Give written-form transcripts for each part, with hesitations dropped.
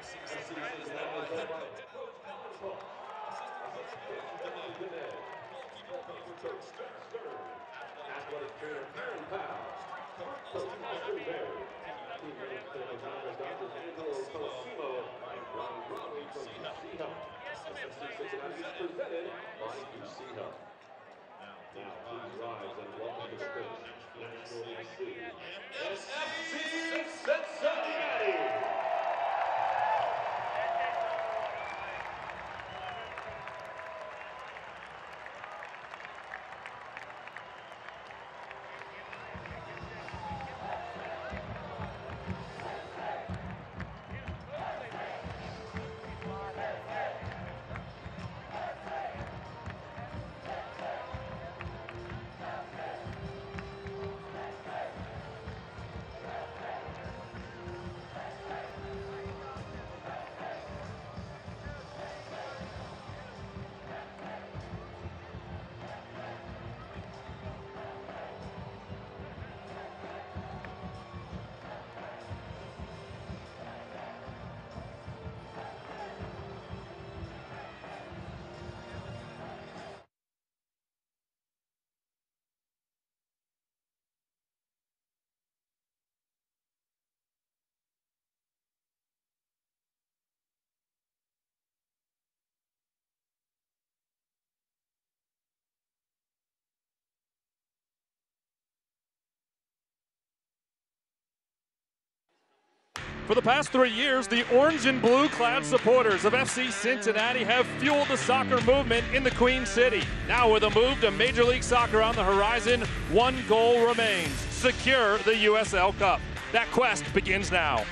Cincinnati. For the past 3 years, the orange and blue clad supporters of FC Cincinnati have fueled the soccer movement in the Queen City. Now with a move to Major League Soccer on the horizon, one goal remains: secure the USL Cup. That quest begins now.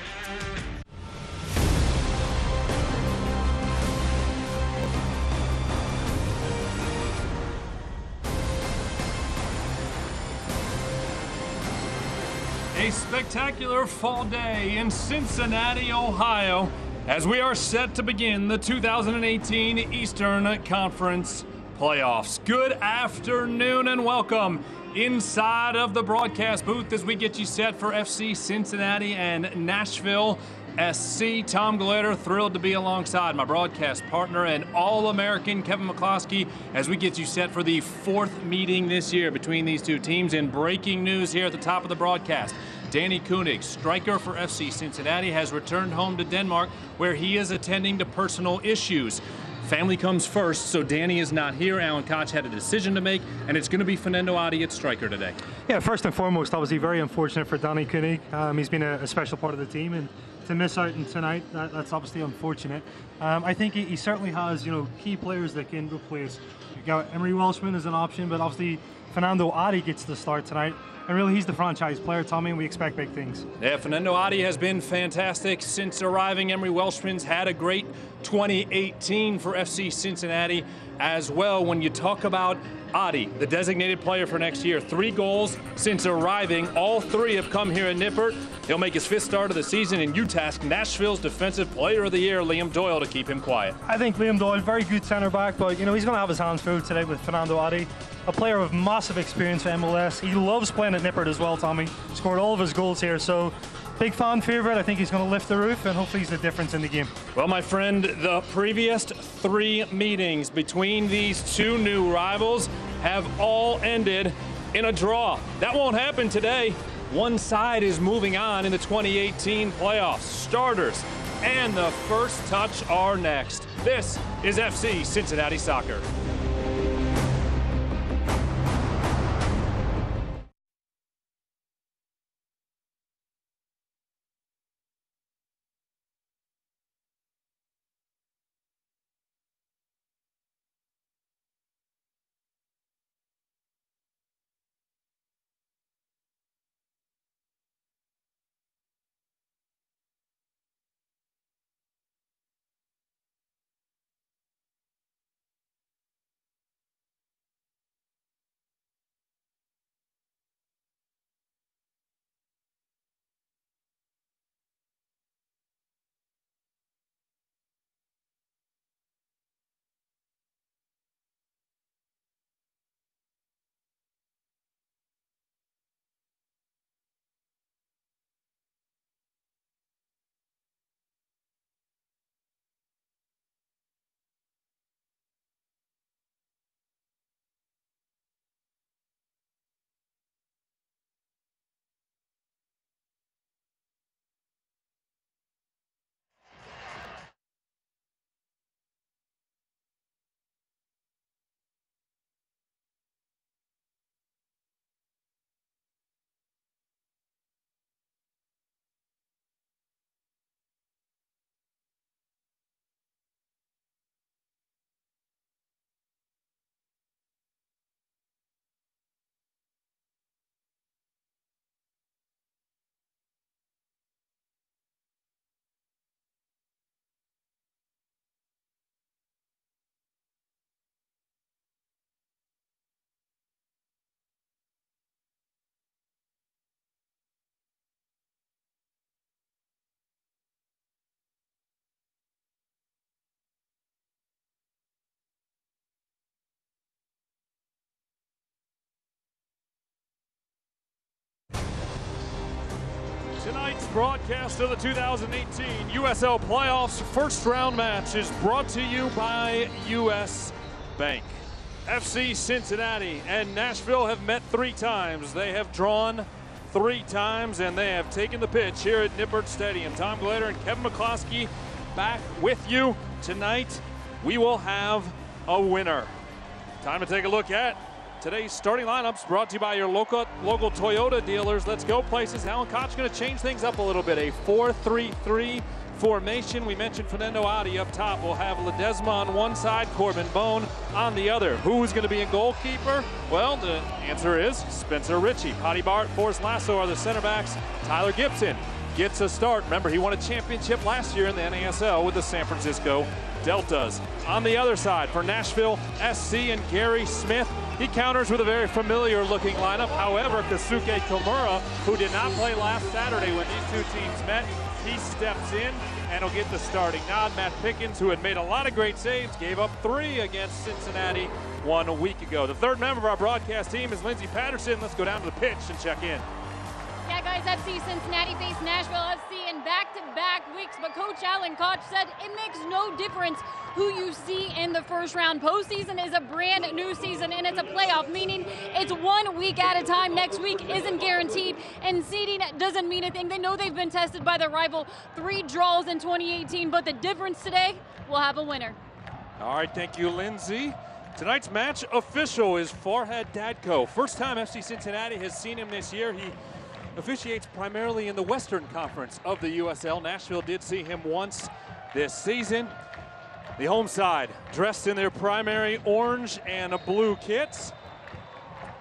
A spectacular fall day in Cincinnati, Ohio, as we are set to begin the 2018 Eastern Conference playoffs. Good afternoon and welcome inside of the broadcast booth as we get you set for FC Cincinnati and Nashville SC. Tom Glitter, thrilled to be alongside my broadcast partner and All-American Kevin McCloskey as we get you set for the fourth meeting this year between these two teams. In breaking news here at the top of the broadcast, Danny Koenig, striker for FC Cincinnati, has returned home to Denmark where he is attending to personal issues. Family comes first, so Danny is not here. Alan Koch had a decision to make, and it's going to be Fernando Adi at striker today. Yeah, first and foremost, obviously very unfortunate for Danny Koenig. He's been a special part of the team, and to miss out on tonight, that's obviously unfortunate. I think he certainly has, key players that can replace. You've got Emery Welshman as an option, but obviously Fernando Adi gets the start tonight. And really, he's the franchise player, Tommy, and we expect big things. Yeah, Fernando Adi has been fantastic since arriving. Emery Welshman's had a great 2018 for FC Cincinnati as well. When you talk about Adi, the designated player for next year, 3 goals since arriving. All 3 have come here in Nippert. He'll make his 5th start of the season, and you task Nashville's Defensive Player of the Year, Liam Doyle, to keep him quiet. I think Liam Doyle, very good centre back, but he's going to have his hands full today with Fernando Adi, a player of massive experience for MLS. He loves playing at Nippert as well, Tommy. Scored all of his goals here, so big fan favourite. I think he's going to lift the roof, and hopefully he's the difference in the game. Well, my friend, the previous 3 meetings between these 2 new rivals have all ended in a draw. That won't happen today. One side is moving on in the 2018 playoffs. Starters and the first touch are next. This is FC Cincinnati Soccer. Tonight's broadcast of the 2018 USL Playoffs first round match is brought to you by US Bank. FC Cincinnati and Nashville have met 3 times. They have drawn 3 times, and they have taken the pitch here at Nippert Stadium. Tom Glader and Kevin McCloskey back with you. Tonight, we will have a winner. Time to take a look at today's starting lineups, brought to you by your local Toyota dealers. Let's go places. Alan Koch going to change things up a little bit. A 4-3-3 formation. We mentioned Fernando Adi up top. We'll have Ledesma on one side, Corbin Bone on the other. Who's going to be a goalkeeper? Well, the answer is Spencer Ritchie. Paddy Barrett, Forrest Lasso are the center backs. Tyler Gibson gets a start. Remember, he won a championship last year in the NASL with the San Francisco Deltas. On the other side, for Nashville SC and Gary Smith, he counters with a very familiar looking lineup. However, Kasuke Komura, who did not play last Saturday when these 2 teams met, he steps in and will get the starting nod. Matt Pickens, who had made a lot of great saves, gave up 3 against Cincinnati 1 week ago. The third member of our broadcast team is Lindsey Patterson. Let's go down to the pitch and check in. Yeah, guys, FC Cincinnati faced Nashville FC in back-to-back weeks, but Coach Alan Koch said it makes no difference who you see in the first round. Postseason is a brand new season, and it's a playoff, meaning it's 1 week at a time. Next week isn't guaranteed, and seeding doesn't mean a thing. They know they've been tested by their rival. 3 draws in 2018, but the difference today, we'll have a winner. All right, thank you, Lindsey. Tonight's match official is Farhad Dadko. First time FC Cincinnati has seen him this year. He officiates primarily in the Western Conference of the USL. Nashville did see him once this season. The home side dressed in their primary orange and blue kits.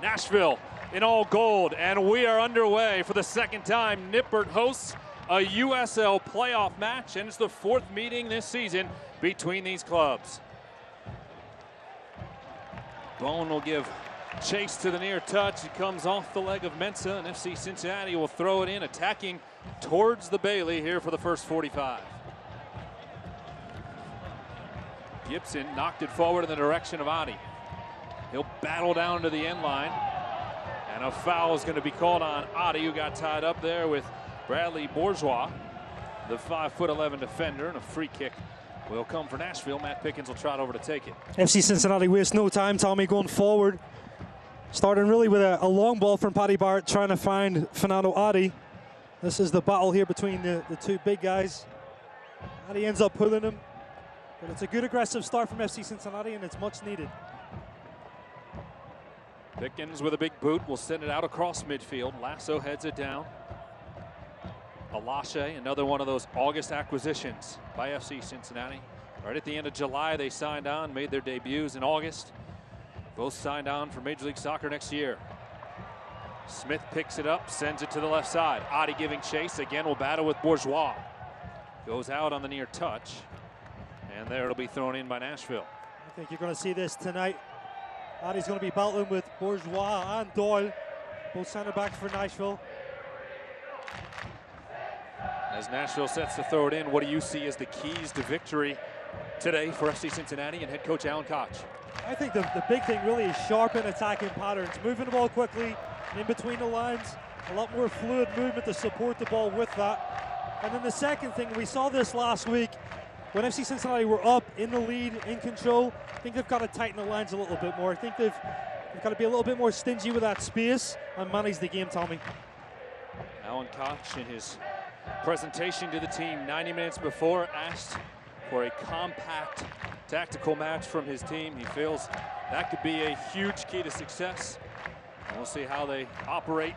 Nashville in all gold, and we are underway for the second time. Nippert hosts a USL playoff match, and it's the 4th meeting this season between these clubs. Bone will give chase to the near touch. It comes off the leg of Mensah, and FC Cincinnati will throw it in, attacking towards the Bailey here for the first 45. Gibson knocked it forward in the direction of Adi. He'll battle down to the end line, and a foul is going to be called on Adi, who got tied up there with Bradley Bourgeois, the 5'11" defender, and a free kick will come for Nashville. Matt Pickens will trot over to take it. FC Cincinnati waste no time, Tommy, going forward. Starting really with a long ball from Paddy Barrett, trying to find Fernando Adi. This is the battle here between the 2 big guys. Adi ends up pulling him. But it's a good aggressive start from FC Cincinnati, and it's much needed. Pickens with a big boot will send it out across midfield. Lasso heads it down. Alashe, another one of those August acquisitions by FC Cincinnati. Right at the end of July, they signed on, made their debuts in August. Both signed on for Major League Soccer next year. Smith picks it up, sends it to the left side. Adi giving chase, again will battle with Bourgeois. Goes out on the near touch, and there it'll be thrown in by Nashville. I think you're going to see this tonight. Adi's going to be battling with Bourgeois and Doyle, both center backs for Nashville. As Nashville sets to throw it in, what do you see as the keys to victory today for FC Cincinnati and head coach Alan Koch? I think the big thing really is sharpen attacking patterns, moving the ball quickly in between the lines, a lot more fluid movement to support the ball with that. And then the second thing, we saw this last week when FC Cincinnati were up in the lead, in control. I think they've got to tighten the lines a little bit more. I think they've got to be a little bit more stingy with that space and manage the game, Tommy. Alan Koch in his presentation to the team 90 minutes before asked for a compact tactical match from his team. He feels that could be a huge key to success. And we'll see how they operate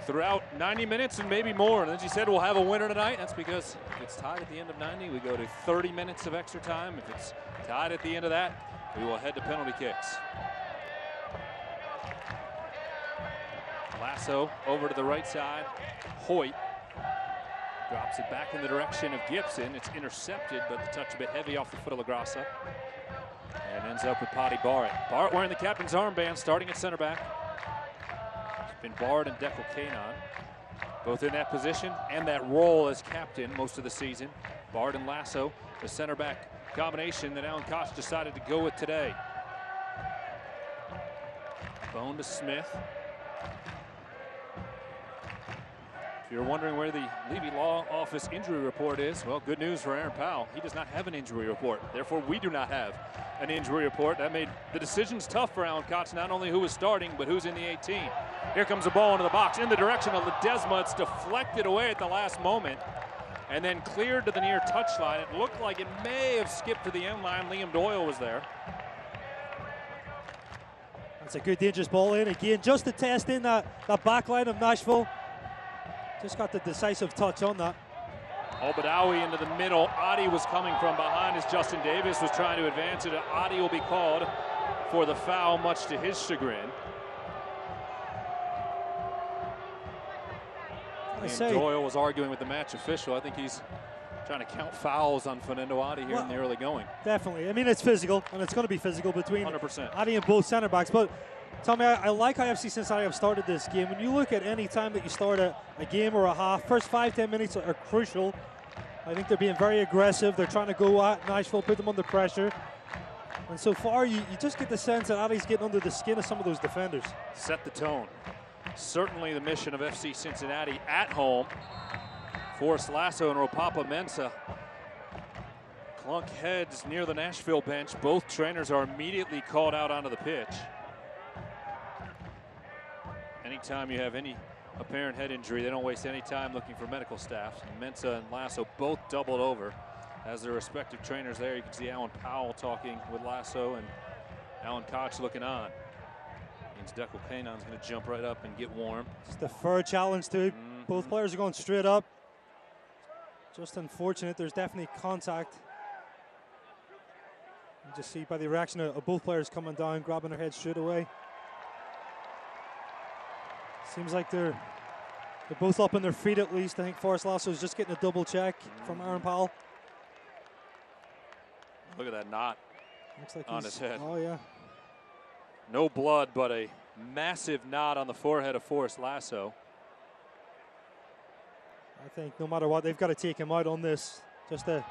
throughout 90 minutes and maybe more. And as you said, we'll have a winner tonight. That's because if it's tied at the end of 90, we go to 30 minutes of extra time. If it's tied at the end of that, we will head to penalty kicks. Lasso over to the right side. Hoyt drops it back in the direction of Gibson. It's intercepted, but the touch a bit heavy off the foot of LaGrassa. And ends up with Paddy Barrett. Barrett wearing the captain's armband, starting at center back. It's been Barrett and Declan Kanon, both in that position and that role as captain most of the season. Barrett and Lasso, the center back combination that Alan Koch decided to go with today. Bone to Smith. If you're wondering where the Levy Law Office injury report is, well, good news for Aaron Powell. He does not have an injury report. Therefore, we do not have an injury report. That made the decisions tough for Alan Koch, not only who was starting, but who's in the 18. Here comes the ball into the box in the direction of Ledesma. It's deflected away at the last moment and then cleared to the near touchline. It looked like it may have skipped to the end line. Liam Doyle was there. That's a good dangerous ball in again, just to test in that back line of Nashville. Just got the decisive touch on that. Al-Badawi into the middle. Adi was coming from behind as Justin Davis was trying to advance it. Adi will be called for the foul, much to his chagrin. Doyle was arguing with the match official. I think he's trying to count fouls on Fernando Adi here in the early going. Definitely. I mean, it's physical, and it's going to be physical between 100%. Adi and both center backs. But Tommy, I like how FC Cincinnati have started this game. When you look at any time that you start a game or a half, first 5-10 minutes are crucial. I think they're being very aggressive. They're trying to go at Nashville, put them under pressure. And so far, you just get the sense that Adi's getting under the skin of some of those defenders. Set the tone. Certainly the mission of FC Cincinnati at home. Forrest Lasso and Ropapa Mensah clunk heads near the Nashville bench. Both trainers are immediately called out onto the pitch. Anytime you have any apparent head injury, they don't waste any time looking for medical staff. Mensah and Lasso both doubled over as their respective trainers there. You can see Alan Powell talking with Lasso and Alan Koch looking on. Means Declan Canin's going to jump right up and get warm. It's the fair challenge, too. Both players are going straight up. Just unfortunate. There's definitely contact. You just see by the reaction of both players coming down, grabbing their heads straight away. Seems like they're both up on their feet at least. I think Forrest Lasso is just getting a double check from Aaron Powell. Look at that knot. Looks like on his head. Oh, yeah. No blood, but a massive knot on the forehead of Forrest Lasso. I think no matter what, they've got to take him out on this, just to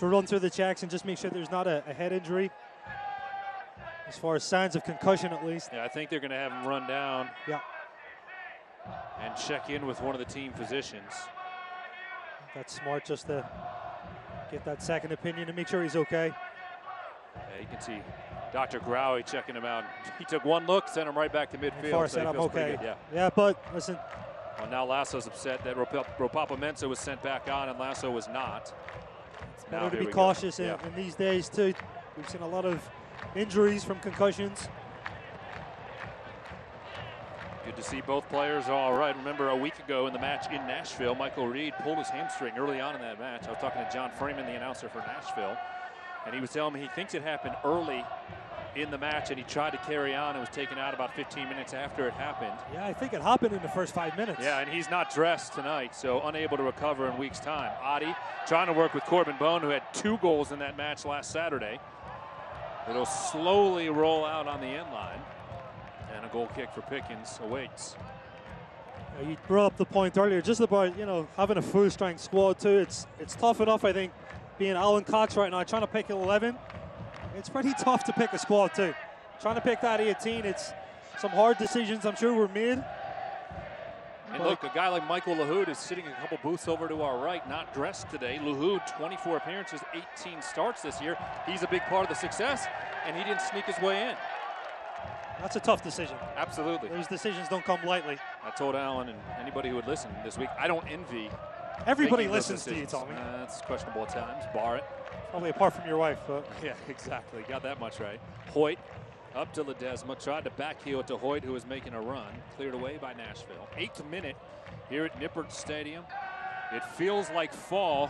run through the checks and just make sure there's not a head injury. As far as signs of concussion, at least. Yeah, I think they're going to have him run down. Yeah. And check in with one of the team physicians. That's smart, just to get that second opinion and make sure he's okay. Yeah, you can see Dr. Growy checking him out. He took one look, sent him right back to midfield. Forrest said, I'm okay. Yeah. Yeah, but listen. Well, now Lasso's upset that Ropapa Mensah was sent back on and Lasso was not. It's better to be cautious in these days, too. We've seen a lot of injuries from concussions. Good to see both players all right. Remember a week ago in the match in Nashville, Michael Reed pulled his hamstring early on in that match. I was talking to John Freeman, the announcer for Nashville, and he was telling me he thinks it happened early in the match and he tried to carry on and was taken out about 15 minutes after it happened. Yeah, I think it happened in the first 5 minutes. Yeah, and he's not dressed tonight, so unable to recover in a week's time. Adi trying to work with Corbin Bone, who had 2 goals in that match last Saturday. It'll slowly roll out on the end line. And a goal kick for Pickens awaits. You brought up the point earlier, just about having a full-strength squad too. It's tough enough, I think, being Alan Koch right now, trying to pick 11. It's pretty tough to pick a squad too. Trying to pick that 18, it's some hard decisions I'm sure were made. And look, a guy like Michael Lahoud is sitting a couple booths over to our right, not dressed today. Lahoud, 24 appearances, 18 starts this year. He's a big part of the success, and he didn't sneak his way in. That's a tough decision. Absolutely. Those decisions don't come lightly. I told Alan and anybody who would listen this week, I don't envy. Everybody listens to you, Tommy. That's questionable at times. Bar it. Probably apart from your wife. But. Yeah, exactly. Got that much right. Hoyt up to Ledesma. Tried to backheel it to Hoyt, who was making a run. Cleared away by Nashville. 8th minute here at Nippert Stadium. It feels like fall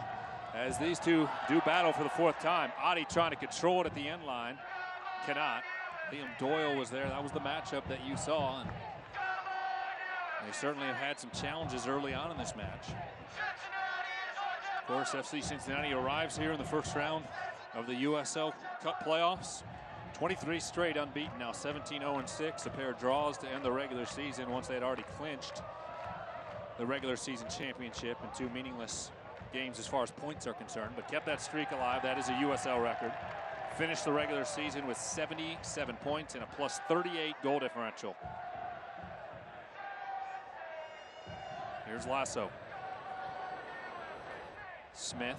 as these two do battle for the 4th time. Adi trying to control it at the end line. Cannot. Liam Doyle was there. That was the matchup that you saw. And they certainly have had some challenges early on in this match. Of course, FC Cincinnati arrives here in the first round of the USL Cup playoffs. 23 straight unbeaten now, 17-0-6. A pair of draws to end the regular season once they had already clinched the regular season championship in 2 meaningless games as far as points are concerned, but kept that streak alive. That is a USL record. Finished the regular season with 77 points and a +38 goal differential. Here's Lasso. Smith.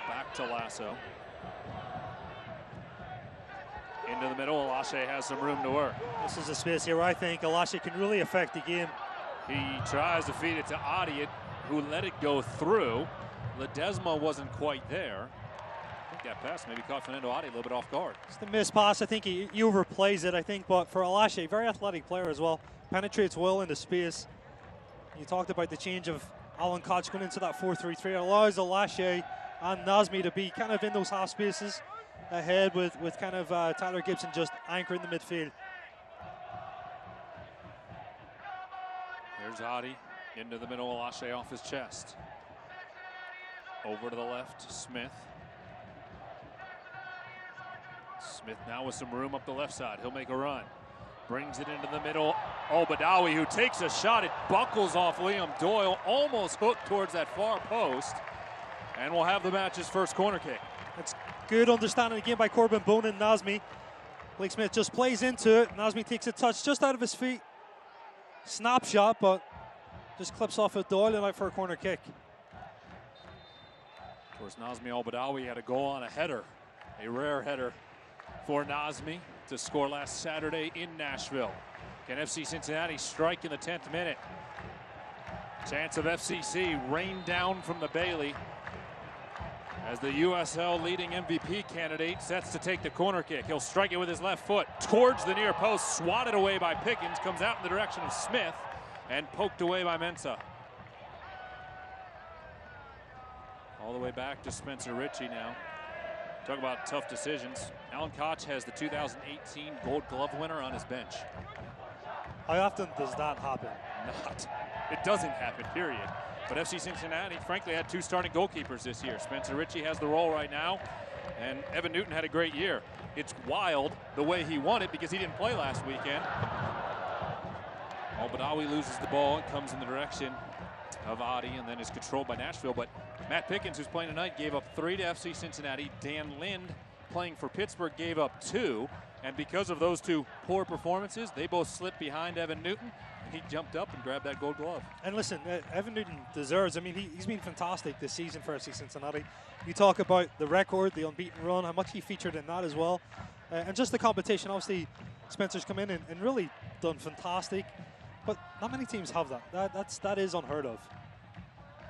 Back to Lasso. Into the middle, Alashe has some room to work. This is a space here where I think Alashe can really affect the game. He tries to feed it to Adi, who let it go through. Ledesma wasn't quite there. I think that pass maybe caught Fernando Adi a little bit off guard. It's the missed pass. I think he overplays it, I think, but for Alashe, very athletic player as well. Penetrates well into space. You talked about the change of Alan Koch going into that 4-3-3. It allows Alashe and Nazmi to be kind of in those half spaces ahead with kind of Tyler Gibson just anchoring the midfield. There's Adi into the middle, Alashe off his chest. Over to the left, Smith. Smith now with some room up the left side. He'll make a run. Brings it into the middle. Badawi, who takes a shot. It buckles off Liam Doyle, almost hooked towards that far post. And we'll have the match's first corner kick. That's good understanding again by Corbin Bone and Nazmi. Blake Smith just plays into it. Nazmi takes a touch just out of his feet. Snapshot, but just clips off of Doyle and out for a corner kick. Of course, Nazmi Al-Badawi had a goal on a header. A rare header for Nazmi to score last Saturday in Nashville. Can FC Cincinnati strike in the 10th minute? Chance of FCC rained down from the Bailey as the USL leading MVP candidate sets to take the corner kick. He'll strike it with his left foot towards the near post, swatted away by Pickens, comes out in the direction of Smith, and poked away by Mensah. All the way back to Spencer Ritchie now. Talk about tough decisions. Alan Koch has the 2018 Gold Glove winner on his bench. How often does that happen? Not. It doesn't happen, period. But FC Cincinnati, frankly, had 2 starting goalkeepers this year. Spencer Ritchie has the role right now, and Evan Newton had a great year. It's wild the way he won it because he didn't play last weekend. Al-Badawi loses the ball and comes in the direction of Adi and then is controlled by Nashville. But Matt Pickens, who's playing tonight, gave up 3 to FC Cincinnati. Dan Lind, playing for Pittsburgh, gave up 2. And because of those 2 poor performances, they both slipped behind Evan Newton. He jumped up and grabbed that Gold Glove. And listen, Evan Newton deserves, I mean, he's been fantastic this season for FC Cincinnati. You talk about the record, the unbeaten run, how much he featured in that as well. And just the competition, obviously, Spencer's come in and really done fantastic. But not many teams have that. That is unheard of.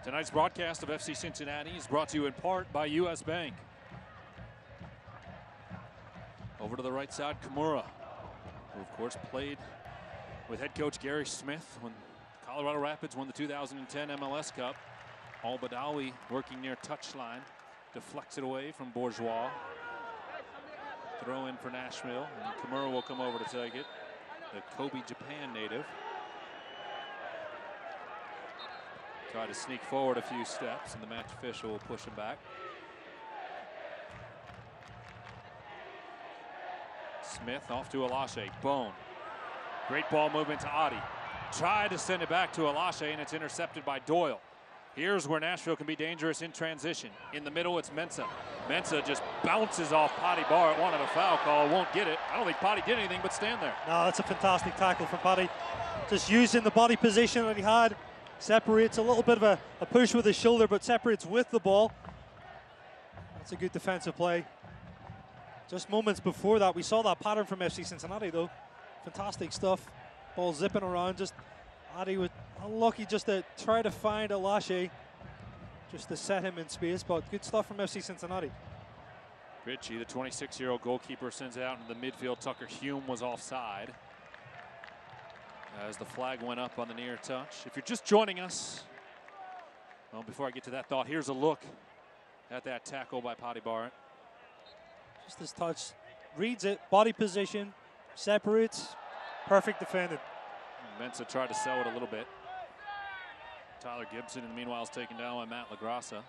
Tonight's broadcast of FC Cincinnati is brought to you in part by U.S. Bank. Over to the right side, Kimura, who of course played with head coach Gary Smith when Colorado Rapids won the 2010 MLS Cup. Al-Badawi working near touchline, deflects it away from Bourgeois. Throw in for Nashville, and Kimura will come over to take it. The Kobe, Japan native. Try to sneak forward a few steps, and the match official will push him back. Smith off to Alashe. Bone. Great ball movement to Adi. Tried to send it back to Alashe, and it's intercepted by Doyle. Here's where Nashville can be dangerous in transition. In the middle, it's Mensah. Mensah just bounces off Paddy Barrett. Wanted a foul call, won't get it. I don't think Paddy did anything but stand there. No, that's a fantastic tackle from Paddy. Just using the body position that he had. Separates a little bit of a push with his shoulder, but separates with the ball. That's a good defensive play. Just moments before that, we saw that pattern from FC Cincinnati, though. Fantastic stuff. Ball zipping around. Just Adi was unlucky just to try to find Alashe, just to set him in space, but good stuff from FC Cincinnati. Ritchie, the 26-year-old goalkeeper, sends it out into the midfield. Tucker Hume was offside as the flag went up on the near touch. If you're just joining us, well, before I get to that thought, here's a look at that tackle by Paddy Barrett. Just this touch, reads it, body position, separates, perfect defended. Mensah tried to sell it a little bit. Tyler Gibson, in the meanwhile, is taken down by Matt LaGrassa.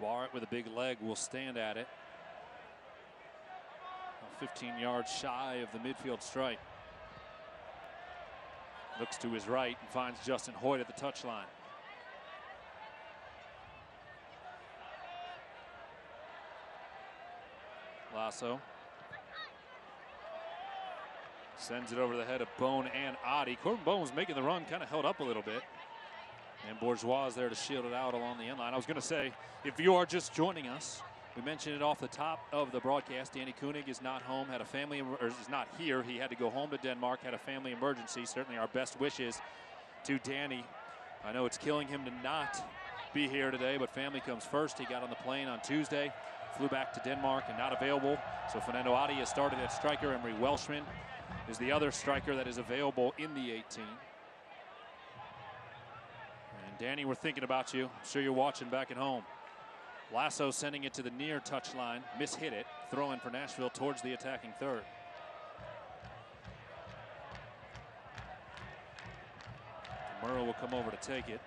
Barrett with a big leg will stand at it. 15 yards shy of the midfield strike. Looks to his right and finds Justin Hoyt at the touchline. Lasso. Sends it over the head of Bone and Adi. Corbin Bone was making the run, kind of held up a little bit. And Bourgeois is there to shield it out along the end line. I was going to say, if you are just joining us, we mentioned it off the top of the broadcast. Danny Koenig is not home, had a family, or is not here. He had to go home to Denmark, had a family emergency. Certainly our best wishes to Danny. I know it's killing him to not be here today, but family comes first. He got on the plane on Tuesday, flew back to Denmark and not available. So Fernando Adi has started at striker. Emery Welshman is the other striker that is available in the 18. And Danny, we're thinking about you. I'm sure you're watching back at home. Lasso sending it to the near touchline, mishit it, throw in for Nashville towards the attacking third. Murrow will come over to take it.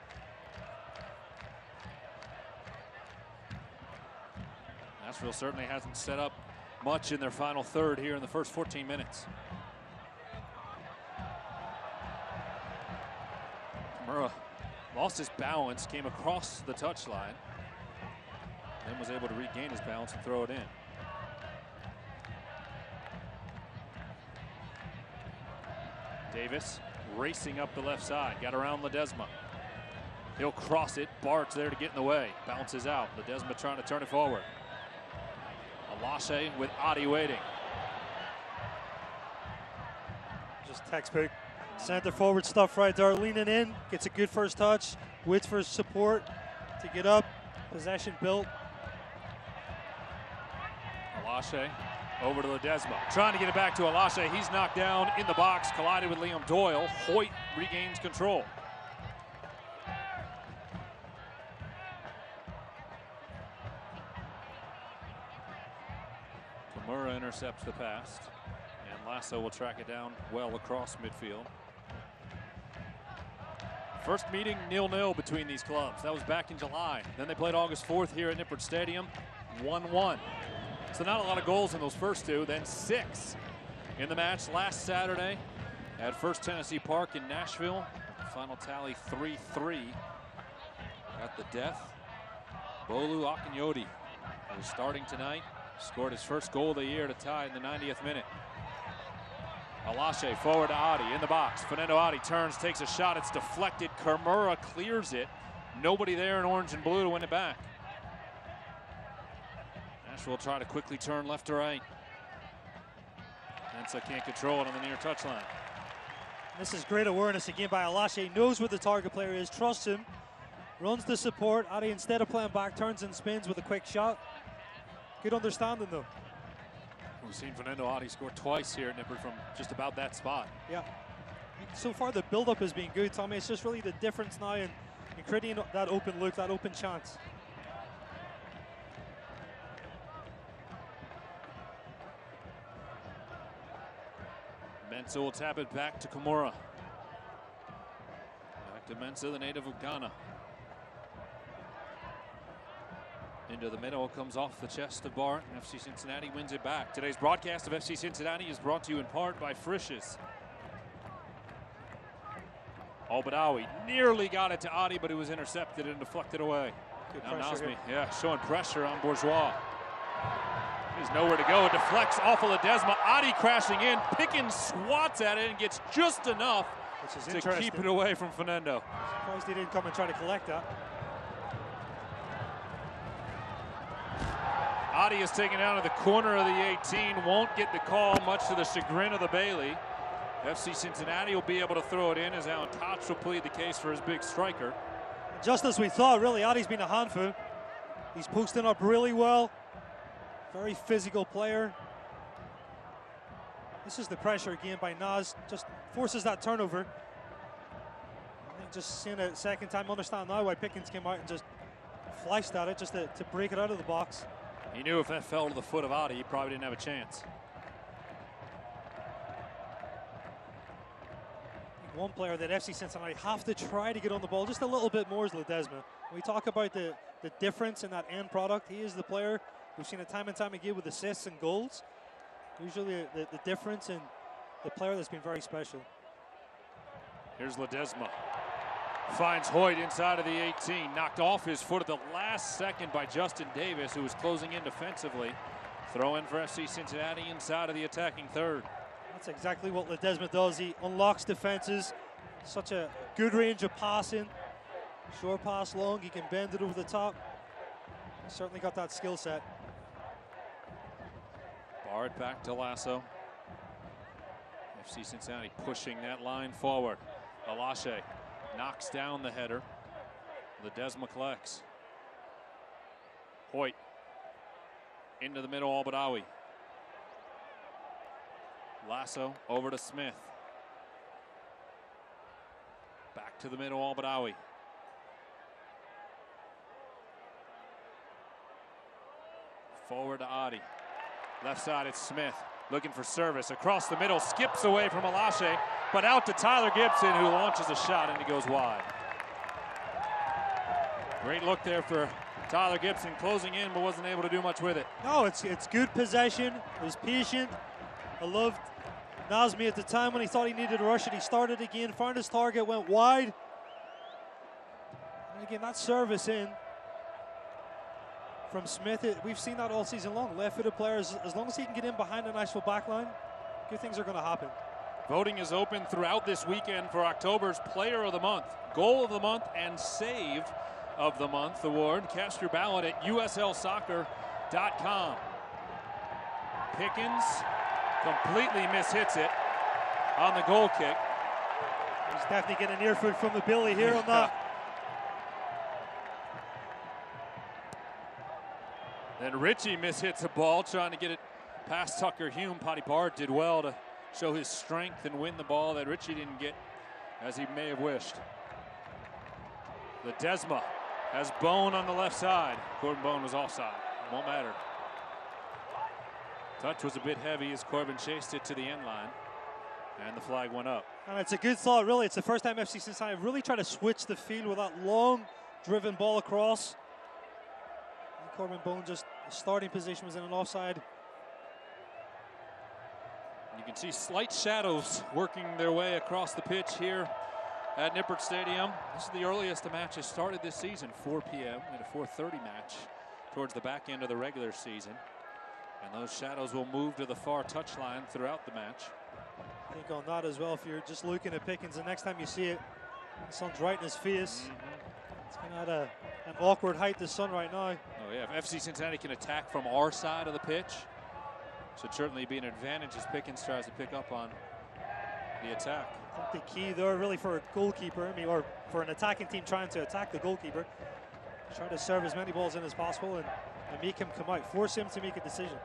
Nashville certainly hasn't set up much in their final third here in the first 14 minutes. Murrow lost his balance, came across the touchline, then was able to regain his balance and throw it in. Davis racing up the left side, got around Ledesma. He'll cross it, Bart's there to get in the way, bounces out. Ledesma trying to turn it forward. Alashe with Adi waiting. Just textbook center forward stuff right there, leaning in, gets a good first touch, waits for support to get up, possession built. Alashe over to Ledesma, trying to get it back to Alashe. He's knocked down in the box, collided with Liam Doyle. Hoyt regains control. Kimura intercepts the pass, and Lasso will track it down well across midfield. First meeting 0-0 between these clubs. That was back in July. Then they played August 4th here at Nippert Stadium, 1-1. So not a lot of goals in those first two. Then 6 in the match last Saturday at First Tennessee Park in Nashville. Final tally 3-3. Got the death. Bolu Akinyodi, who's starting tonight, scored his first goal of the year to tie in the 90th minute. Alashe forward to Adi in the box. Fernando Adi turns, takes a shot. It's deflected. Kimura clears it. Nobody there in orange and blue to win it back. Nashville will try to quickly turn left to right. Mensa can't control it on the near touchline. This is great awareness again by Alashe. He knows where the target player is, trusts him, runs the support. Adi, instead of playing back, turns and spins with a quick shot. Good understanding though. We've seen Fernando Adi score twice here at Nippert from just about that spot. Yeah. So far the build-up has been good, Tommy. It's just really the difference now in creating that open look, that open chance. Mensa will tap it back to Kimura. Back to Mensa, the native of Ghana. Into the middle, comes off the chest of Bart, and FC Cincinnati wins it back. Today's broadcast of FC Cincinnati is brought to you in part by Frisch's. Al-Badawi nearly got it to Adi, but it was intercepted and deflected away. Good now pressure Nazmi, showing pressure on Bourgeois. There's nowhere to go. It deflects off of Ledesma. Adi crashing in. Pickens swats at it and gets just enough to keep it away from Fernando. Surprised he didn't come and try to collect that. Adi is taken out of the corner of the 18. Won't get the call, much to the chagrin of the Bailey. FC Cincinnati will be able to throw it in as Alan Koch will plead the case for his big striker. Just as we thought, really, Adi's been a handful. He's posting up really well. Very physical player. This is the pressure again by Naz. Just forces that turnover. I think just seeing it a second time, understand now why Pickens came out and just flashed at it just to break it out of the box. He knew if that fell to the foot of Adi, he probably didn't have a chance. One player that FC Cincinnati have to try to get on the ball just a little bit more is Ledesma. When we talk about the difference in that end product, he is the player. We've seen it time and time again with assists and goals. Usually the difference in the player that's been very special. Here's Ledesma. Finds Hoyt inside of the 18. Knocked off his foot at the last second by Justin Davis, who was closing in defensively. Throw in for FC Cincinnati inside of the attacking third. That's exactly what Ledesma does. He unlocks defenses. Such a good range of passing. Short pass long, he can bend it over the top. He's certainly got that skill set. Barrett back to Lasso. FC Cincinnati pushing that line forward. Alashe knocks down the header. Ledesma collects. Hoyt into the middle, Al-Badawi. Lasso over to Smith. Back to the middle, Al-Badawi. Forward to Adi. Left side, it's Smith looking for service. Across the middle, skips away from Alashe, but out to Tyler Gibson, who launches a shot and he goes wide. Great look there for Tyler Gibson, closing in, but wasn't able to do much with it. No, it's good possession. It was patient. I loved Nazmi at the time when he thought he needed to rush it. He started again, found his target, went wide. And again, that service in from Smith, we've seen that all season long. Left-footed players, as long as he can get in behind the Nashville backline, good things are going to happen. Voting is open throughout this weekend for October's Player of the Month, Goal of the Month, and Save of the Month award. Cast your ballot at uslsoccer.com. Pickens completely mishits it on the goal kick. He's definitely getting an ear foot from the Billy here on that. Then Richie mishits a ball, trying to get it past Tucker Hume. Paddy Bard did well to show his strength and win the ball that Richie didn't get as he may have wished. Ledesma has Bone on the left side. Corbin Bone was offside. Won't matter. Touch was a bit heavy as Corbin chased it to the end line, and the flag went up. And it's a good thought, really. It's the first time FC Cincinnati really tried to switch the field with that long driven ball across. And Corbin Bone, just the starting position was in an offside. You can see slight shadows working their way across the pitch here at Nippert Stadium. This is the earliest the match has started this season, 4 p.m. in a 4:30 match towards the back end of the regular season. And those shadows will move to the far touchline throughout the match. I think on that as well, if you're just looking at Pickens, the next time you see it, the sun's right in his face. It's kind of at an awkward height, the sun right now. Oh yeah, if FC Cincinnati can attack from our side of the pitch, should certainly be an advantage as Pickens tries to pick up on the attack. I think the key there really for a goalkeeper, or for an attacking team trying to attack the goalkeeper, try to serve as many balls in as possible and make him come out, force him to make a decision.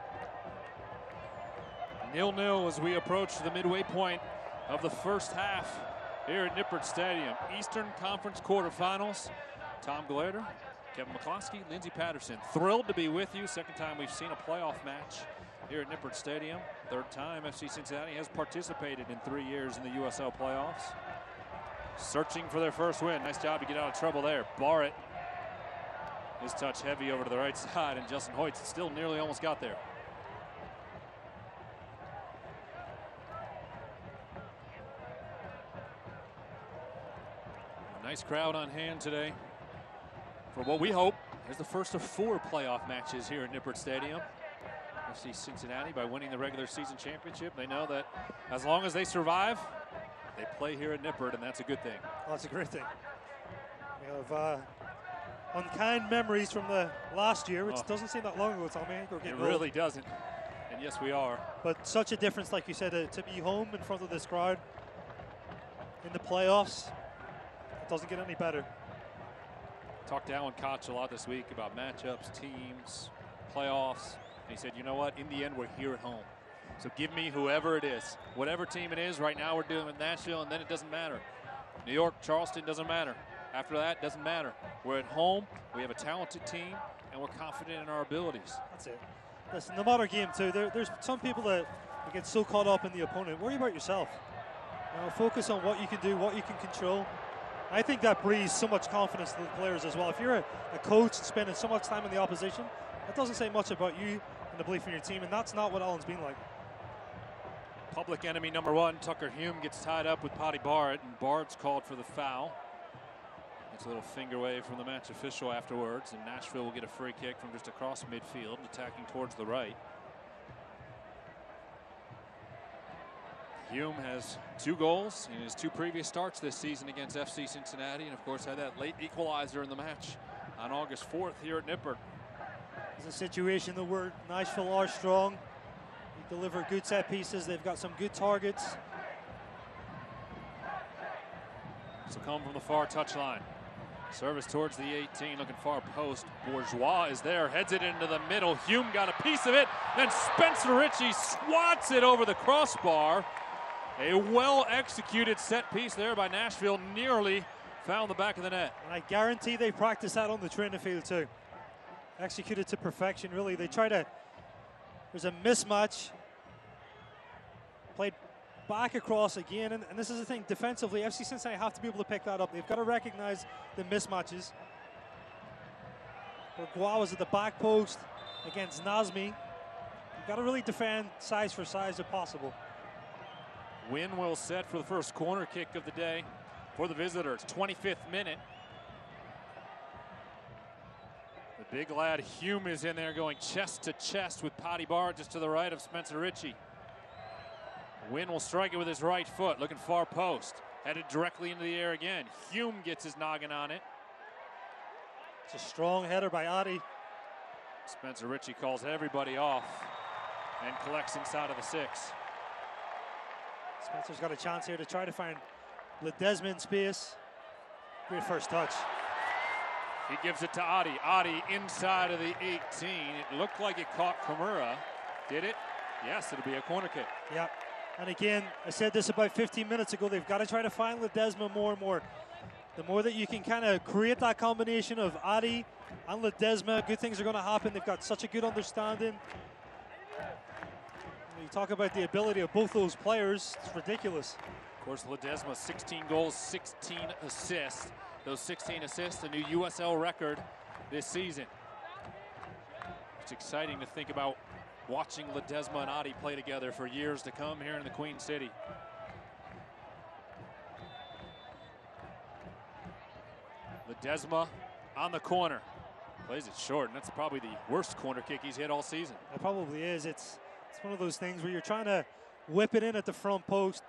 0-0 as we approach the midway point of the first half here at Nippert Stadium. Eastern Conference quarterfinals. Tom Glader, Kevin McCloskey, Lindsey Patterson. Thrilled to be with you. Second time we've seen a playoff match here at Nippert Stadium. Third time FC Cincinnati has participated in 3 years in the USL playoffs. Searching for their first win. Nice job to get out of trouble there. Barrett, his touch heavy over to the right side, and Justin Hoyt still nearly almost got there. Nice crowd on hand today for what we hope is the first of 4 playoff matches here at Nippert Stadium. FC Cincinnati, by winning the regular season championship, they know that as long as they survive, they play here at Nippert, and that's a good thing. Oh, that's a great thing. We have unkind memories from the last year, which doesn't seem that long ago, Tommy. It really doesn't. And yes, we are. But such a difference, like you said, to be home in front of this crowd in the playoffs. It doesn't get any better. Talked to Alan Koch a lot this week about matchups, teams, playoffs. And he said, you know what? In the end, we're here at home. So give me whoever it is. Whatever team it is. Right now we're doing with Nashville, and then it doesn't matter. New York, Charleston, doesn't matter. After that, doesn't matter. We're at home. We have a talented team, and we're confident in our abilities. That's it. Listen, the modern game, too, there's some people that get so caught up in the opponent. Worry about yourself. Focus on what you can do, what you can control. I think that breeds so much confidence to the players as well. If you're a coach spending so much time in the opposition, that doesn't say much about you and the belief in your team, and that's not what Allen's been like. Public enemy number 1, Tucker Hume, gets tied up with Paddy Barrett, and Barrett's called for the foul. It's a little finger wave from the match official afterwards, and Nashville will get a free kick from just across midfield, attacking towards the right. Hume has 2 goals in his 2 previous starts this season against FC Cincinnati, and of course had that late equalizer in the match on August 4th here at Nippert. It's a situation that where Nashville are strong. They deliver good set pieces. They've got some good targets. So come from the far touchline. Service towards the 18, looking far post. Bourgeois is there, heads it into the middle. Hume got a piece of it, then Spencer Ritchie swats it over the crossbar. A well-executed set piece there by Nashville, nearly found the back of the net. And I guarantee they practice that on the training field too. Executed to perfection, really. They try to, there's a mismatch. Played back across again, and this is the thing, defensively, FC Cincinnati have to be able to pick that up. They've got to recognize the mismatches. Bourgeois was at the back post against Nazmi. You've got to really defend size for size if possible. Win will set for the first corner kick of the day for the visitors. 25th minute. The big lad Hume is in there going chest to chest with Paddy Barr just to the right of Spencer Ritchie. Wynn will strike it with his right foot, looking far post. Headed directly into the air again. Hume gets his noggin on it. It's a strong header by Adi. Spencer Ritchie calls everybody off and collects inside of the 6. Spencer's got a chance here to try to find Ledesma in space. Great first touch. He gives it to Adi. Adi inside of the 18. It looked like it caught Kimura. Did it? Yes, it'll be a corner kick. Yep. And again, I said this about 15 minutes ago, they've got to try to find Ledesma more and more. The more that you can kind of create that combination of Adi and Ledesma, good things are going to happen. They've got such a good understanding. You talk about the ability of both those players, it's ridiculous. Of course, Ledesma, 16 goals, 16 assists. Those 16 assists, a new USL record this season. It's exciting to think about watching Ledesma and Adi play together for years to come here in the Queen City. Ledesma on the corner. Plays it short, and that's probably the worst corner kick he's hit all season. It probably is. It's one of those things where you're trying to whip it in at the front post.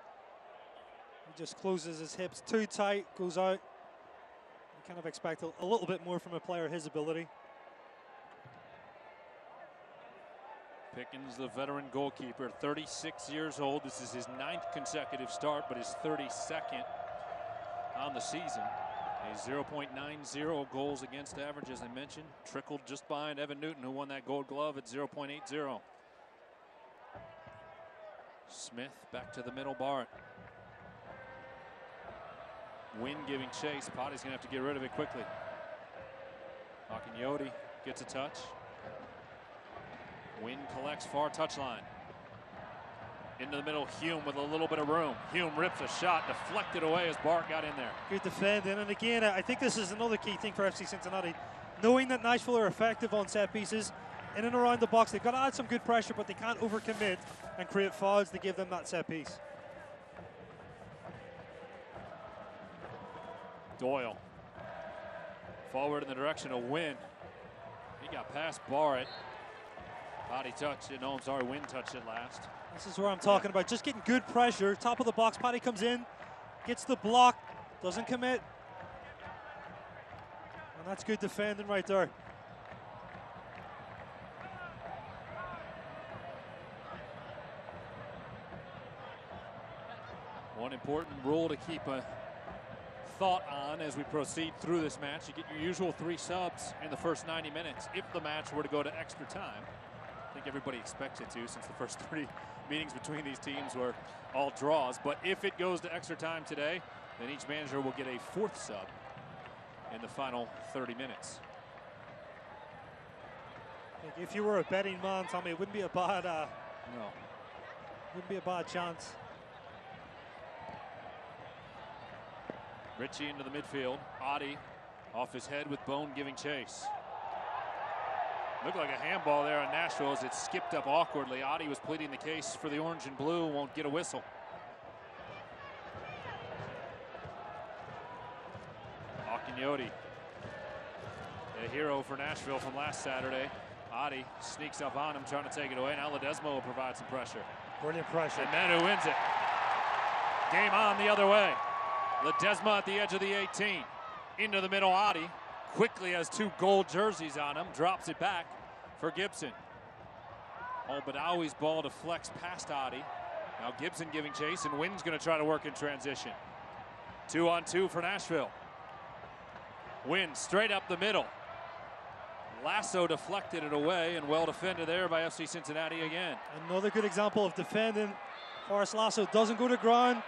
He just closes his hips too tight, goes out. You kind of expect a little bit more from a player his ability. Pickens, the veteran goalkeeper, 36 years old. This is his 9th consecutive start, but his 32nd on the season. A 0.90 goals against average, as I mentioned. Trickled just behind Evan Newton, who won that Gold Glove at 0.80. Smith back to the middle, Barrett. Wynn giving chase. Potty's going to have to get rid of it quickly. Akinyoti gets a touch. Wynn collects far touchline. Into the middle, Hume with a little bit of room. Hume rips a shot, deflected away as Bart got in there. Good defending, and again, I think this is another key thing for FC Cincinnati. Knowing that Nashville are effective on set pieces, in and around the box, they've got to add some good pressure, but they can't overcommit and create fouls to give them that set piece. Doyle. Forward in the direction of Wynn. He got past Barrett. Body touched it. No, I'm sorry, Wynn touched it last. This is where I'm talking about. Just getting good pressure. Top of the box. Paddy comes in, gets the block, doesn't commit. And that's good defending right there. One important rule to keep a thought on as we proceed through this match. You get your usual 3 subs in the first 90 minutes if the match were to go to extra time. I think everybody expects it to, since the first 3 meetings between these teams were all draws. But if it goes to extra time today, then each manager will get a 4th sub in the final 30 minutes. If you were a betting man, Tommy, it wouldn't be a bad No. Wouldn't be a bad chance. Ritchie into the midfield. Adi off his head with Bone giving chase. Looked like a handball there on Nashville as it skipped up awkwardly. Adi was pleading the case for the orange and blue, won't get a whistle. Akinyoti, a hero for Nashville from last Saturday. Adi sneaks up on him, trying to take it away. Now Ledesma will provide some pressure. Brilliant pressure. And Manu wins it. Game on the other way. Ledesma at the edge of the 18. Into the middle, Adi. Quickly has two gold jerseys on him. Drops it back for Gibson. Badawi's ball deflects past Adi. Now Gibson giving chase, and Wynn's going to try to work in transition. 2-on-2 for Nashville. Wynn straight up the middle. Lasso deflected it away, and well defended there by FC Cincinnati again. Another good example of defending. Forrest Lasso doesn't go to ground,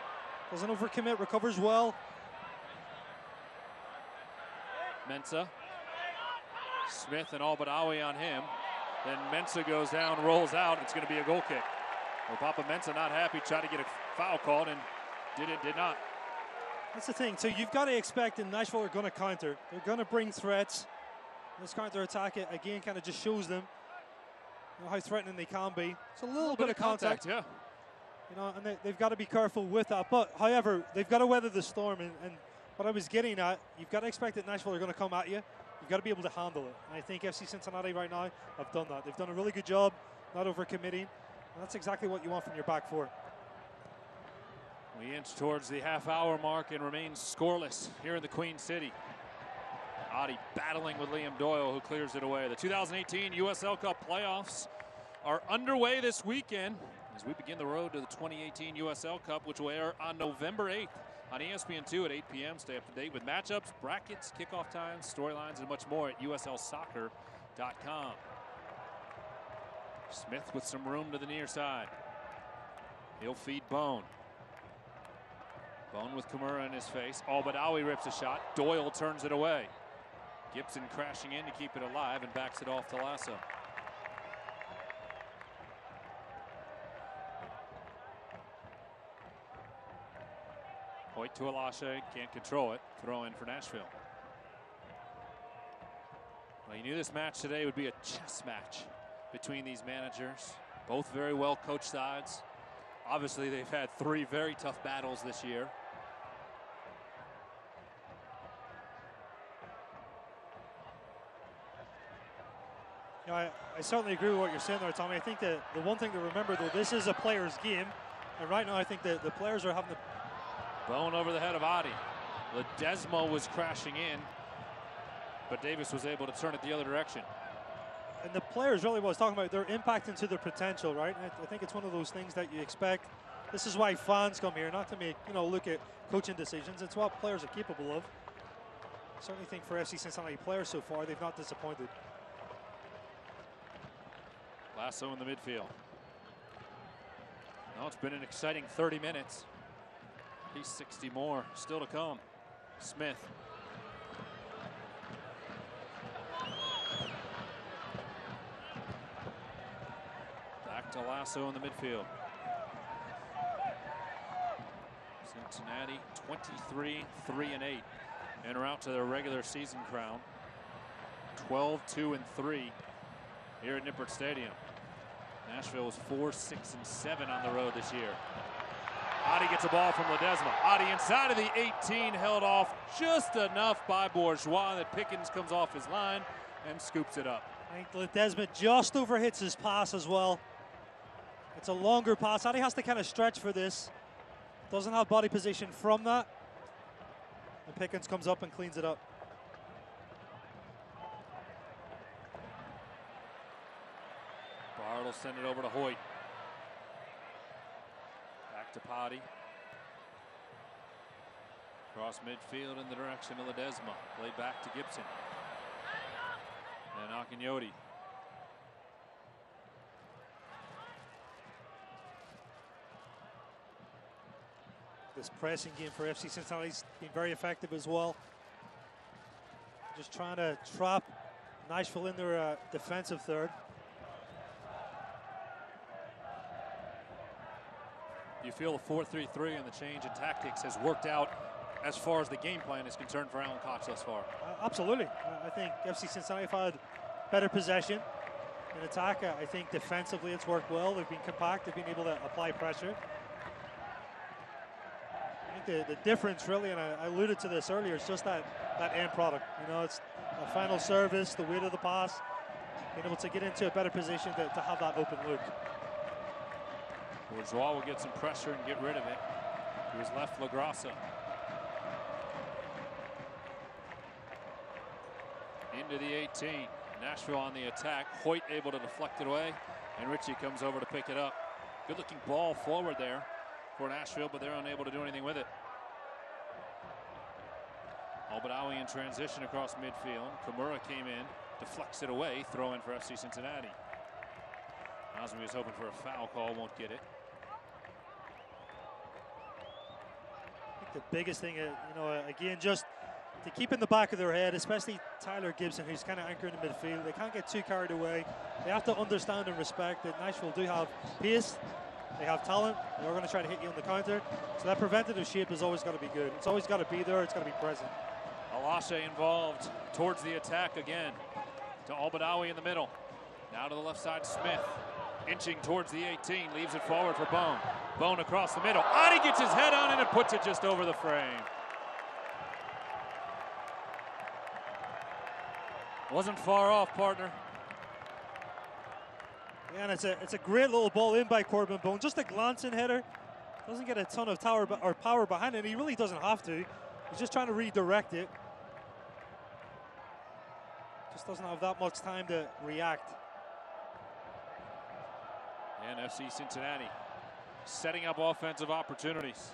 doesn't overcommit, recovers well. Mensah. Smith and Badawi on him. Then Mensah goes down, rolls out. It's going to be a goal kick. Well, Papa Mensah not happy, tried to get a foul called and did not. That's the thing. So you've got to expect in Nashville are going to counter. They're going to bring threats. This counter attack again kind of just shows them how threatening they can be. It's a little bit of contact, yeah. And they've got to be careful with that. But however, they've got to weather the storm. And what I was getting at, you've got to expect that Nashville are going to come at you. You've got to be able to handle it. And I think FC Cincinnati right now have done that. They've done a really good job, not overcommitting. And that's exactly what you want from your back four. We inch towards the half-hour mark and remain scoreless here in the Queen City. Adi battling with Liam Doyle, who clears it away. The 2018 USL Cup playoffs are underway this weekend as we begin the road to the 2018 USL Cup, which will air on November 8th on ESPN2 at 8 p.m. Stay up to date with matchups, brackets, kickoff times, storylines, and much more at uslsoccer.com. Smith with some room to the near side. He'll feed Bone. Bone with Kimura in his face. Badawi rips a shot. Doyle turns it away. Gibson crashing in to keep it alive and backs it off to Lasso. Hoyt to Alashe, can't control it. Throw in for Nashville. Well, you knew this match today would be a chess match between these managers. Both very well coached sides. Obviously, they've had three very tough battles this year. I certainly agree with what you're saying there, Tommy. I think the one thing to remember, though, this is a player's game. And right now, I think the players are having the... Bone over the head of Adi. Ledesma was crashing in, but Davis was able to turn it the other direction. And the players, really what I was talking about, they're impacting to their potential, right? And I think it's one of those things that you expect. This is why fans come here, not to make, look at coaching decisions. It's what players are capable of. I certainly think for FC Cincinnati players so far, they've not disappointed. Lasso in the midfield. Now it's been an exciting 30 minutes. He's 60 more still to come. Smith. Back to Lasso in the midfield. Cincinnati 23-3-8 and route to their regular season crown. 12-2-3 here at Nippert Stadium. Nashville was 4-6-7 on the road this year. Adi gets a ball from Ledesma. Adi inside of the 18, held off just enough by Bourgeois that Pickens comes off his line and scoops it up. I think Ledesma just overhits his pass as well. It's a longer pass. Adi has to kind of stretch for this. Doesn't have body position from that. And Pickens comes up and cleans it up. Bard will send it over to Hoyt. Back to Potty. Cross midfield in the direction of Ledesma. Played back to Gibson. And Akinyoti. This pressing game for FC Cincinnati's been very effective as well. Just trying to trap Nashville in their defensive third. You feel the 4-3-3 and the change in tactics has worked out as far as the game plan is concerned for Alan Koch thus far? Absolutely. I think FC Cincinnati have had better possession in attack. I think defensively it's worked well. They've been compact. They've been able to apply pressure. I think the difference really, and I alluded to this earlier, is just that end product. It's the final service, the weight of the pass, being able to get into a better position to have that open look. Bourgeois will get some pressure and get rid of it. To his left, LaGrassa. Into the 18. Nashville on the attack. Hoyt able to deflect it away, and Ritchie comes over to pick it up. Good looking ball forward there for Nashville, but they're unable to do anything with it. Albadawi in transition across midfield. Kimura came in, deflects it away, throw in for FC Cincinnati. Osmi is hoping for a foul call, won't get it. I think the biggest thing, again, just to keep in the back of their head, especially Tyler Gibson, who's kind of anchoring the midfield. They can't get too carried away. They have to understand and respect that Nashville do have pace. They have talent. They're going to try to hit you on the counter. So that preventative shape has always got to be good. It's always got to be there. It's got to be present. Alashe involved towards the attack again. To Albadawi in the middle. Now to the left side, Smith. Inching towards the 18, leaves it forward for Bone. Bone across the middle. Adi gets his head on it and puts it just over the frame. Wasn't far off, partner. Yeah, and it's a great little ball in by Corbin Bone. Just a glancing header. Doesn't get a ton of power behind it. He really doesn't have to. He's just trying to redirect it. Just doesn't have that much time to react. And FC Cincinnati setting up offensive opportunities.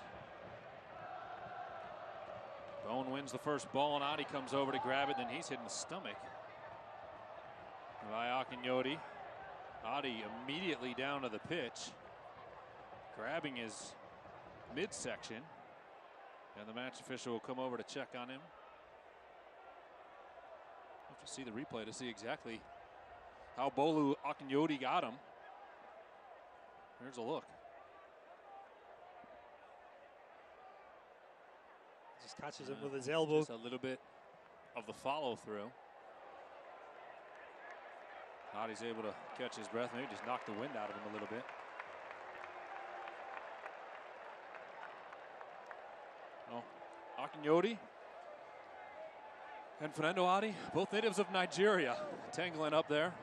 Bone wins the first ball, and Adi comes over to grab it. Then he's hit in the stomach by Akinyoti. Adi immediately down to the pitch, grabbing his midsection, and the match official will come over to check on him. We'll have to see the replay to see exactly how Bolu Akinyoti got him. Here's a look. Just catches him with his elbow. Just a little bit of the follow through. Adi's able to catch his breath, maybe just knock the wind out of him a little bit. Oh, Akinyoti and Fernando Adi, both natives of Nigeria, tangling up there.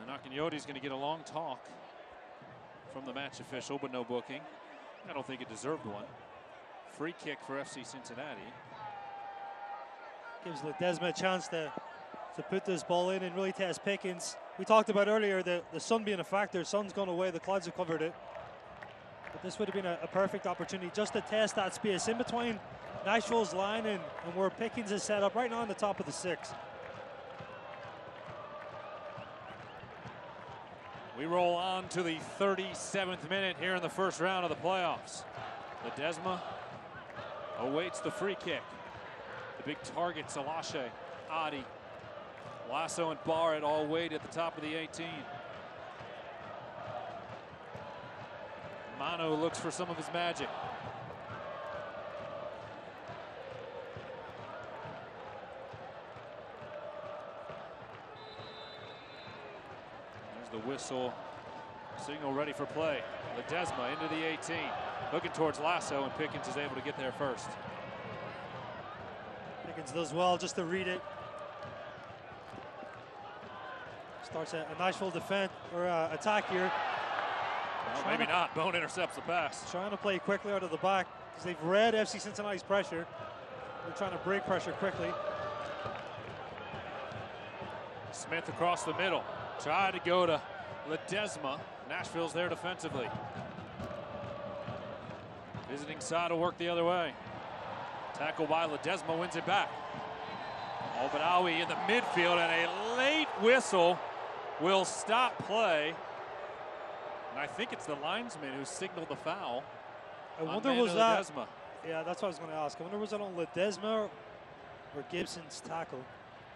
And Akinyoti's going to get a long talk from the match official, but no booking. I don't think it deserved one. Free kick for FC Cincinnati. Gives Ledesma a chance to put this ball in and really test Pickens. We talked about earlier the sun being a factor. Sun's gone away, the clouds have covered it. But this would have been a perfect opportunity just to test that space in between Nashville's line and where Pickens is set up right now on the top of the 6. We roll on to the 37th minute here in the first round of the playoffs. Ledesma awaits the free kick. The big targets, Alashe, Adi, Lasso and Barrett all wait at the top of the 18. Mano looks for some of his magic. There's the whistle. Signal ready for play. Ledesma into the 18. Looking towards Lasso, and Pickens is able to get there first. Pickens does well just to read it. Starts a Nashville defense or attack here. Well, maybe not. Bone intercepts the pass. Trying to play quickly out of the back because they've read FC Cincinnati's pressure. They're trying to break pressure quickly. Smith across the middle. Tried to go to Ledesma. Nashville's there defensively. Visiting side will work the other way. Tackle by Ledesma, wins it back. Albadawi in the midfield, and a late whistle will stop play. And I think it's the linesman who signaled the foul. I wonder was that? Ledesma. Yeah, that's what I was going to ask. I wonder was that on Ledesma or Gibson's tackle?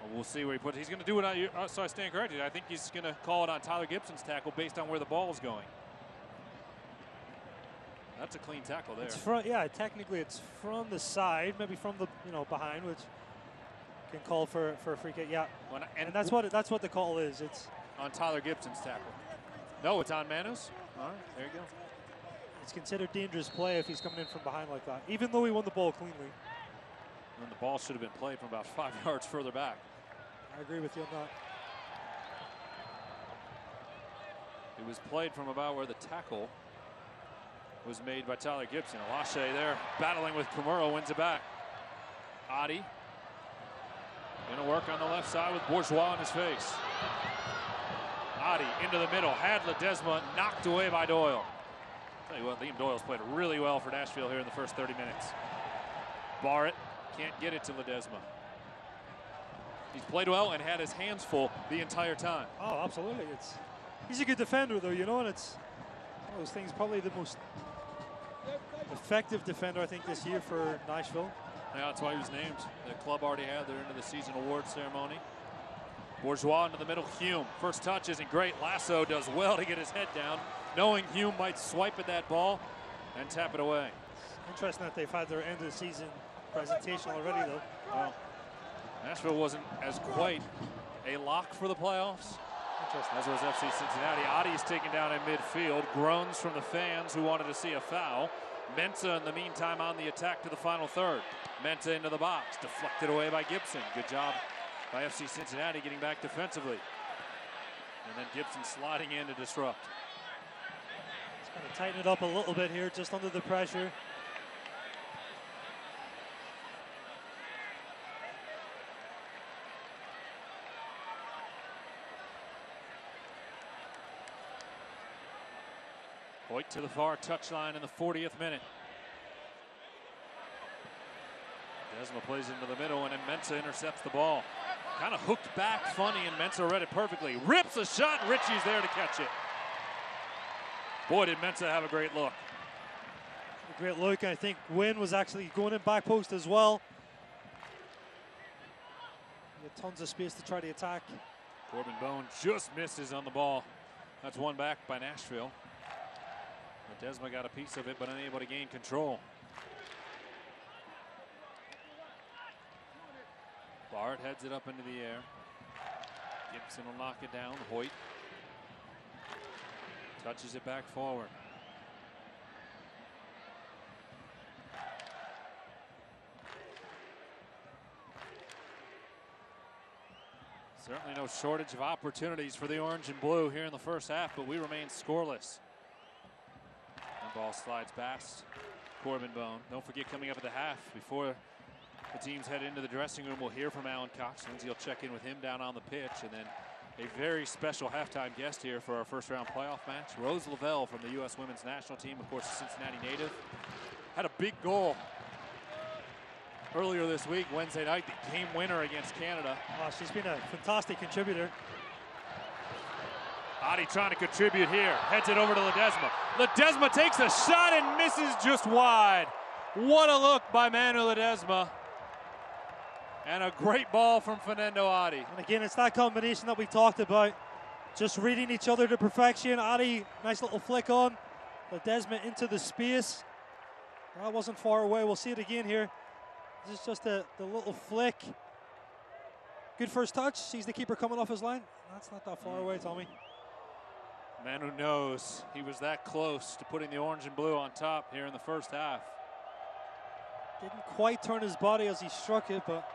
Well, we'll see where he puts it. He's going to do it on, so I stand corrected. I think he's going to call it on Tyler Gibson's tackle based on where the ball is going. That's a clean tackle there. It's from, yeah, technically it's from the side, maybe from the behind, which can call for a free kick. Yeah, and that's what the call is. It's on Tyler Gibson's tackle. No, it's on Manos. All right, there you go. It's considered dangerous play if he's coming in from behind like that, even though he won the ball cleanly. And the ball should have been played from about 5 yards further back. I agree with you on that. It was played from about where the tackle was made by Tyler Gibson. Alache there battling with Kimura, wins it back. Adi gonna work on the left side with Bourgeois in his face. Adi into the middle, had Ledesma knocked away by Doyle. Tell you what, Liam Doyle's played really well for Nashville here in the first 30 minutes. Barrett can't get it to Ledesma. He's played well and had his hands full the entire time. Oh, absolutely. He's a good defender, though, you know, and it's one of those things, probably the most effective defender, I think, this year for Nashville. Yeah, that's why he was named. The club already had their end of the season award ceremony. Bourgeois into the middle, Hume. First touch isn't great. Lasso does well to get his head down, knowing Hume might swipe at that ball and tap it away. It's interesting that they've had their end of the season presentation already, though. Well, Nashville wasn't as quite a lock for the playoffs as was FC Cincinnati. Adi's taken down in midfield. Groans from the fans who wanted to see a foul. Mensah, in the meantime, on the attack to the final third. Mensah into the box, deflected away by Gibson. Good job by FC Cincinnati getting back defensively. And then Gibson sliding in to disrupt. He's going to tighten it up a little bit here, just under the pressure. Hoyt to the far touchline in the 40th minute. Desma plays into the middle, and then Mensah intercepts the ball. Kind of hooked back funny, and Mensah read it perfectly. Rips a shot, and Ritchie's there to catch it. Boy, did Mensah have a great look. A great look. I think Wynn was actually going in back post as well. He had tons of space to try to attack. Corbin Bone just misses on the ball. That's one back by Nashville. Desma got a piece of it, but unable to gain control. Bart heads it up into the air. Gibson will knock it down. Hoyt touches it back forward. Certainly no shortage of opportunities for the orange and blue here in the first half, but we remain scoreless. Ball slides past Corbin Bone. Don't forget, coming up at the half, before the teams head into the dressing room, we'll hear from Alan Cox. Lindsay will check in with him down on the pitch, and then a very special halftime guest here for our first round playoff match. Rose Lavelle from the U.S. Women's National Team, of course, a Cincinnati native. Had a big goal earlier this week, Wednesday night, the game winner against Canada. She's been a fantastic contributor. Adi trying to contribute here. Heads it over to Ledesma. Ledesma takes a shot and misses just wide. What a look by Manu Ledesma. And a great ball from Fernando Adi. And again, it's that combination that we talked about. Just reading each other to perfection. Adi, nice little flick on. Ledesma into the space. That wasn't far away. We'll see it again here. This is just the little flick. Good first touch. Sees the keeper coming off his line. That's not that far away, Tommy. Manu knows he was that close to putting the orange and blue on top here in the first half. Didn't quite turn his body as he struck it, but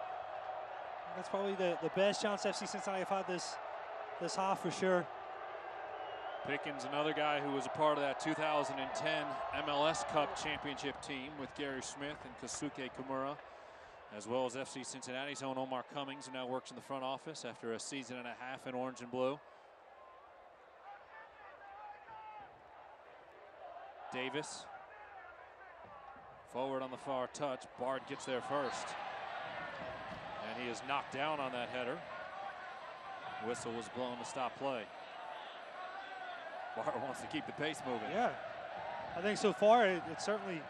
that's probably the best chance FC Cincinnati have had this half for sure. Pickens, another guy who was a part of that 2010 MLS Cup championship team with Gary Smith and Kosuke Kimura, as well as FC Cincinnati's own Omar Cummings, who now works in the front office after a season and a half in orange and blue. Davis, forward on the far touch. Bard gets there first. And he is knocked down on that header. Whistle was blown to stop play. Bard wants to keep the pace moving. Yeah, I think so far it certainly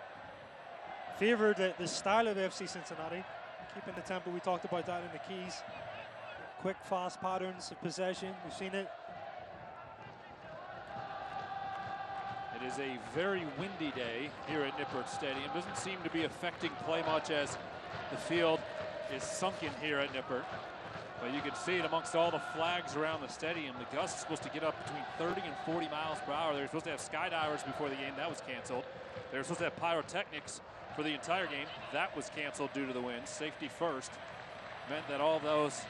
favored the style of FC Cincinnati. Keeping the tempo, we talked about that in the keys. Quick, fast patterns of possession, we've seen it. It is a very windy day here at Nippert Stadium. Doesn't seem to be affecting play much as the field is sunken here at Nippert. But you can see it amongst all the flags around the stadium. The gust is supposed to get up between 30 and 40 miles per hour. They were supposed to have skydivers before the game. That was canceled. They were supposed to have pyrotechnics for the entire game. That was canceled due to the wind. Safety first meant that all those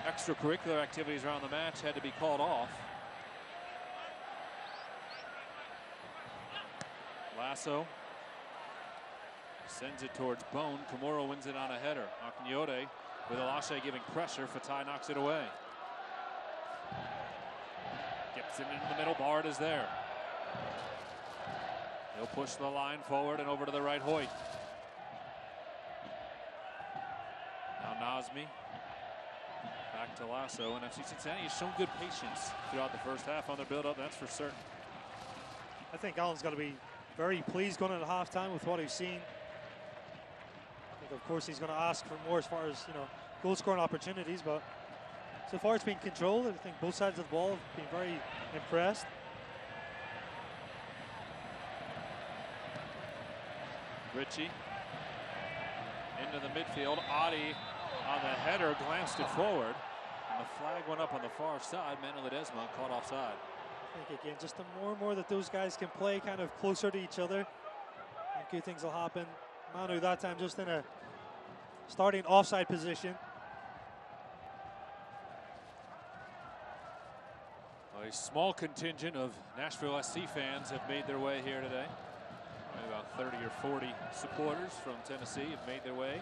extracurricular activities around the match had to be called off. Lasso sends it towards Bone. Kimura wins it on a header. Aknyode with Alashe giving pressure. Fatai knocks it away. Gibson into the middle. Bard is there. He'll push the line forward and over to the right. Hoyt. Now Nazmi. Back to Lasso, and FC Cincinnati has shown good patience throughout the first half on their build-up, that's for certain. I think Allen's got to be very pleased going into halftime with what he's seen. I think, of course, he's going to ask for more as far as, goal-scoring opportunities, but so far it's been controlled. I think both sides of the ball have been very impressed. Ritchie into the midfield. Adi on the header glanced it forward, and the flag went up on the far side. Manu Ledesma caught offside. I think, again, just the more and more that those guys can play kind of closer to each other, and good things will happen. Manu that time just in a starting offside position. A small contingent of Nashville SC fans have made their way here today. About 30 or 40 supporters from Tennessee have made their way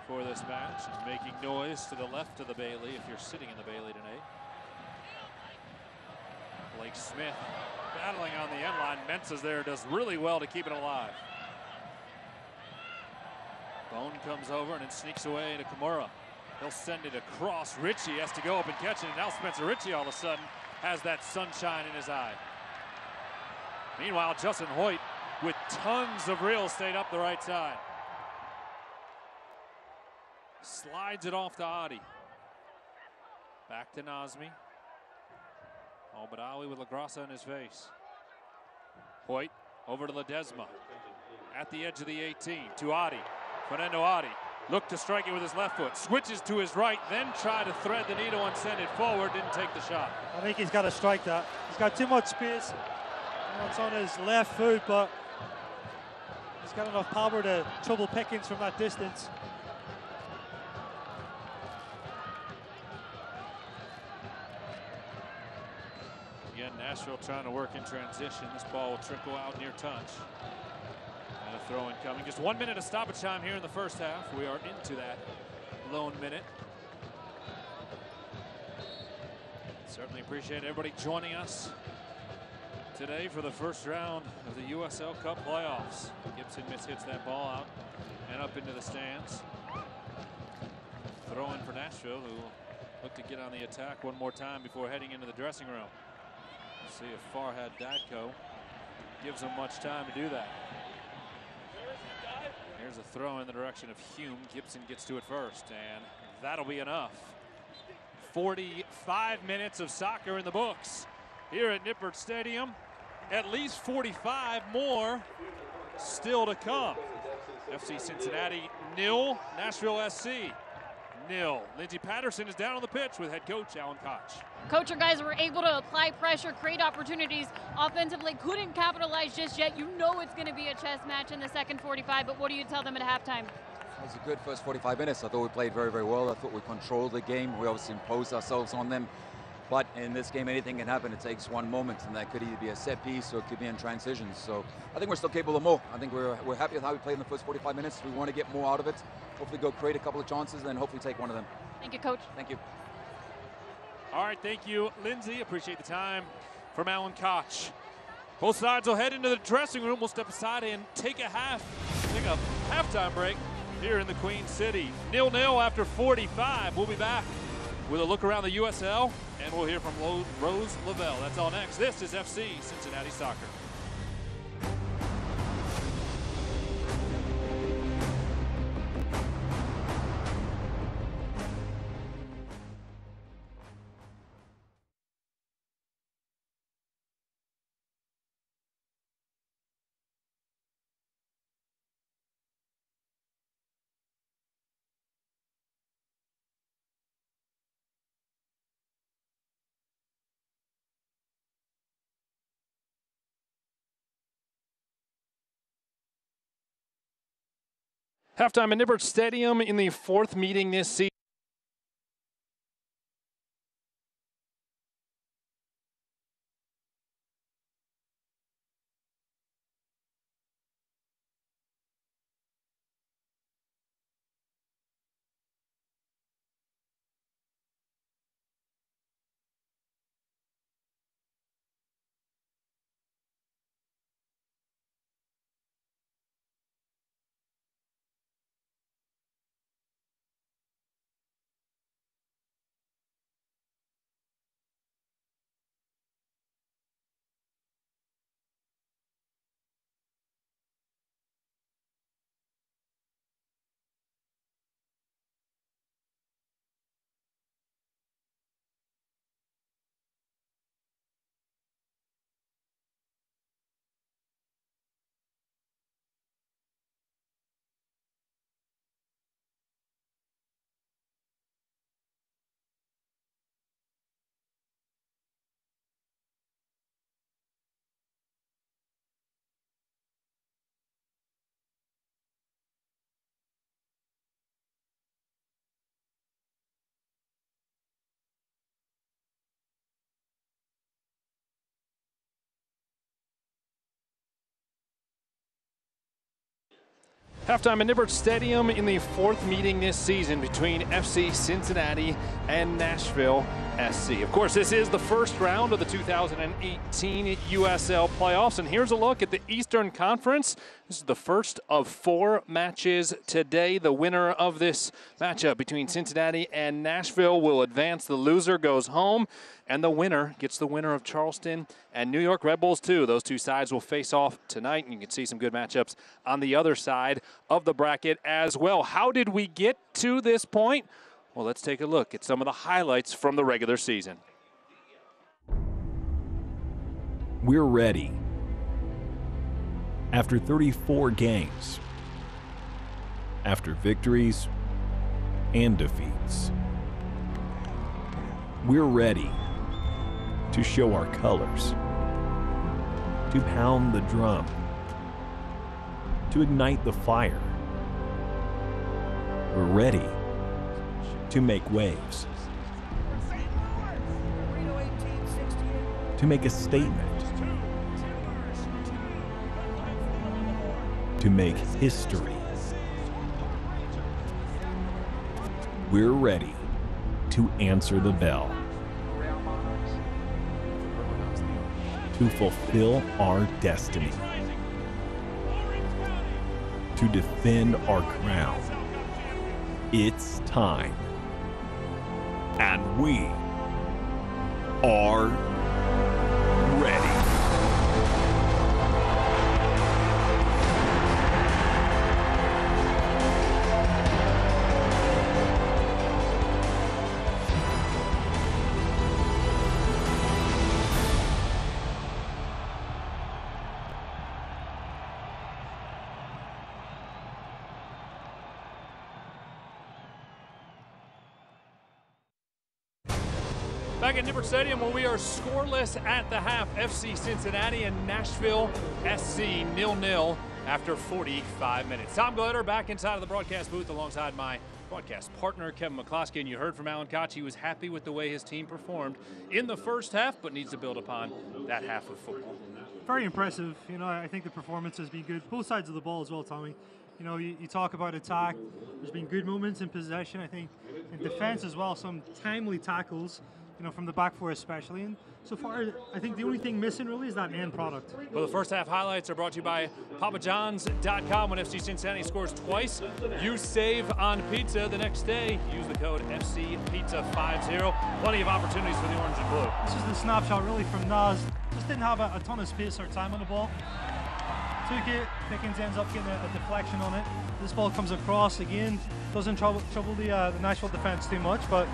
for this match and making noise to the left of the Bailey if you're sitting in the Bailey tonight. Blake Smith battling on the end line. Mensah's there, does really well to keep it alive. Bone comes over and then sneaks away into Kimura. He'll send it across. Ritchie has to go up and catch it, and now Spencer Ritchie all of a sudden has that sunshine in his eye. Meanwhile, Justin Hoyt with tons of real estate up the right side. Slides it off to Adi. Back to Nazmi. Oh, but Ali with LaGrassa in his face. Hoyt over to Ledesma. At the edge of the 18 to Adi. Fernando Adi looked to strike it with his left foot. Switches to his right, then tried to thread the needle and send it forward. Didn't take the shot. I think he's got to strike that. He's got too much space. It's on his left foot, but he's got enough power to trouble Pickens from that distance. Again, Nashville trying to work in transition. This ball will trickle out near touch. And a throw in coming. Just 1 minute of stoppage time here in the first half. We are into that lone minute. Certainly appreciate everybody joining us today for the first round of the USL Cup playoffs. Gibson mishits that ball out and up into the stands. Throw in for Nashville, who will look to get on the attack one more time before heading into the dressing room. See if Farhad Dadko gives them much time to do that. Here's a throw in the direction of Hume. Gibson gets to it first, and that'll be enough. 45 minutes of soccer in the books here at Nippert Stadium. At least 45 more still to come. FC Cincinnati 0, Nashville SC 0. Lindsey Patterson is down on the pitch with head coach Alan Koch. Coach, your guys were able to apply pressure, create opportunities. Offensively, couldn't capitalize just yet. You know it's going to be a chess match in the second 45, but what do you tell them at halftime? It was a good first 45 minutes. I thought we played very, very well. I thought we controlled the game. We obviously imposed ourselves on them. But in this game, anything can happen. It takes one moment, and that could either be a set piece or it could be in transitions. So I think we're still capable of more. I think we're happy with how we played in the first 45 minutes. We want to get more out of it. Hopefully go create a couple of chances, and then hopefully take one of them. Thank you, Coach. Thank you. All right, thank you, Lindsey. Appreciate the time from Alan Koch. Both sides will head into the dressing room. We'll step aside and take a halftime break here in the Queen City. 0-0 after 45. We'll be back with a look around the USL, and we'll hear from Rose Lavelle. That's all next. This is FC Cincinnati Soccer. Halftime at Nippert Stadium in the fourth meeting this season. Halftime at Nippert Stadium in the fourth meeting this season between FC Cincinnati and Nashville SC. Of course, this is the first round of the 2018 USL playoffs, and here's a look at the Eastern Conference. This is the first of 4 matches today. The winner of this matchup between Cincinnati and Nashville will advance. The loser goes home, and the winner gets the winner of Charleston and New York Red Bulls too. Those two sides will face off tonight, and you can see some good matchups on the other side of the bracket as well. How did we get to this point? Well, let's take a look at some of the highlights from the regular season. We're ready. After 34 games, after victories and defeats, we're ready to show our colors, to pound the drum, to ignite the fire. We're ready to make waves, to make a statement, to make history. We're ready to answer the bell, to fulfill our destiny, to defend our crown. It's time. And we are ready. Back at Nippert Stadium, where we are scoreless at the half. FC Cincinnati and Nashville SC 0-0 after 45 minutes. Tom Glitter back inside of the broadcast booth alongside my broadcast partner, Kevin McCloskey. And you heard from Alan Koch. He was happy with the way his team performed in the first half, but needs to build upon that half of football. Very impressive. You know, I think the performance has been good. Both sides of the ball as well, Tommy. You know, you talk about attack. There's been good moments in possession. I think in defense as well, some timely tackles, you know, from the back four especially. And so far, I think the only thing missing really is that end product. Well, the first half highlights are brought to you by PapaJohns.com. When FC Cincinnati scores twice, you save on pizza the next day. Use the code FCPizza50. Plenty of opportunities for the orange and blue. This is the snapshot really from Nas. Just didn't have a ton of space or time on the ball. Took it, Pickens ends up getting a deflection on it. This ball comes across again, doesn't trouble the Nashville defense too much, but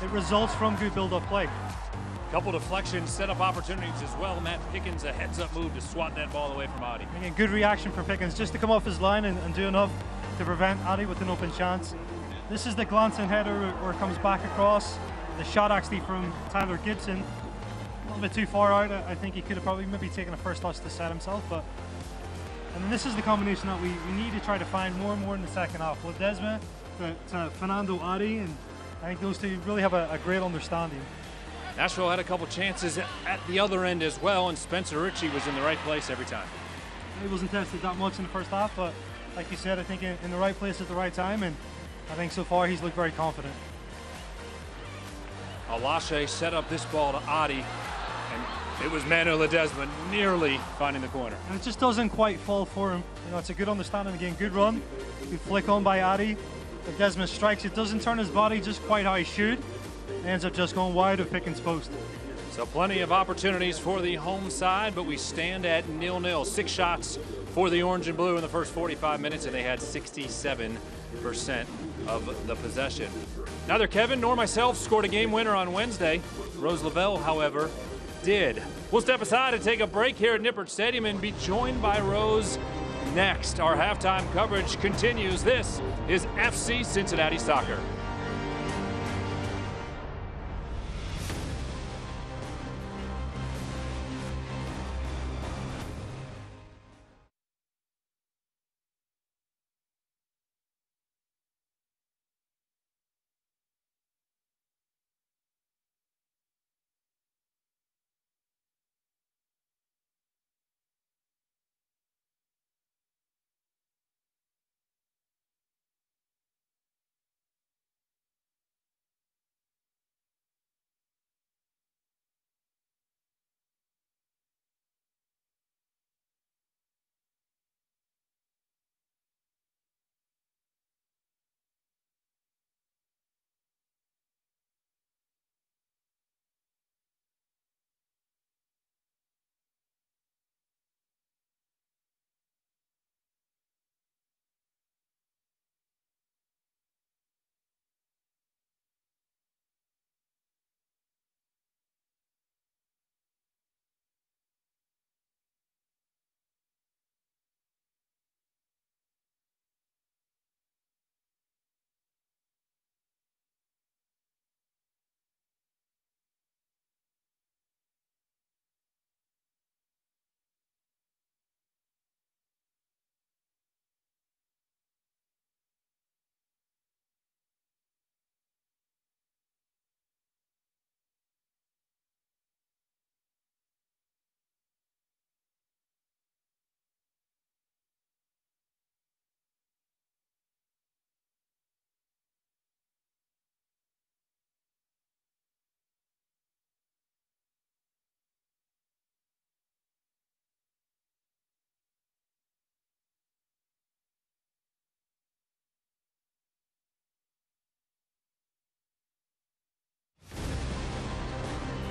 it results from good build-up play. Couple deflections, set up opportunities as well. Matt Pickens, a heads-up move to swat that ball away from Adi. Again, good reaction from Pickens, just to come off his line and do enough to prevent Adi with an open chance. This is the glancing header where it comes back across. The shot actually from Tyler Gibson, a little bit too far out. I think he could have probably maybe taken a first touch to set himself, but and then this is the combination that we need to try to find more and more in the second half. Ledesma to Fernando Adi, and I think those two really have a great understanding. Nashville had a couple chances at the other end as well, and Spencer Ritchie was in the right place every time. He wasn't tested that much in the first half, but like you said, I think in the right place at the right time, and I think so far he's looked very confident. Alashe set up this ball to Adi, and it was Manu Ledesma nearly finding the corner. And it just doesn't quite fall for him. You know, it's a good understanding again, good run, good flick on by Adi. Ledesma strikes, it doesn't turn his body just quite how he should. It ends up just going wide of Pickens' post. So plenty of opportunities for the home side, but we stand at 0-0. 6 shots for the orange and blue in the first 45 minutes, and they had 67% of the possession. Neither Kevin nor myself scored a game winner on Wednesday. Rose Lavelle, however, did. We'll step aside and take a break here at Nippert Stadium and be joined by Rose next. Our halftime coverage continues. This is FC Cincinnati Soccer.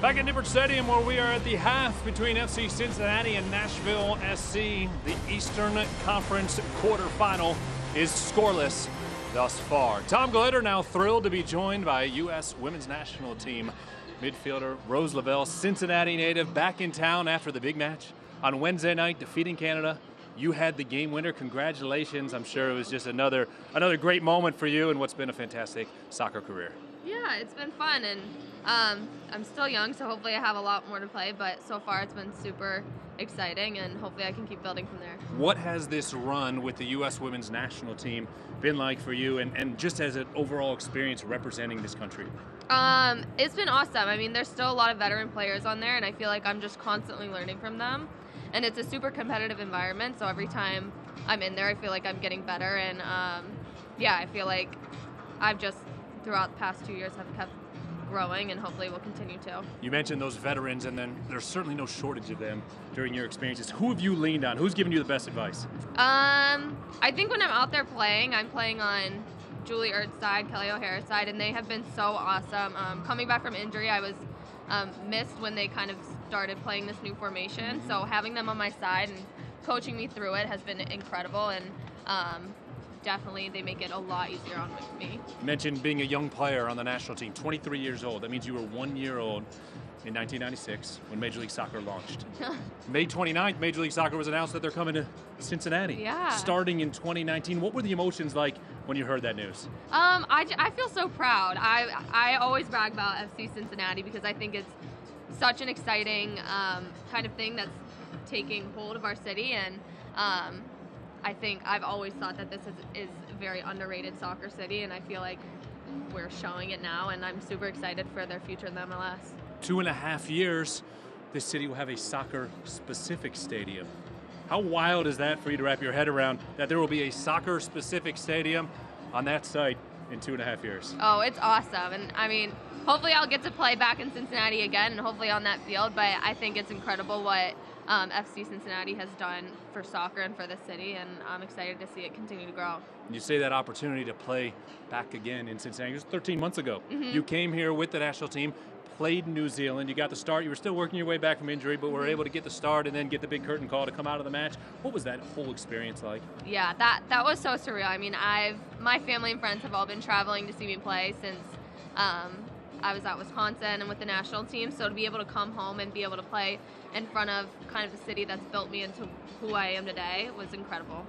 Back at Nippert Stadium, where we are at the half between FC Cincinnati and Nashville SC. The Eastern Conference quarterfinal is scoreless thus far. Tom Glitter now thrilled to be joined by U.S. Women's National Team midfielder Rose Lavelle, Cincinnati native, back in town after the big match on Wednesday night, defeating Canada. You had the game winner. Congratulations. I'm sure it was just another great moment for you in what's been a fantastic soccer career. Yeah, it's been fun, and I'm still young, so hopefully I have a lot more to play, but so far it's been super exciting, and hopefully I can keep building from there. What has this run with the U.S. Women's National Team been like for you, and just as an overall experience representing this country? It's been awesome. I mean, there's still a lot of veteran players on there, and I feel like I'm just constantly learning from them. And it's a super competitive environment, so every time I'm in there, I feel like I'm getting better. And yeah, I feel like I've just, throughout the past 2 years, have kept growing, and hopefully will continue to. You mentioned those veterans, and then there's certainly no shortage of them during your experiences. Who have you leaned on? Who's given you the best advice? I think when I'm out there playing, I'm playing on Julie Ertz's side, Kelly O'Hara's side, and they have been so awesome. Coming back from injury, I was missed when they kind of started playing this new formation, so having them on my side and coaching me through it has been incredible, and definitely they make it a lot easier on me. You mentioned being a young player on the national team, 23 years old. That means you were 1 year old in 1996 when Major League Soccer launched. May 29th, Major League Soccer was announced that they're coming to Cincinnati. Yeah. Starting in 2019. What were the emotions like when you heard that news? I feel so proud. I always brag about FC Cincinnati because I think it's such an exciting kind of thing that's taking hold of our city, and I think I've always thought that this is a very underrated soccer city, and I feel like we're showing it now, and I'm super excited for their future in the MLS. 2.5 years, this city will have a soccer-specific stadium. How wild is that for you to wrap your head around, that there will be a soccer-specific stadium on that site in 2.5 years? Oh, it's awesome. And I mean, hopefully I'll get to play back in Cincinnati again, and hopefully on that field, but I think it's incredible what FC Cincinnati has done for soccer and for the city, and I'm excited to see it continue to grow. You say that opportunity to play back again in Cincinnati. It was 13 months ago. Mm-hmm. You came here with the national team, played in New Zealand, you got the start, you were still working your way back from injury, but were able to get the start and then get the big curtain call to come out of the match. What was that whole experience like? Yeah, that was so surreal. I mean, my family and friends have all been traveling to see me play since I was at Wisconsin and with the national team, so to be able to come home and be able to play in front of kind of the city that's built me into who I am today was incredible.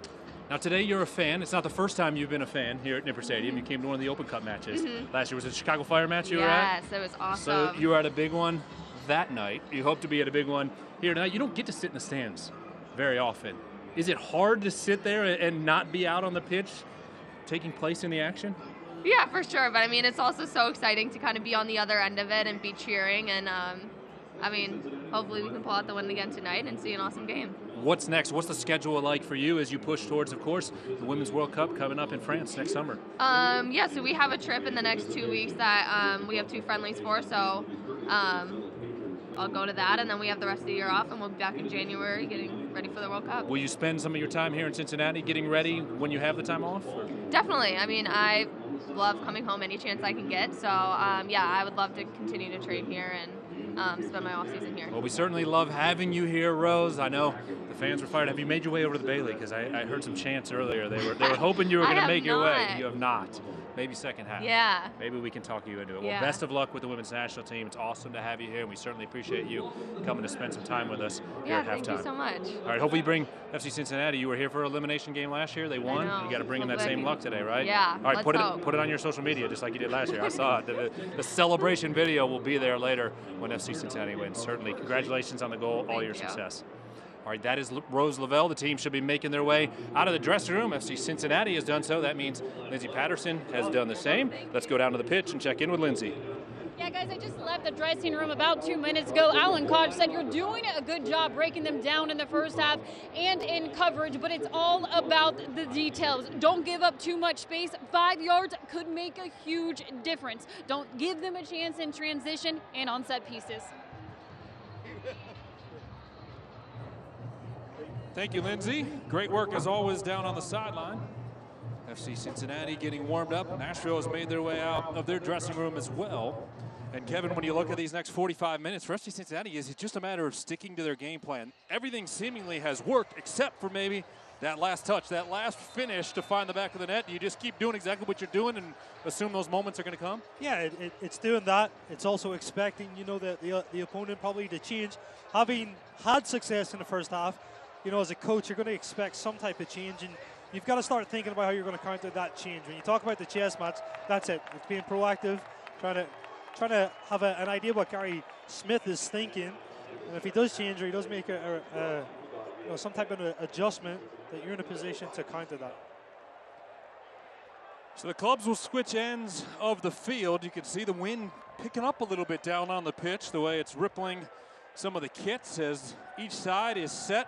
Now today you're a fan. It's not the first time you've been a fan here at Nippert Stadium. You came to one of the Open Cup matches. Last year was it the Chicago Fire match you were at? Yes, it was awesome. So you were at a big one that night. You hope to be at a big one here tonight. You don't get to sit in the stands very often. Is it hard to sit there and not be out on the pitch taking place in the action? Yeah, for sure. But I mean, it's also so exciting to kind of be on the other end of it and be cheering. And I mean, hopefully we can pull out the win again tonight and see an awesome game. What's next? What's the schedule like for you as you push towards, of course, the Women's World Cup coming up in France next summer? Yeah, so we have a trip in the next 2 weeks that we have 2 friendlies for, so I'll go to that, and then we have the rest of the year off, and we'll be back in January getting ready for the World Cup. Will you spend some of your time here in Cincinnati getting ready when you have the time off? Or? Definitely. I mean, I love coming home any chance I can get, so yeah, I would love to continue to train here and spend my off season here. Well, we certainly love having you here, Rose. I know the fans were fired. Have you made your way over to the Bailey? Because I heard some chants earlier. They were hoping you were going to make your way. You have not. Maybe second half. Yeah. Maybe we can talk you into it. Yeah. Well, best of luck with the women's national team. It's awesome to have you here, and we certainly appreciate you coming to spend some time with us here at halftime. Thank you so much. All right, hopefully you bring FC Cincinnati. You were here for an elimination game last year. They won. You got to bring in that same luck today, right? Yeah. All right, put it on your social media just like you did last year. I saw it. The celebration video will be there later when FC Cincinnati wins. Certainly, congratulations on the goal. All your success. All right, that is Rose Lavelle. The team should be making their way out of the dressing room. FC Cincinnati has done so. That means Lindsay Patterson has done the same. Let's go down to the pitch and check in with Lindsay. Yeah, guys, I just left the dressing room about 2 minutes ago. Alan Koch said you're doing a good job breaking them down in the first half and in coverage, but it's all about the details. Don't give up too much space. 5 yards could make a huge difference. Don't give them a chance in transition and on set pieces. Thank you, Lindsay. Great work as always down on the sideline. FC Cincinnati getting warmed up. Nashville has made their way out of their dressing room as well. And Kevin, when you look at these next 45 minutes for FC Cincinnati, is it just a matter of sticking to their game plan? Everything seemingly has worked except for maybe that last touch, that last finish to find the back of the net. You just keep doing exactly what you're doing and assume those moments are going to come? Yeah, it's doing that. It's also expecting, you know, the opponent probably to change. Having had success in the first half, you know, as a coach, you're going to expect some type of change, and you've got to start thinking about how you're going to counter that change. When you talk about the chess match, that's it. It's being proactive, trying to have an idea what Gary Smith is thinking, and if he does change or he does make you know, some type of adjustment, that you're in a position to counter that. So the clubs will switch ends of the field. You can see the wind picking up a little bit down on the pitch, the way it's rippling some of the kits as each side is set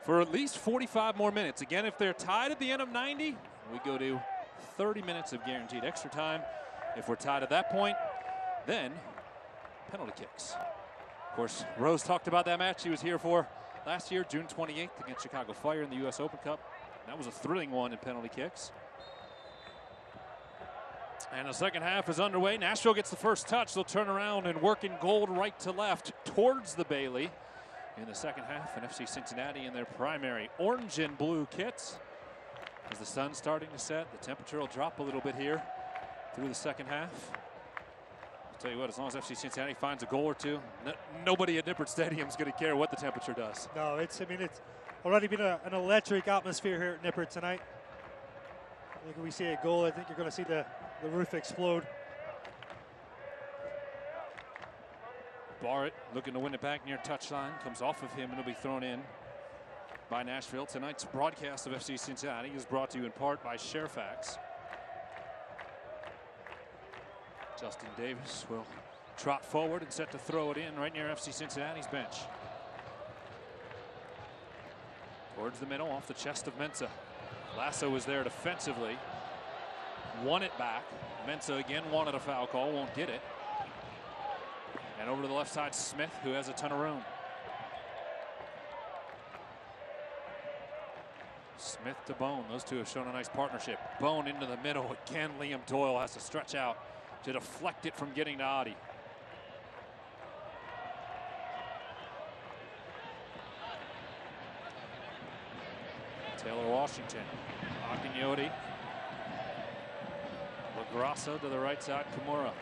for at least 45 more minutes. Again, if they're tied at the end of 90, we go to 30 minutes of guaranteed extra time. If we're tied at that point, then penalty kicks. Of course, Rose talked about that match he was here for last year, June 28th, against Chicago Fire in the U.S. Open Cup. That was a thrilling one in penalty kicks. And the second half is underway. Nashville gets the first touch. They'll turn around and work in gold right to left towards the Bailey in the second half. And FC Cincinnati in their primary orange and blue kits. As the sun's starting to set, the temperature will drop a little bit here through the second half. I'll tell you what, as long as FC Cincinnati finds a goal or two, nobody at Nippert Stadium is going to care what the temperature does. No, it's already been an electric atmosphere here at Nippert tonight. I think if we see a goal, I think you're going to see the roof explode. Barrett looking to win it back near touchline, comes off of him and it'll be thrown in by Nashville. Tonight's broadcast of FC Cincinnati is brought to you in part by Sharefax. Justin Davis will trot forward and set to throw it in right near FC Cincinnati's bench. Towards the middle, off the chest of Mensah. Lasso is there defensively. Won it back. Mensah again wanted a foul call, won't get it. And over to the left side, Smith, who has a ton of room. Smith to Bone. Those two have shown a nice partnership. Bone into the middle. Again, Liam Doyle has to stretch out to deflect it from getting to Adi. Taylor Washington. Akinyoti. LaGrassa to the right side. Kimura.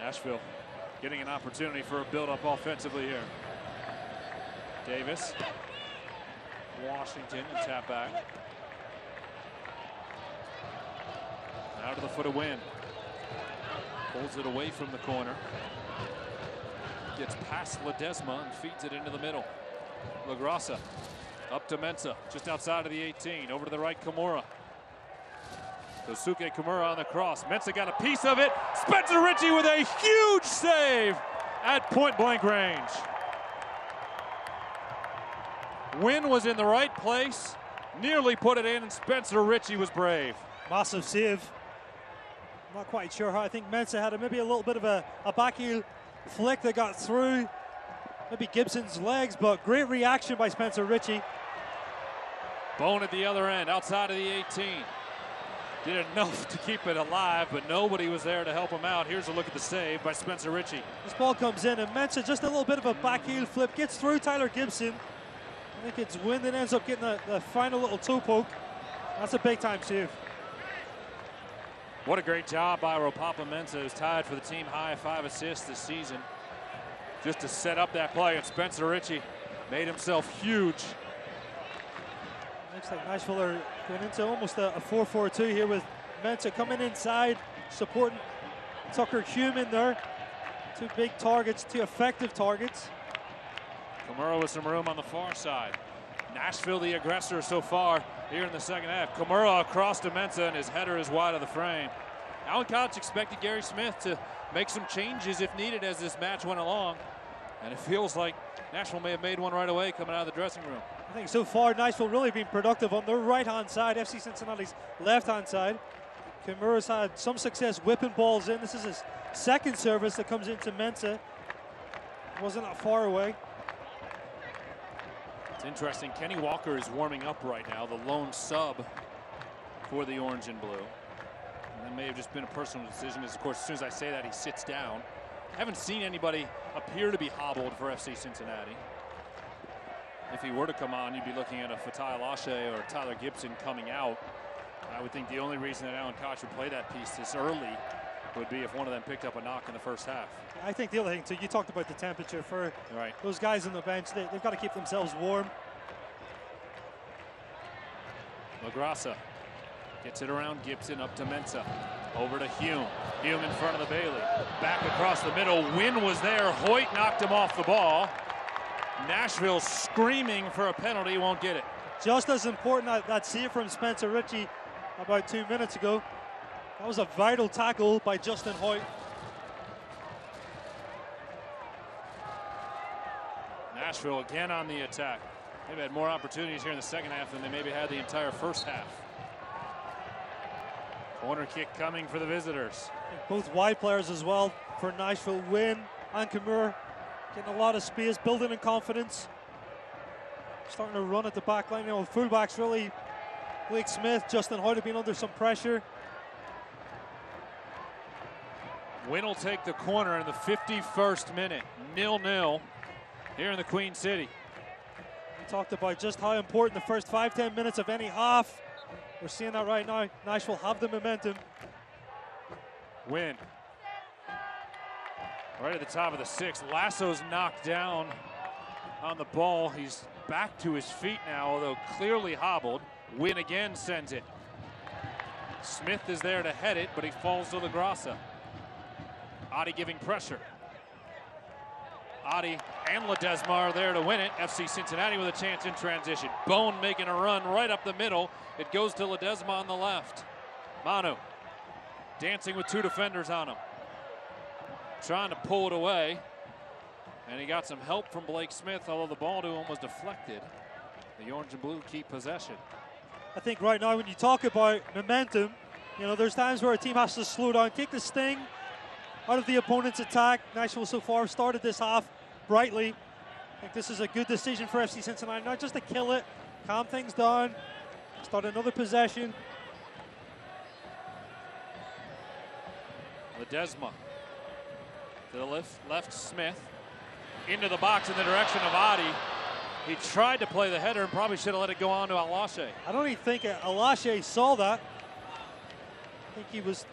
Nashville getting an opportunity for a build-up offensively here. Davis. Washington and tap back. Now to the foot of Wynn. Pulls it away from the corner. Gets past Ledesma and feeds it into the middle. LaGrassa up to Mensah, just outside of the 18. Over to the right, Kimura. Kosuke Kimura on the cross. Mensah got a piece of it. Spencer Ritchie with a huge save at point-blank range. Wynn was in the right place, nearly put it in, and Spencer Ritchie was brave. Massive save. Not quite sure how. I think Mensah had maybe a little bit of a backheel flick that got through maybe Gibson's legs, but great reaction by Spencer Ritchie. Bone at the other end, outside of the 18. Did enough to keep it alive, but nobody was there to help him out. Here's a look at the save by Spencer Ritchie. This ball comes in, and Mensah just a little bit of a backheel flip, gets through Tyler Gibson. I think it's Wynn that ends up getting the final little toe poke. That's a big-time save. What a great job by Ropapa Mensah, who's tied for the team high 5 assists this season. Just to set up that play, and Spencer Ritchie made himself huge. Looks like Nashville are going into almost a 4-4-2 here with Mensah coming inside, supporting Tucker Human there. Two big targets, two effective targets. Kimura with some room on the far side. Nashville the aggressor so far here in the second half. Kimura across to Mensah, and his header is wide of the frame. Alan Koch expected Gary Smith to make some changes if needed as this match went along. And it feels like Nashville may have made one right away coming out of the dressing room. I think so far Nashville really been productive on their right-hand side, FC Cincinnati's left-hand side. Kimura's had some success whipping balls in. This is his second service that comes into Mensah. Wasn't that far away. It's interesting, Kenny Walker is warming up right now, the lone sub for the orange and blue. And that may have just been a personal decision, as of course, as soon as I say that, he sits down. Haven't seen anybody appear to be hobbled for FC Cincinnati. If he were to come on, you'd be looking at a Fatai Lashe or Tyler Gibson coming out. I would think the only reason that Alan Koch would play that piece this early would be if one of them picked up a knock in the first half. I think the other thing, too, you talked about the temperature for those guys on the bench. They've got to keep themselves warm. LaGrassa gets it around Gibson, up to Mensah. Over to Hume. Hume in front of the Bailey. Back across the middle. Wynn was there. Hoyt knocked him off the ball. Nashville screaming for a penalty, won't get it. Just as important, that save from Spencer Ritchie about 2 minutes ago. That was a vital tackle by Justin Hoyt. Nashville again on the attack. They've had more opportunities here in the second half than they maybe had the entire first half. Corner kick coming for the visitors. Both wide players as well for Nashville. Wynn and Kamur getting a lot of space, building in confidence. Starting to run at the back line. You know, fullbacks really. Blake Smith, Justin Hoyt have been under some pressure. Wynn will take the corner in the 51st minute. 0-0 here in the Queen City. We talked about just how important the first 5-10 minutes of any half. We're seeing that right now. Nashville have the momentum. Wynn. Right at the top of the sixth. Lasso's knocked down on the ball. He's back to his feet now, although clearly hobbled. Wynn again sends it. Smith is there to head it, but he falls to LaGrassa. Adi giving pressure. Adi and Ledesma are there to win it. FC Cincinnati with a chance in transition. Bone making a run right up the middle. It goes to Ledesma on the left. Manu dancing with two defenders on him. Trying to pull it away. And he got some help from Blake Smith, although the ball to him was deflected. The orange and blue keep possession. I think right now when you talk about momentum, you know, there's times where a team has to slow down, take the sting out of the opponent's attack. Nashville so far started this half brightly. I think this is a good decision for FC Cincinnati, not just to kill it, calm things down, start another possession. Ledesma to the left Smith. Into the box in the direction of Adi. He tried to play the header and probably should have let it go on to Alashe. I don't even think Alashe saw that. I think he was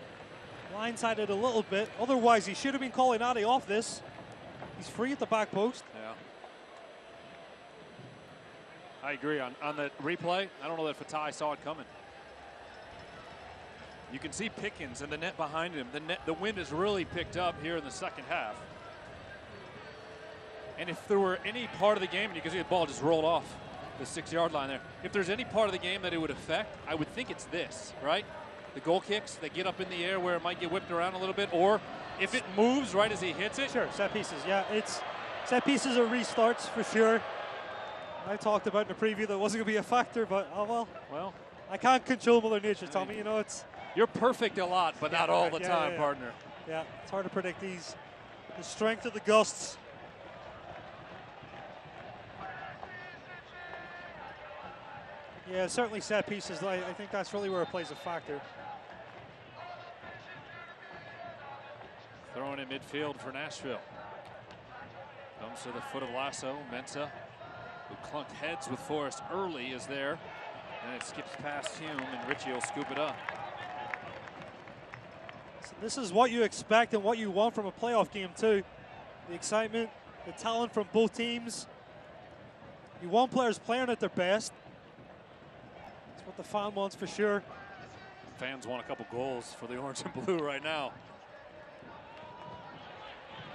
blindsided a little bit. Otherwise, he should have been calling Adi off this. He's free at the back post. Yeah. I agree. On the replay, I don't know that Fatai saw it coming. You can see Pickens and the net behind him. The wind is really picked up here in the second half. And if there were any part of the game, and you can see the ball just rolled off the 6-yard line there. If there's any part of the game that it would affect, I would think it's this, right? The goal kicks, they get up in the air where it might get whipped around a little bit, or if it moves right as he hits it. Sure, set pieces, yeah. It's set pieces or restarts for sure. I talked about in the preview that wasn't going to be a factor, but oh well. Well, I can't control Mother Nature, Tommy. You know, it's. You're perfect a lot, but not all the time, yeah. partner. Yeah, it's hard to predict these. The strength of the gusts. Yeah, certainly set pieces. I think that's really where it plays a factor. Throwing in midfield for Nashville. Comes to the foot of Lasso. Mensah, who clunked heads with Forrest early, is there. And it skips past Hume, and Ritchie will scoop it up. So this is what you expect and what you want from a playoff game, too. The excitement, the talent from both teams. You want players playing at their best. That's what the fan wants for sure. Fans want a couple goals for the orange and blue right now.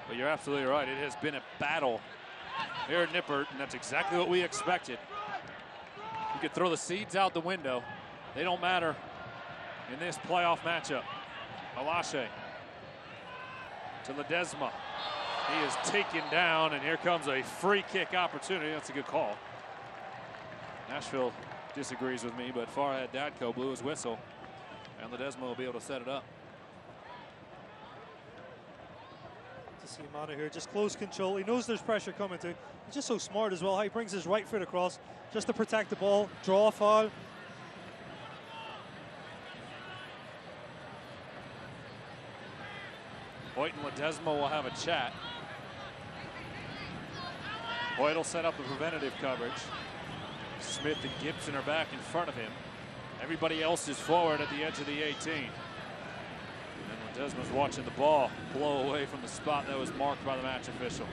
But you're absolutely right. It has been a battle here at Nippert, and that's exactly what we expected. You could throw the seeds out the window. They don't matter in this playoff matchup. Alashe to Ledesma. He is taken down, and here comes a free kick opportunity. That's a good call. Nashville disagrees with me, but Farhad Dadko blew his whistle, and Ledesma will be able to set it up. To see him out of here, just close control. He knows there's pressure coming to. He's just so smart as well. How he brings his right foot across just to protect the ball, draw a foul. Hoyt and Ledesma will have a chat. Hoyt will set up the preventative coverage. Smith and Gibson are back in front of him. Everybody else is forward at the edge of the 18. And then Ledesma's watching the ball blow away from the spot that was marked by the match official.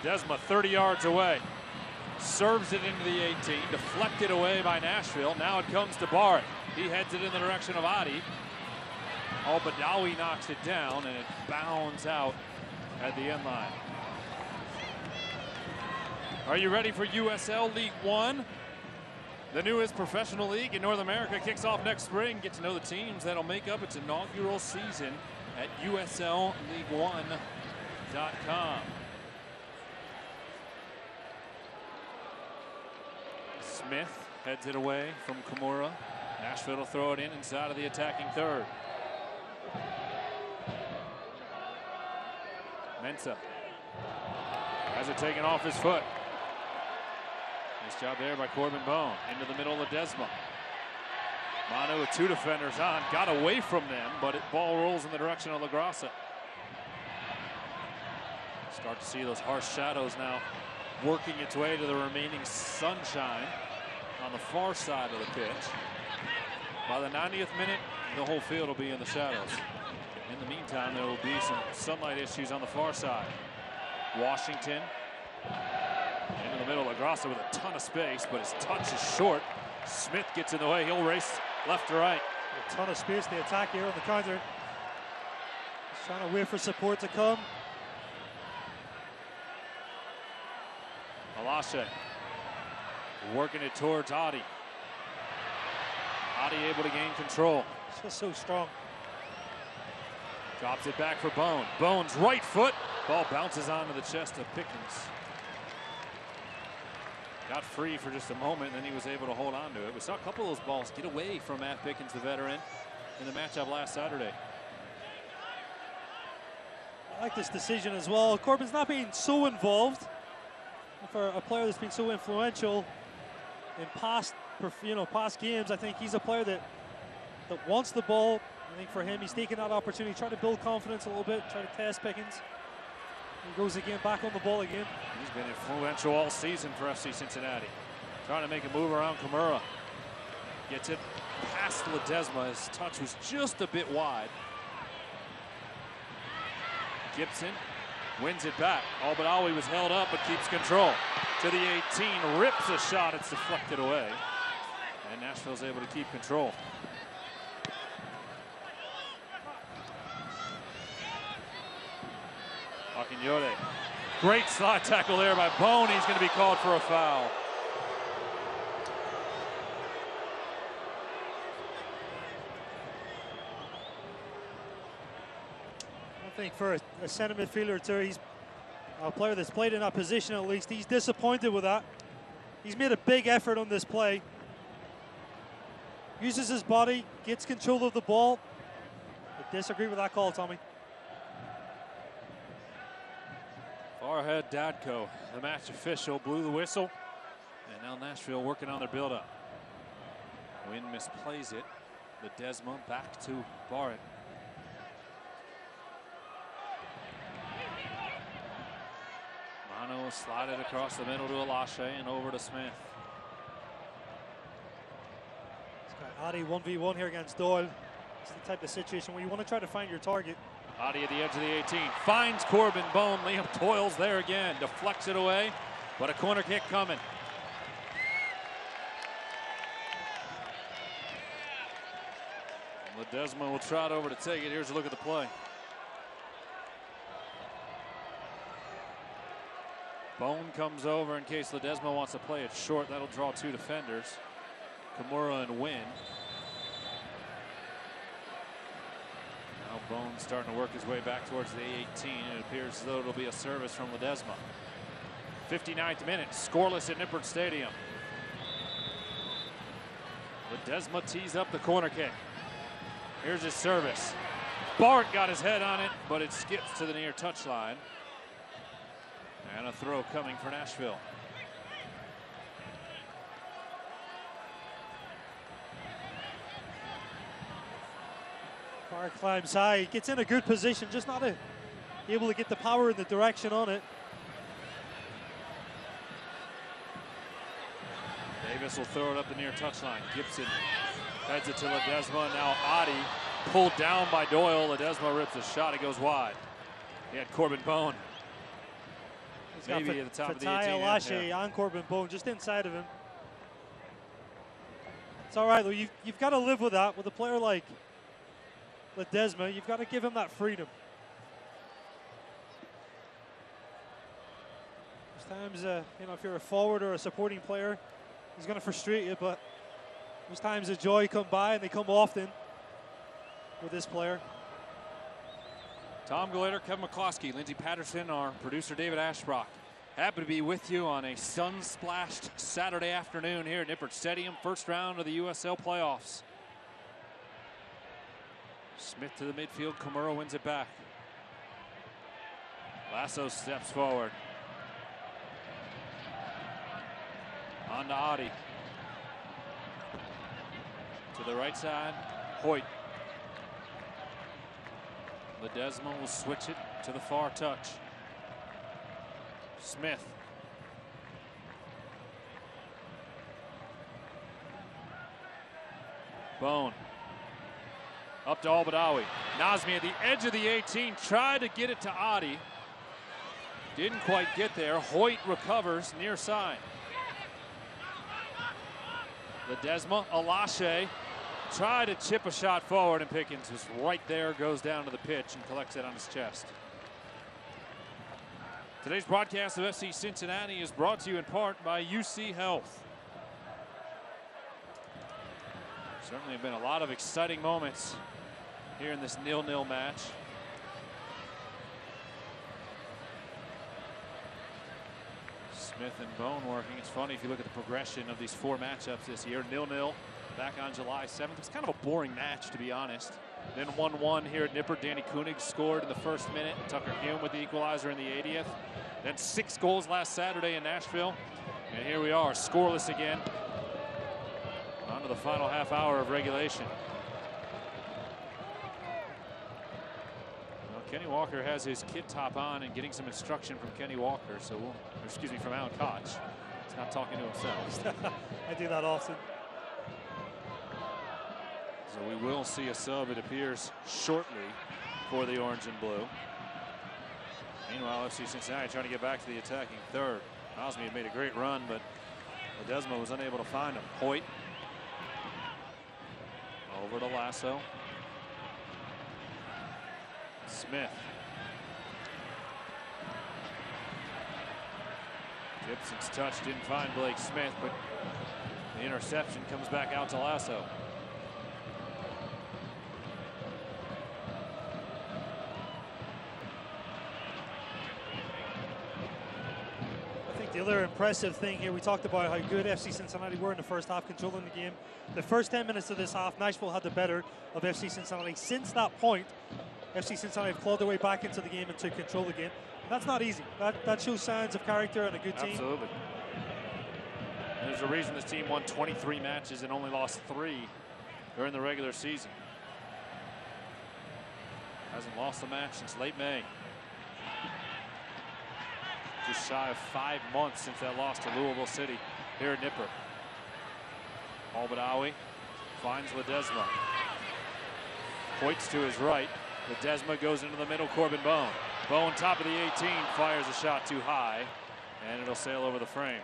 Ledesma 30 yards away. Serves it into the 18, deflected away by Nashville. Now it comes to Barrett. He heads it in the direction of Adi. Al-Badawi knocks it down, and it bounds out at the end line. Are you ready for USL League One? The newest professional league in North America kicks off next spring. Get to know the teams that'll make up its inaugural season at USLLeague1.com. Smith heads it away from Kimura. Nashville will throw it in inside of the attacking third. Mensah has it taken off his foot. Nice job there by Corbin Bone. Into the middle of Ledesma. Manu with 2 defenders on. Got away from them, but ball rolls in the direction of LaGrassa. Start to see those harsh shadows now working its way to the remaining sunshine on the far side of the pitch. By the 90th minute, the whole field will be in the shadows. In the meantime, there will be some sunlight issues on the far side. Washington into the middle. LaGrassa with a ton of space, but his touch is short. Smith gets in the way. He'll race left to right. A ton of space. The attack here on the counter. He's trying to wait for support to come. Alashe working it towards Adi. Adi able to gain control. It's just so strong. Drops it back for Bone. Bone's right foot. Ball bounces onto the chest of Pickens. Got free for just a moment, then he was able to hold on to it. We saw a couple of those balls get away from Matt Pickens, the veteran, in the matchup last Saturday. I like this decision as well. Corbin's not being so involved. For a player that's been so influential in past games, I think he's a player that wants the ball. I think for him, he's taking that opportunity, trying to build confidence a little bit, trying to test Pickens. He goes again, back on the ball again. He's been influential all season for FC Cincinnati. Trying to make a move around Kimura. Gets it past Ledesma. His touch was just a bit wide. Gibson wins it back. Al-Badawi was held up but keeps control. To the 18, rips a shot. It's deflected away. And Nashville's able to keep control. Akinyode. Great slide tackle there by Bone. He's going to be called for a foul. I think for a center midfielder too, he's a player that's played in that position at least. He's disappointed with that. He's made a big effort on this play. Uses his body, gets control of the ball. I disagree with that call, Tommy. Far ahead, Dadko, the match official, blew the whistle. And now Nashville working on their build-up. Wynn misplays it. Ledesma back to Barrett. Mano slided across the middle to Alashe and over to Smith. It's got Adi 1v1 here against Doyle. It's the type of situation where you want to try to find your target. Adi at the edge of the 18. Finds Corbin Bone. Liam Doyle's there again. Deflects it away, but a corner kick coming. Ledesma will trot over to take it. Here's a look at the play. Bone comes over in case Ledesma wants to play it short. That'll draw 2 defenders, Kimura and Wynn. Now Bone starting to work his way back towards the 18. It appears as though it'll be a service from Ledesma. 59th minute, scoreless at Nippert Stadium. Ledesma tees up the corner kick. Here's his service. Bart got his head on it, but it skips to the near touchline. And a throw coming for Nashville. Carr climbs high, gets in a good position, just not able to get the power and the direction on it. Davis will throw it up the near touchline. Gibson heads it to Ledesma. Now Adi pulled down by Doyle. Ledesma rips a shot. It goes wide. He had Corbin Bone. He's Maybe got at the top of the Fatai 18. Alashe on Corbin Bone, just inside of him. It's all right, though. You've got to live with that. With a player like Ledesma, you've got to give him that freedom. There's times, if you're a forward or a supporting player, he's going to frustrate you, but there's times of joy come by, and they come often with this player. Tom Glader, Kevin McCloskey, Lindsey Patterson, our producer David Ashbrook. Happy to be with you on a sun-splashed Saturday afternoon here at Nippert Stadium. First round of the USL playoffs. Smith to the midfield. Komura wins it back. Lasso steps forward. On to Adi. To the right side. Hoyt. Ledesma will switch it to the far touch. Smith. Bone. Up to Al-Badawi. Nazmi at the edge of the 18. Tried to get it to Adi. Didn't quite get there. Hoyt recovers near side. Ledesma, Alashe. Tried to chip a shot forward, and Pickens was right there, goes down to the pitch and collects it on his chest. Today's broadcast of FC Cincinnati is brought to you in part by UC Health. Certainly have been a lot of exciting moments here in this 0-0 match. Smith and Bone working. It's funny if you look at the progression of these 4 matchups this year. 0-0 back on July 7th. It was kind of a boring match, to be honest. Then 1-1 here at Nippert. Danny Koenig scored in the first minute. Tucker Hume with the equalizer in the 80th. Then 6 goals last Saturday in Nashville. And here we are, scoreless again. On to the final half hour of regulation. Well, Kenny Walker has his kit top on and getting some instruction from Kenny Walker. So from Alan Koch. He's not talking to himself. I do that often. So we will see a sub, it appears, shortly for the orange and blue. Meanwhile, FC Cincinnati trying to get back to the attacking third. Osme had made a great run, but Ledesma was unable to find him. Hoyt. Over to Lasso. Smith. Gibson's touch didn't find Blake Smith, but the interception comes back out to Lasso. The other impressive thing here, we talked about how good FC Cincinnati were in the first half, controlling the game. The first 10 minutes of this half, Nashville had the better of FC Cincinnati. Since that point, FC Cincinnati have clawed their way back into the game and took control of the game. And that's not easy. That shows signs of character and a good team. Absolutely. And there's a reason this team won 23 matches and only lost 3 during the regular season. Hasn't lost a match since late May. Just shy of 5 months since that loss to Louisville City here at Nippert. Al-Badawi finds Ledesma. Hoyts to his right. Ledesma goes into the middle. Corbin Bone. Bone, top of the 18, fires a shot too high, and it'll sail over the frame.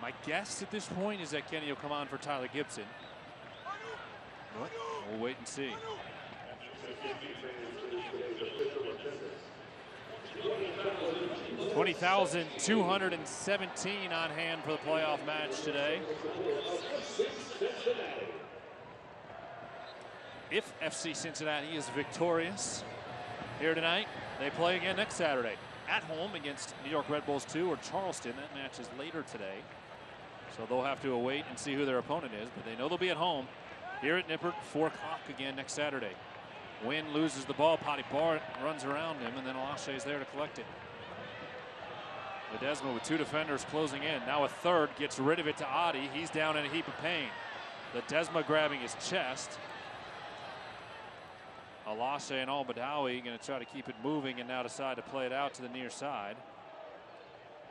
My guess at this point is that Kenny will come on for Tyler Gibson. But we'll wait and see. 20,217 on hand for the playoff match today. If FC Cincinnati is victorious here tonight, they play again next Saturday at home against New York Red Bulls 2 or Charleston. That match is later today, so they'll have to await and see who their opponent is, but they know they'll be at home here at Nippert, 4 o'clock again next Saturday. Wynn loses the ball. Potty Bar runs around him, and then Alashe is there to collect it. Ledesma with 2 defenders closing in. Now a third gets rid of it to Adi. He's down in a heap of pain. Ledesma grabbing his chest. Alashe and Al-Badawi going to try to keep it moving and now decide to play it out to the near side.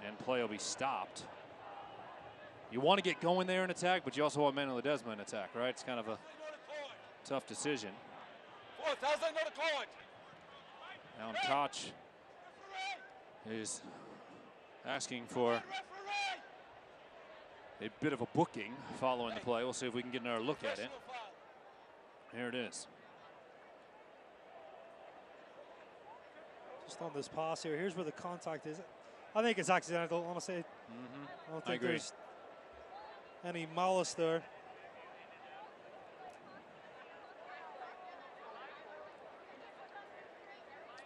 And play will be stopped. You want to get going there in attack, but you also want Manu Ledesma in attack, right? It's kind of a tough decision. Now Koch is asking for a bit of a booking following the play. We'll see if we can get another look at it. Here it is. Just on this pass here, here's where the contact is. I think it's accidental, honestly. I don't think there's any malice there.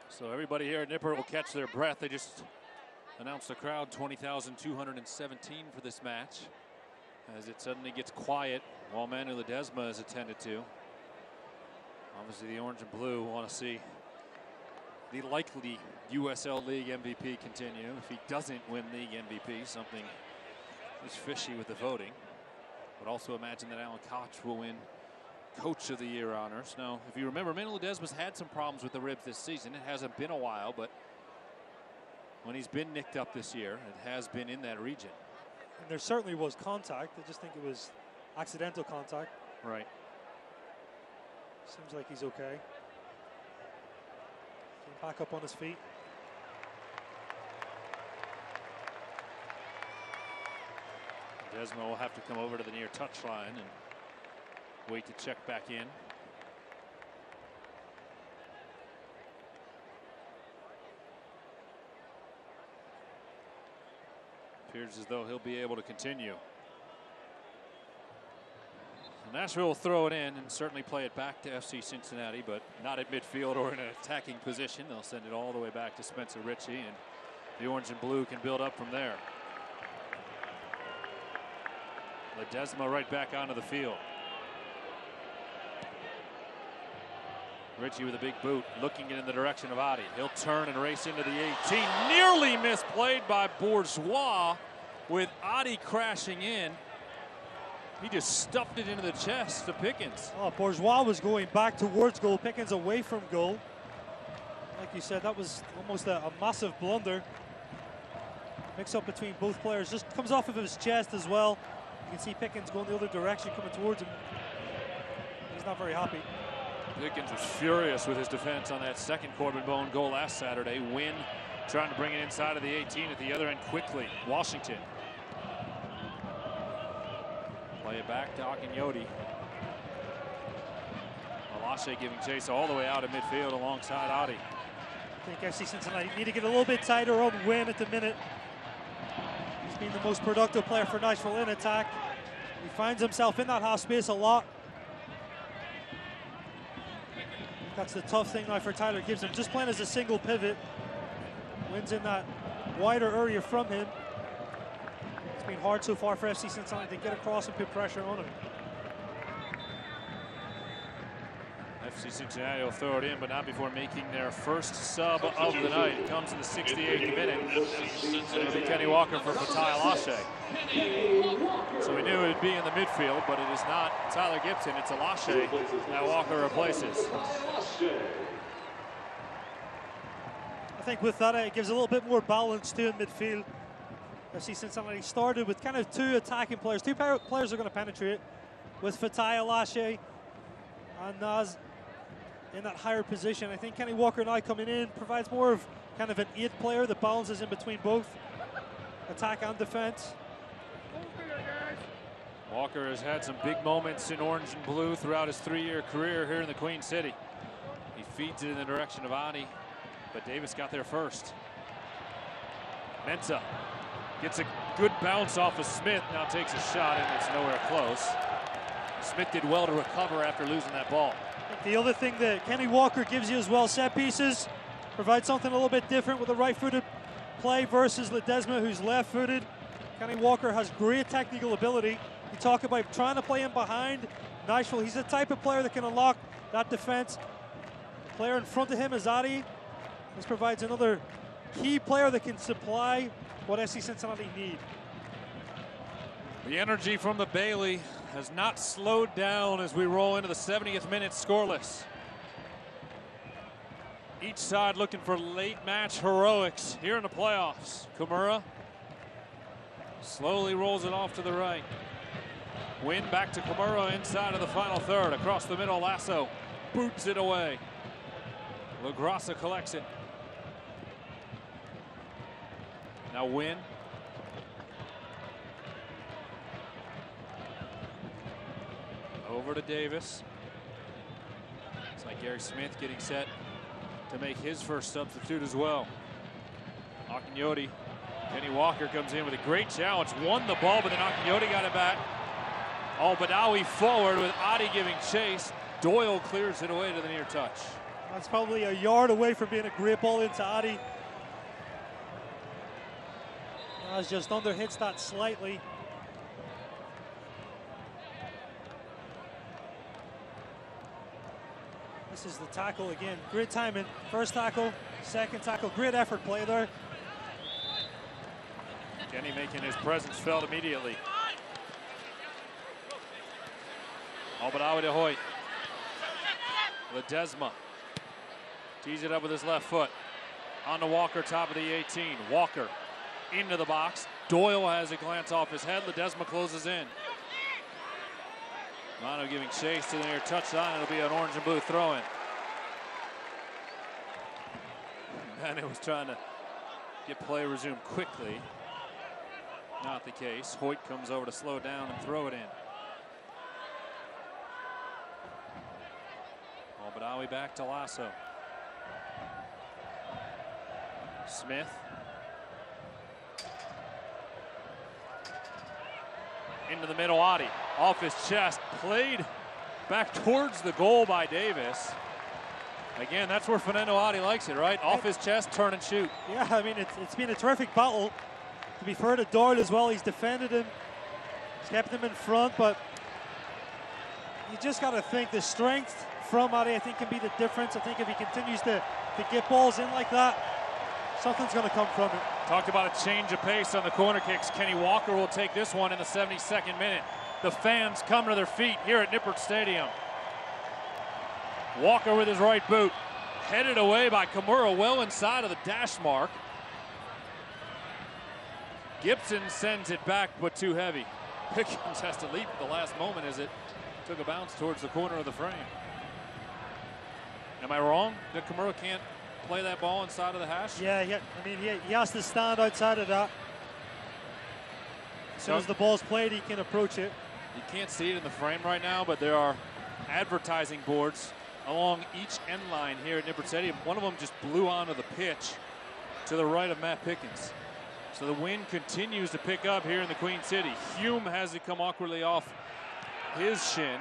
So everybody here at Nippert will catch their breath. They just announced the crowd 20,217 for this match as it suddenly gets quiet while Manu Ledesma is attended to. Obviously the orange and blue want to see the likely USL League MVP continue. If he doesn't win League MVP, something is fishy with the voting. But also imagine that Alan Koch will win Coach of the Year honors. Now, if you remember, Manu Ledesma's had some problems with the ribs this season. It hasn't been a while, but when he's been nicked up this year, it has been in that region. And there certainly was contact. I just think it was accidental contact. Right. Seems like he's okay. Came back up on his feet. Ledesma will have to come over to the near touchline and wait to check back in. Appears as though he'll be able to continue. Nashville will throw it in and certainly play it back to FC Cincinnati, but not at midfield or in an attacking position. They'll send it all the way back to Spencer Ritchie, and the orange and blue can build up from there. Ledesma right back onto the field. Ritchie with a big boot, looking in the direction of Adi. He'll turn and race into the 18. Nearly misplayed by Bourgeois with Adi crashing in. He just stuffed it into the chest to Pickens. Oh, Bourgeois was going back towards goal. Pickens away from goal. Like you said, that was almost a massive blunder. Mix up between both players. Just comes off of his chest as well. You can see Pickens going the other direction, coming towards him. He's not very happy. Pickens was furious with his defense on that second Corbin Bone goal last Saturday. Wynn trying to bring it inside of the 18 at the other end quickly. Washington. Play it back to Akinyoti. Alashe giving chase all the way out of midfield alongside Adi. I think FC Cincinnati need to get a little bit tighter on Wynn at the minute. He's been the most productive player for Nashville in attack. He finds himself in that half space a lot. That's the tough thing now for Tyler Gibson. Just playing as a single pivot. Wynn's in that wider area from him. It's been hard so far for FC Cincinnati to get across and put pressure on him. FC Cincinnati will throw it in, but not before making their first sub of the night. It comes in the 68th minute. It'll be Kenny Walker for Fatai Alashe. So we knew it would be in the midfield, but it is not Tyler Gibson. It's Alashe that Walker replaces. I think with that, it gives a little bit more balance to in midfield. FC Cincinnati started with kind of two attacking players. Two players are going to penetrate with Fatai Alashe and Naz in that higher position. I think Kenny Walker now coming in provides more of kind of an 8 player that balances in between both attack and defense. Walker has had some big moments in orange and blue throughout his 3-year career here in the Queen City. He feeds it in the direction of Adi, but Davis got there first. Mensah gets a good bounce off of Smith, now takes a shot and it's nowhere close. Smith did well to recover after losing that ball. The other thing that Kenny Walker gives you as well, set pieces, provide something a little bit different with a right-footed play versus Ledesma, who's left-footed. Kenny Walker has great technical ability. You talk about trying to play in behind Nashville. He's the type of player that can unlock that defense. The player in front of him is Adi. This provides another key player that can supply what FC Cincinnati need. The energy from the Bailey has not slowed down as we roll into the 70th minute scoreless. Each side looking for late match heroics here in the playoffs. Kimura slowly rolls it off to the right. Win back to Kimura inside of the final third. Across the middle, Lasso boots it away. LaGrassa collects it. Now Win. Over to Davis. It's like Gary Smith getting set to make his first substitute as well. Akinyoti. Kenny Walker comes in with a great challenge. Won the ball, but then Akinyoti got it back. Al-Badawi forward with Adi giving chase. Doyle clears it away to the near touch. That's probably a yard away from being a great ball into Adi. Nas just under hits that slightly. This is the tackle again. Great timing. First tackle, second tackle. Great effort play there. Kenny making his presence felt immediately. Al-Badawi to Hoyt. Ledesma tees it up with his left foot. On to Walker, top of the 18. Walker into the box. Doyle has a glance off his head. Ledesma closes in. Mano giving chase to the near touchline. It'll be an orange and blue throw-in. Mano was trying to get play resumed quickly. Not the case. Hoyt comes over to slow down and throw it in. Al-Badawi back to Lasso. Smith. Into the middle, Adi. Off his chest, played back towards the goal by Davis. Again, that's where Fernando Adi likes it, right? Off his chest, turn and shoot. Yeah, I mean, it's been a terrific battle. To be fair to Doyle as well, he's defended him. He's kept him in front, but you just got to think the strength from Adi, I think, can be the difference. I think if he continues to get balls in like that, something's going to come from it. Talked about a change of pace on the corner kicks. Kenny Walker will take this one in the 72nd minute. The fans come to their feet here at Nippert Stadium. Walker with his right boot. Headed away by Kimura, well inside of the dash mark. Gibson sends it back, but too heavy. Pickens has to leap at the last moment as it took a bounce towards the corner of the frame. Am I wrong that Kimura can't play that ball inside of the hash? Yeah, I mean, he has to stand outside of that. As soon as the ball's played, he can approach it. You can't see it in the frame right now, but there are advertising boards along each end line here at Nippert Stadium. One of them just blew onto the pitch to the right of Matt Pickens. So the wind continues to pick up here in the Queen City. Hume has it come awkwardly off his shin.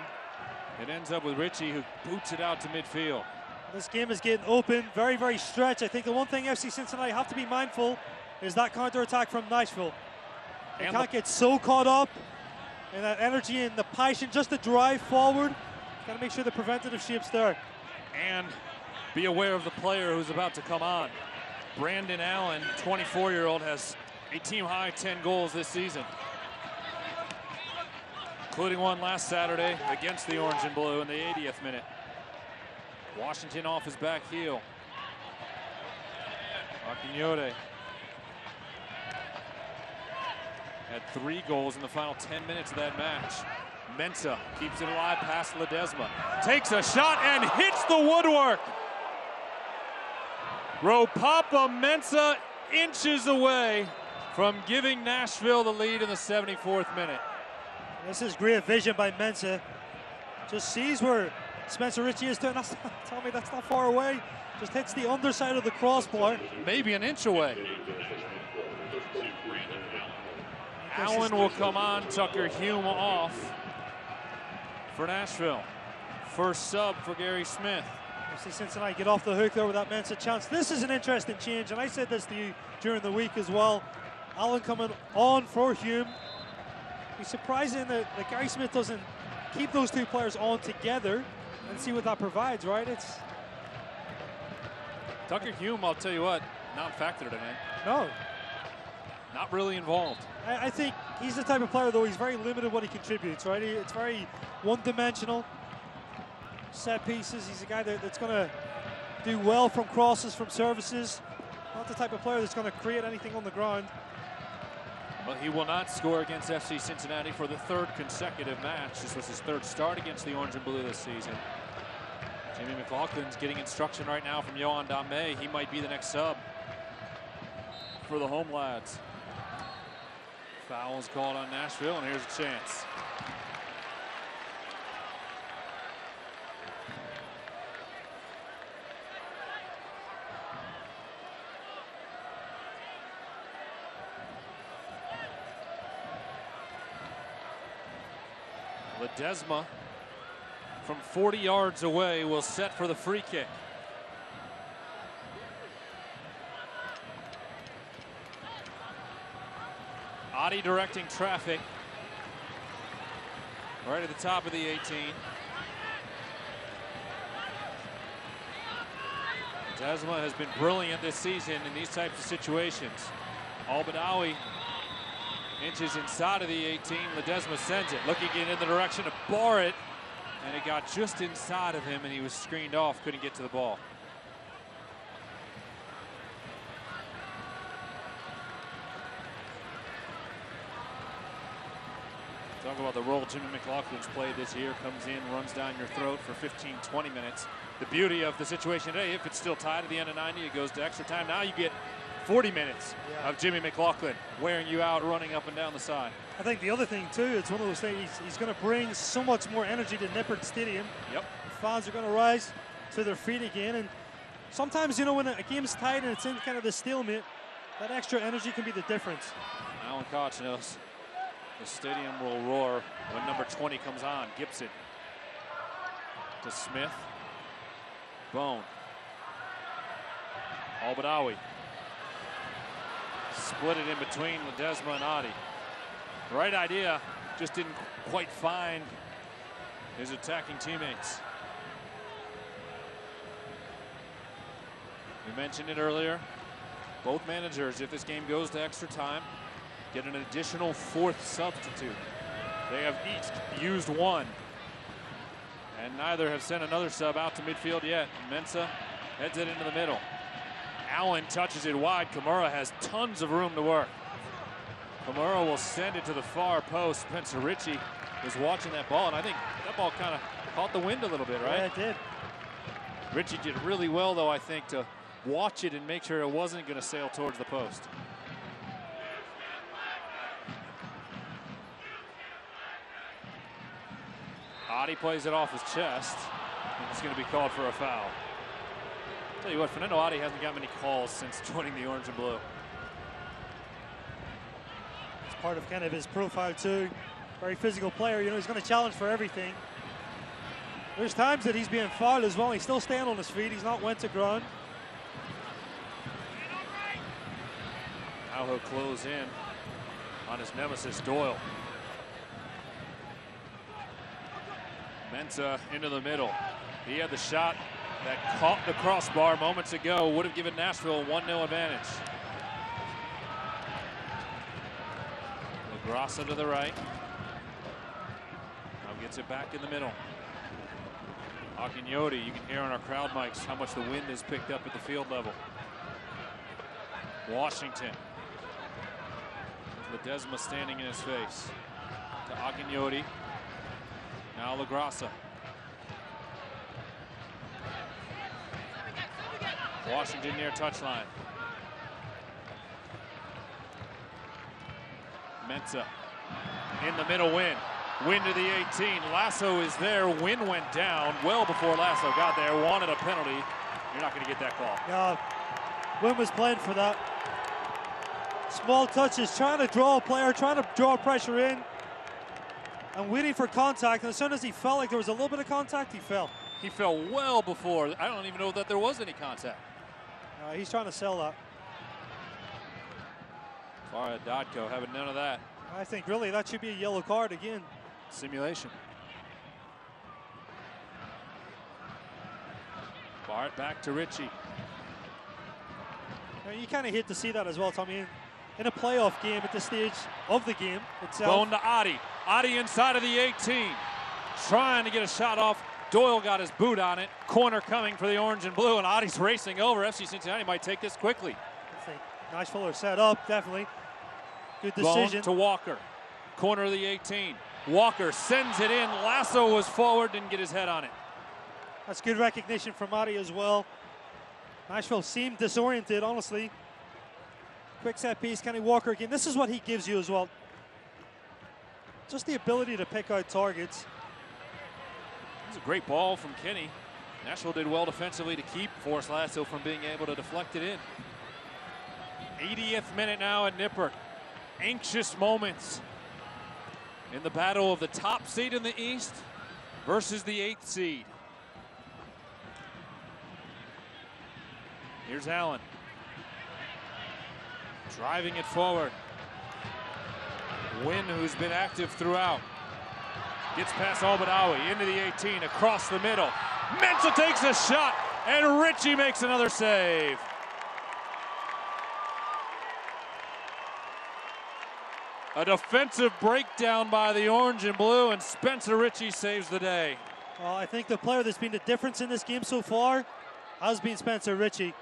It ends up with Ritchie, who boots it out to midfield. This game is getting open, very, very stretched. I think the one thing FC Cincinnati have to be mindful is that counterattack from Nashville. They can't get so caught up in that energy and the passion just to drive forward. Got to make sure the preventative shape's there. And be aware of the player who's about to come on. Brandon Allen, 24-year-old, has a team-high 10 goals this season, including one last Saturday against the Orange and Blue in the 80th minute. Washington off his back heel. Akinyoti had 3 goals in the final 10 minutes of that match. Mensah keeps it alive past Ledesma. Takes a shot and hits the woodwork. Ropapa Mensah inches away from giving Nashville the lead in the 74th minute. This is great vision by Mensah. Just sees where Spencer Ritchie is doing. Tell me that's not far away. Just hits the underside of the crossbar. Maybe an inch away. Allen will come on, Tucker Hume off for Nashville. First sub for Gary Smith. See Cincinnati get off the hook there with that Mensah chance. This is an interesting change, and I said this to you during the week as well. Allen coming on for Hume. It's surprising that Gary Smith doesn't keep those two players on together and see what that provides, right? It's Tucker Hume, I'll tell you what, non-factor tonight. No. Not really involved. I think he's the type of player, though, he's very limited what he contributes, right? It's very one-dimensional. Set pieces, he's a guy that's going to do well from crosses, from services. Not the type of player that's going to create anything on the ground. Well, he will not score against FC Cincinnati for the third consecutive match. This was his third start against the Orange and Blue this season. Jimmy McLaughlin's getting instruction right now from Yohan Dame. He might be the next sub for the home lads. Foul is called on Nashville, and here's a chance. Ledesma from 40 yards away will set for the free kick. Adi directing traffic right at the top of the 18. Ledesma has been brilliant this season in these types of situations. Al-Badawi inches inside of the 18. Ledesma sends it, looking in the direction to bar it, and it got just inside of him, and he was screened off, couldn't get to the ball. Talk about the role Jimmy McLaughlin's played this year. Comes in, runs down your throat for 15, 20 minutes. The beauty of the situation today, if it's still tied at the end of 90, it goes to extra time. Now you get 40 minutes of Jimmy McLaughlin wearing you out, running up and down the side. I think the other thing, too, it's one of those things, he's going to bring so much more energy to Nippert Stadium. Yep. The fans are going to rise to their feet again. And sometimes, you know, when a game's tight and it's in kind of the stalemate, that extra energy can be the difference. Alan Koch knows the stadium will roar when number 20 comes on. Gibson to Smith. Bone. Al-Badawi. Split it in between Ledesma and Adi. Right idea, just didn't quite find his attacking teammates. We mentioned it earlier. Both managers, if this game goes to extra time, get an additional fourth substitute. They have each used one, and neither have sent another sub out to midfield yet. Mensah heads it into the middle. Allen touches it wide. Kimura has tons of room to work. Kimura will send it to the far post. Spencer Ritchie was watching that ball, and I think that ball kind of caught the wind a little bit, right? Yeah, it did. Ritchie did really well, though, I think, to watch it and make sure it wasn't going to sail towards the post. Adi plays it off his chest, and it's going to be called for a foul. Tell you what, Fernando Adi hasn't got many calls since joining the Orange and Blue. It's part of kind of his profile too. Very physical player, you know, he's going to challenge for everything. There's times that he's being fouled as well. He's still staying on his feet. He's not went to ground. Now he'll close in on his nemesis, Doyle. Mensah into the middle. He had the shot that caught the crossbar moments ago, would have given Nashville a 1-0 advantage. LaGrassa to the right. Now gets it back in the middle. Akinyoti, you can hear on our crowd mics how much the wind has picked up at the field level. Washington. Ledesma standing in his face. To Akinyoti. Now LaGrassa. Washington near touchline. Mensah in the middle, Win. Win to the 18. Lasso is there. Win went down well before Lasso got there. Wanted a penalty. You're not going to get that call. No, Win was playing for that. Small touches, trying to draw a player, trying to draw pressure in, and waiting for contact. And as soon as he felt like there was a little bit of contact, he fell. He fell well before. I don't even know that there was any contact. He's trying to sell that. Farhad Dotko having none of that. I think really that should be a yellow card again. Simulation. Bart back to Ritchie. Now, you kind of hate to see that as well, Tommy. In a playoff game at this stage of the game itself. Bone to Adi. Adi inside of the 18. Trying to get a shot off. Doyle got his boot on it. Corner coming for the orange and blue, and Adi's racing over. FC Cincinnati might take this quickly. I think Nashville are set up, definitely. Good decision. Bone to Walker. Corner of the 18. Walker sends it in. Lasso was forward, didn't get his head on it. That's good recognition from Adi as well. Nashville seemed disoriented, honestly. Quick set piece, Kenny Walker again. This is what he gives you as well. Just the ability to pick out targets. This is a great ball from Kenny. Nashville did well defensively to keep Forrest Lasso from being able to deflect it in. 80th minute now at Nippert. Anxious moments in the battle of the top seed in the East versus the 8th seed. Here's Allen. Driving it forward. Wynn, who's been active throughout. Gets past Albadawi into the 18, across the middle. Mensah takes a shot, and Ritchie makes another save. A defensive breakdown by the orange and blue, and Spencer Ritchie saves the day. Well, I think the player that's been the difference in this game so far has been Spencer Ritchie.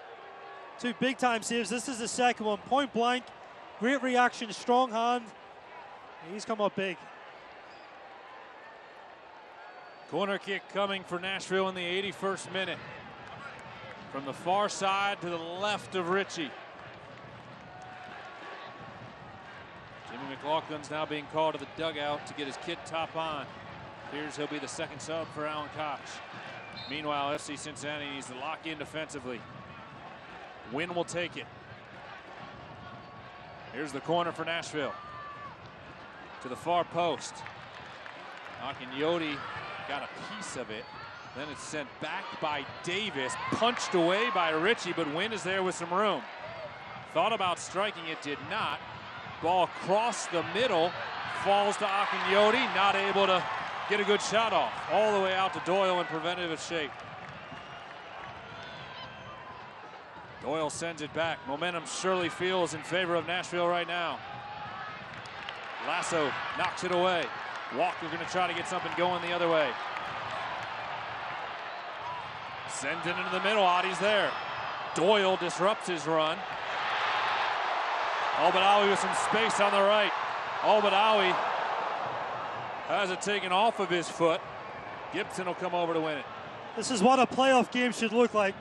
2 big-time saves. This is the second one. Point blank. Great reaction, strong hand. He's come up big. Corner kick coming for Nashville in the 81st minute. From the far side to the left of Ritchie. Jimmy McLaughlin's now being called to the dugout to get his kit top on. Here's he'll be the second sub for Alan Koch. Meanwhile, FC Cincinnati needs to lock in defensively. Wynn will take it. Here's the corner for Nashville. To the far post. Akinyoti got a piece of it. Then it's sent back by Davis. Punched away by Ritchie, but Wynn is there with some room. Thought about striking it, did not. Ball across the middle. Falls to Akinyoti. Not able to get a good shot off. All the way out to Doyle in preventative shape. Doyle sends it back. Momentum surely feels in favor of Nashville right now. Lasso knocks it away. Walker going to try to get something going the other way. Sends it into the middle. Adi's there. Doyle disrupts his run. Albadawi with some space on the right. Albadawi has it taken off of his foot. Gibson will come over to win it. This is what a playoff game should look like.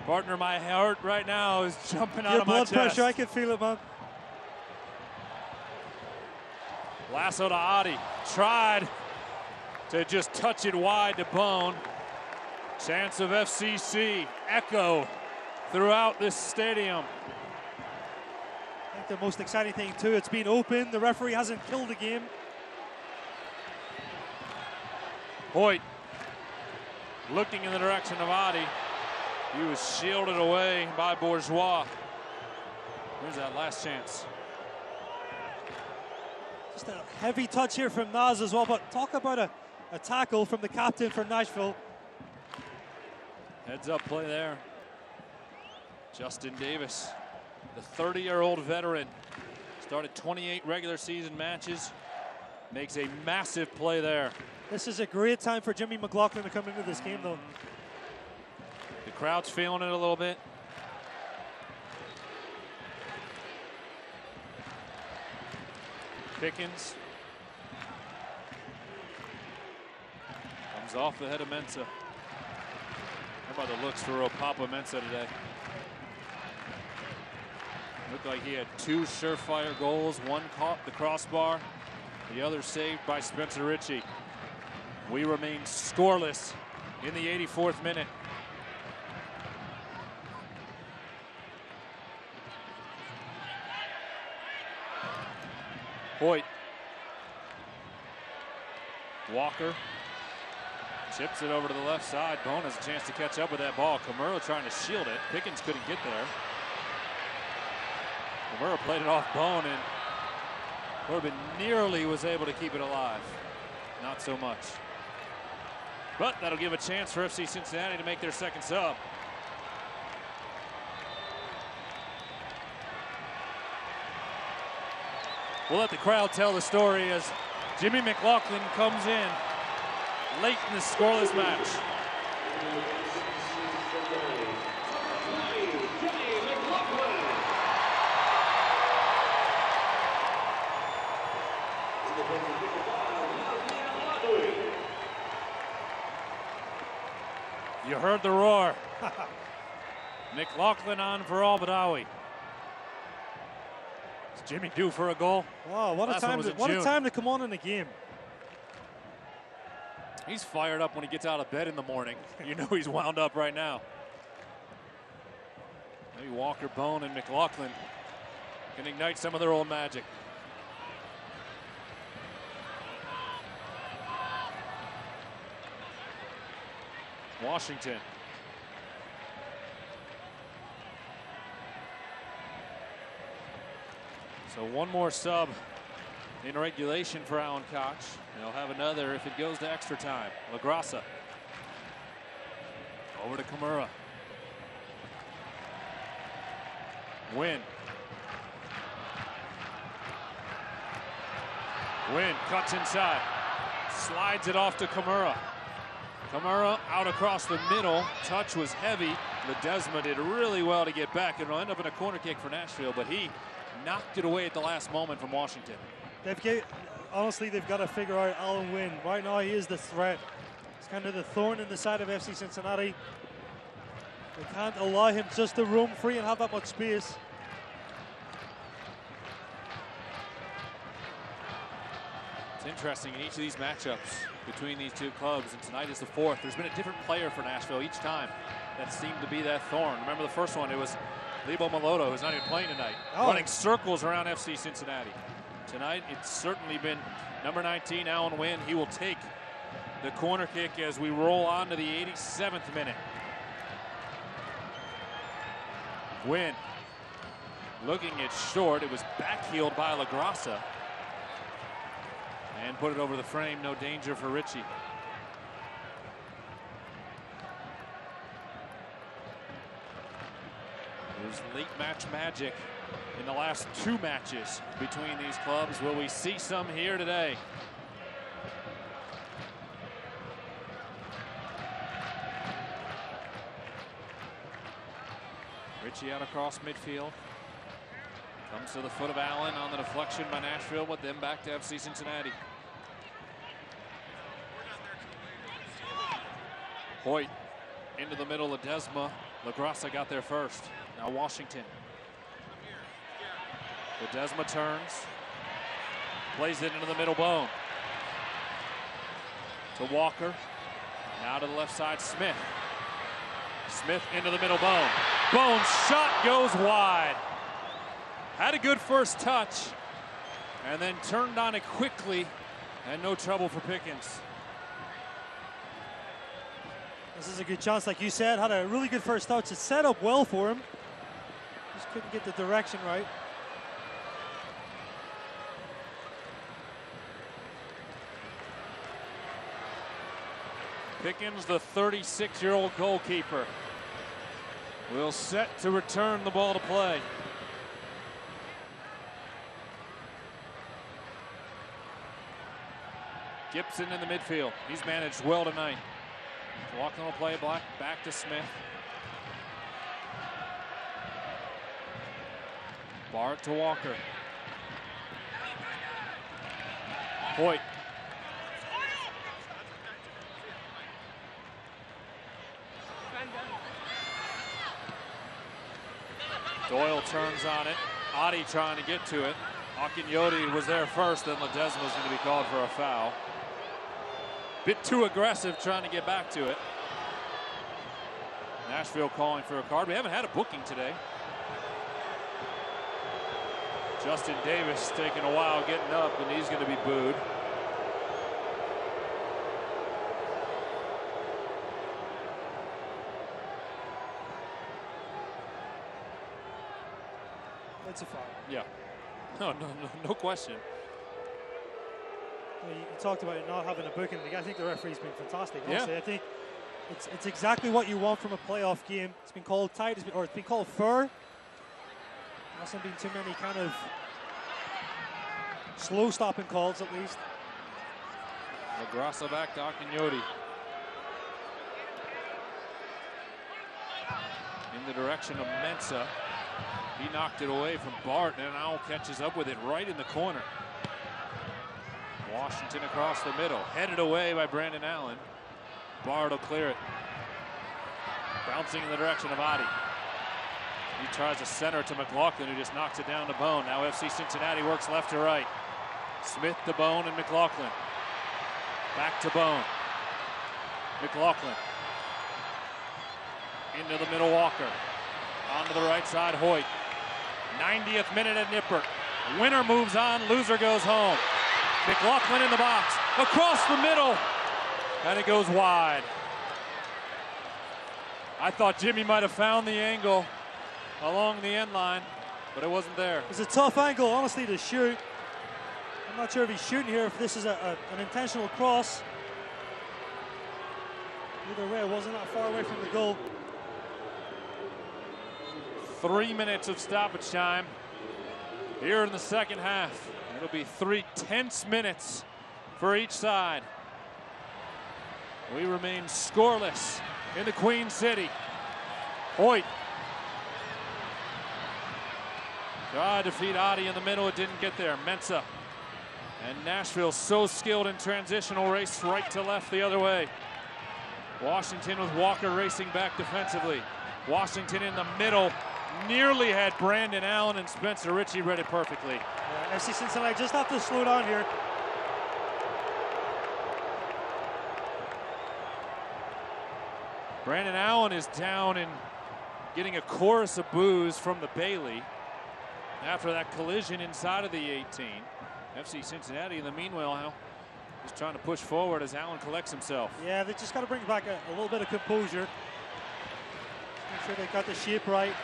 Partner, my heart right now is jumping out Your of my chest. blood pressure, I can feel it, man. Lasso to Adi. Tried to just touch it wide to Bone. Chance of FCC. Echo throughout this stadium. I think the most exciting thing, too, it's been open. The referee hasn't killed the game. Hoyt looking in the direction of Adi. He was shielded away by Bourgeois. Here's that last chance. Just a heavy touch here from Naz as well, but talk about a tackle from the captain for Nashville. Heads up play there. Justin Davis, the 30-year-old veteran, started 28 regular season matches, makes a massive play there. This is a great time for Jimmy McLaughlin to come into this game, though. The crowd's feeling it a little bit. Pickens comes off the head of Mensah. How about the looks for Opapa Mensah today? Looked like he had 2 surefire goals. One caught the crossbar, the other saved by Spencer Ritchie. We remain scoreless in the 84th minute. Hoyt. Walker chips it over to the left side. Bone has a chance to catch up with that ball. Kamura trying to shield it. Pickens couldn't get there. Kamura played it off Bone, and Corbin nearly was able to keep it alive. Not so much. But that'll give a chance for FC Cincinnati to make their second sub. We'll let the crowd tell the story as Jimmy McLaughlin comes in late in the scoreless match. You heard the roar. McLaughlin on for Al-Badawi. Is Jimmy due for a goal? Wow, what a time to come on in the game. He's fired up when he gets out of bed in the morning. You know he's wound up right now. Maybe Walker, Bone, and McLaughlin can ignite some of their old magic. Washington. So one more sub in regulation for Alan Koch. They'll have another if it goes to extra time. LaGrassa. Over to Kimura. Wynn. Wynn cuts inside. Slides it off to Kimura. Kimura out across the middle. Touch was heavy. Ledesma did really well to get back. It'll end up in a corner kick for Nashville, but he knocked it away at the last moment from Washington. Honestly, they've got to figure out Alan Wynn. Right now, he is the threat. He's kind of the thorn in the side of FC Cincinnati. They can't allow him just to roam free and have that much space. It's interesting in each of these matchups between these two clubs, and tonight is the fourth. There's been a different player for Nashville each time that seemed to be that thorn. Remember the first one, it was Lebo Maloto, who's not even playing tonight, running circles around FC Cincinnati. Tonight, it's certainly been number 19, Alan Wynn. He will take the corner kick as we roll on to the 87th minute. Wynn looking it short. It was backheeled by LaGrassa. And put it over the frame. No danger for Ritchie. There's late match magic in the last two matches between these clubs. Will we see some here today? Ritchie out across midfield. Comes to the foot of Allen on the deflection by Nashville, but then back to FC Cincinnati. Hoyt into the middle of Ledesma. LaGrassa got there first. Now Washington. Ledesma turns. Plays it into the middle, Bone. To Walker. Now to the left side, Smith. Smith into the middle, Bone. Bone's shot goes wide. Had a good first touch. And then turned on it quickly. And no trouble for Pickens. This is a good chance, like you said. Had a really good first touch. It set up well for him. Just couldn't get the direction right. Pickens, the 36-year-old goalkeeper, will set to return the ball to play. Gibson in the midfield. He's managed well tonight. Walking will play back to Smith. Bart to Walker. Hoyt. Doyle turns on it. Adi trying to get to it. Akinyoti was there first, then Ledesma is going to be called for a foul. Bit too aggressive trying to get back to it. Nashville calling for a card. We haven't had a booking today. Justin Davis taking a while getting up, and he's going to be booed. That's a foul. Yeah. No question. You talked about not having a booking. I think the referee's been fantastic. Honestly, Yeah. I think it's exactly what you want from a playoff game. It's been called tight, it's been called fair. There hasn't been too many kind of slow stopping calls at least. LaGrassa back to Akinyoti. In the direction of Mensah. He knocked it away from Bart, and Owl catches up with it right in the corner. Washington across the middle, headed away by Brandon Allen. Bart will clear it. Bouncing in the direction of Adi. He tries to center to McLaughlin, who just knocks it down to Bone. Now FC Cincinnati works left to right. Smith to Bone and McLaughlin. Back to Bone. McLaughlin. Into the middle, Walker. Onto the right side, Hoyt. 90th minute at Nippert. Winner moves on, loser goes home. McLaughlin in the box, across the middle, and it goes wide. I thought Jimmy might have found the angle along the end line, but it wasn't there. It's a tough angle, honestly, to shoot. I'm not sure if he's shooting here, if this is an intentional cross. Either way, it wasn't that far away from the goal. 3 minutes of stoppage time here in the second half. It'll be 3 tense minutes for each side. We remain scoreless in the Queen City. Hoyt tried to feed Adi in the middle. It didn't get there. Mensah and Nashville so skilled in transitional race right to left the other way. Washington with Walker racing back defensively. Washington in the middle. Nearly had Brandon Allen, and Spencer Ritchie read it perfectly. Yeah, FC Cincinnati just have to slow down here. Brandon Allen is down and getting a chorus of boos from the Bailey after that collision inside of the 18. FC Cincinnati, in the meanwhile, is trying to push forward as Allen collects himself. Yeah, they just got to bring back a little bit of composure. Make sure they got the shape right.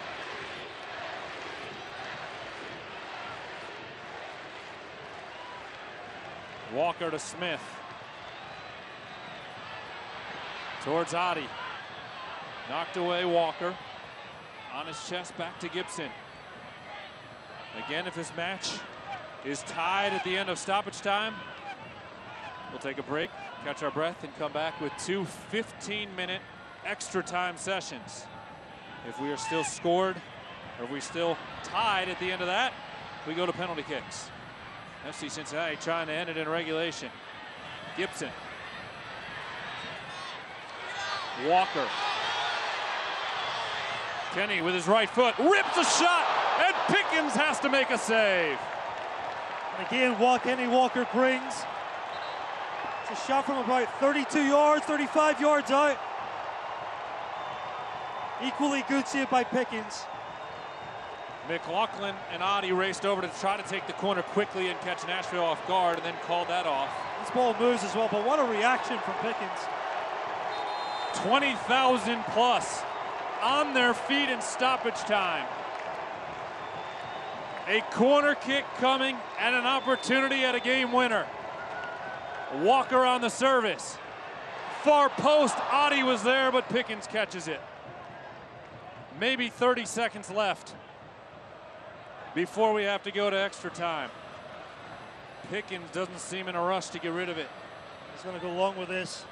Walker to Smith. Towards Adi. Knocked away Walker. On his chest, back to Gibson. Again, if this match is tied at the end of stoppage time, we'll take a break, catch our breath, and come back with 2 15-minute extra time sessions. If we are still scored, or if we still tied at the end of that, we go to penalty kicks. FC Cincinnati trying to end it in regulation. Gibson. Walker. Kenny with his right foot rips a shot, and Pickens has to make a save. And again, Kenny Walker brings. It's a shot from about 32 yards, 35 yards out. Equally good save by Pickens. McLaughlin and Adi raced over to try to take the corner quickly and catch Nashville off guard, and then called that off. This ball moves as well, but what a reaction from Pickens. 20,000 plus on their feet in stoppage time. A corner kick coming and an opportunity at a game winner. Walker on the service. Far post, Adi was there, but Pickens catches it. Maybe 30 seconds left before we have to go to extra time. Pickens doesn't seem in a rush to get rid of it. He's going to go long with this.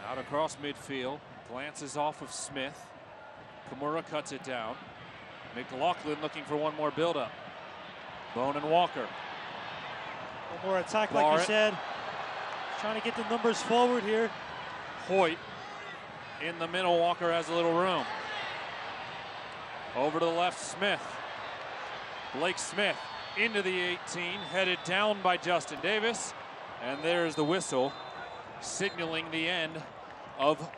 Out across midfield, glances off of Smith. Kimura cuts it down. McLaughlin looking for one more build-up. Bone and Walker. One more attack, like you said. Trying to get the numbers forward here. Hoyt in the middle. Walker has a little room. Over to the left, Smith. Blake Smith into the 18, headed down by Justin Davis. And there's the whistle signaling the end of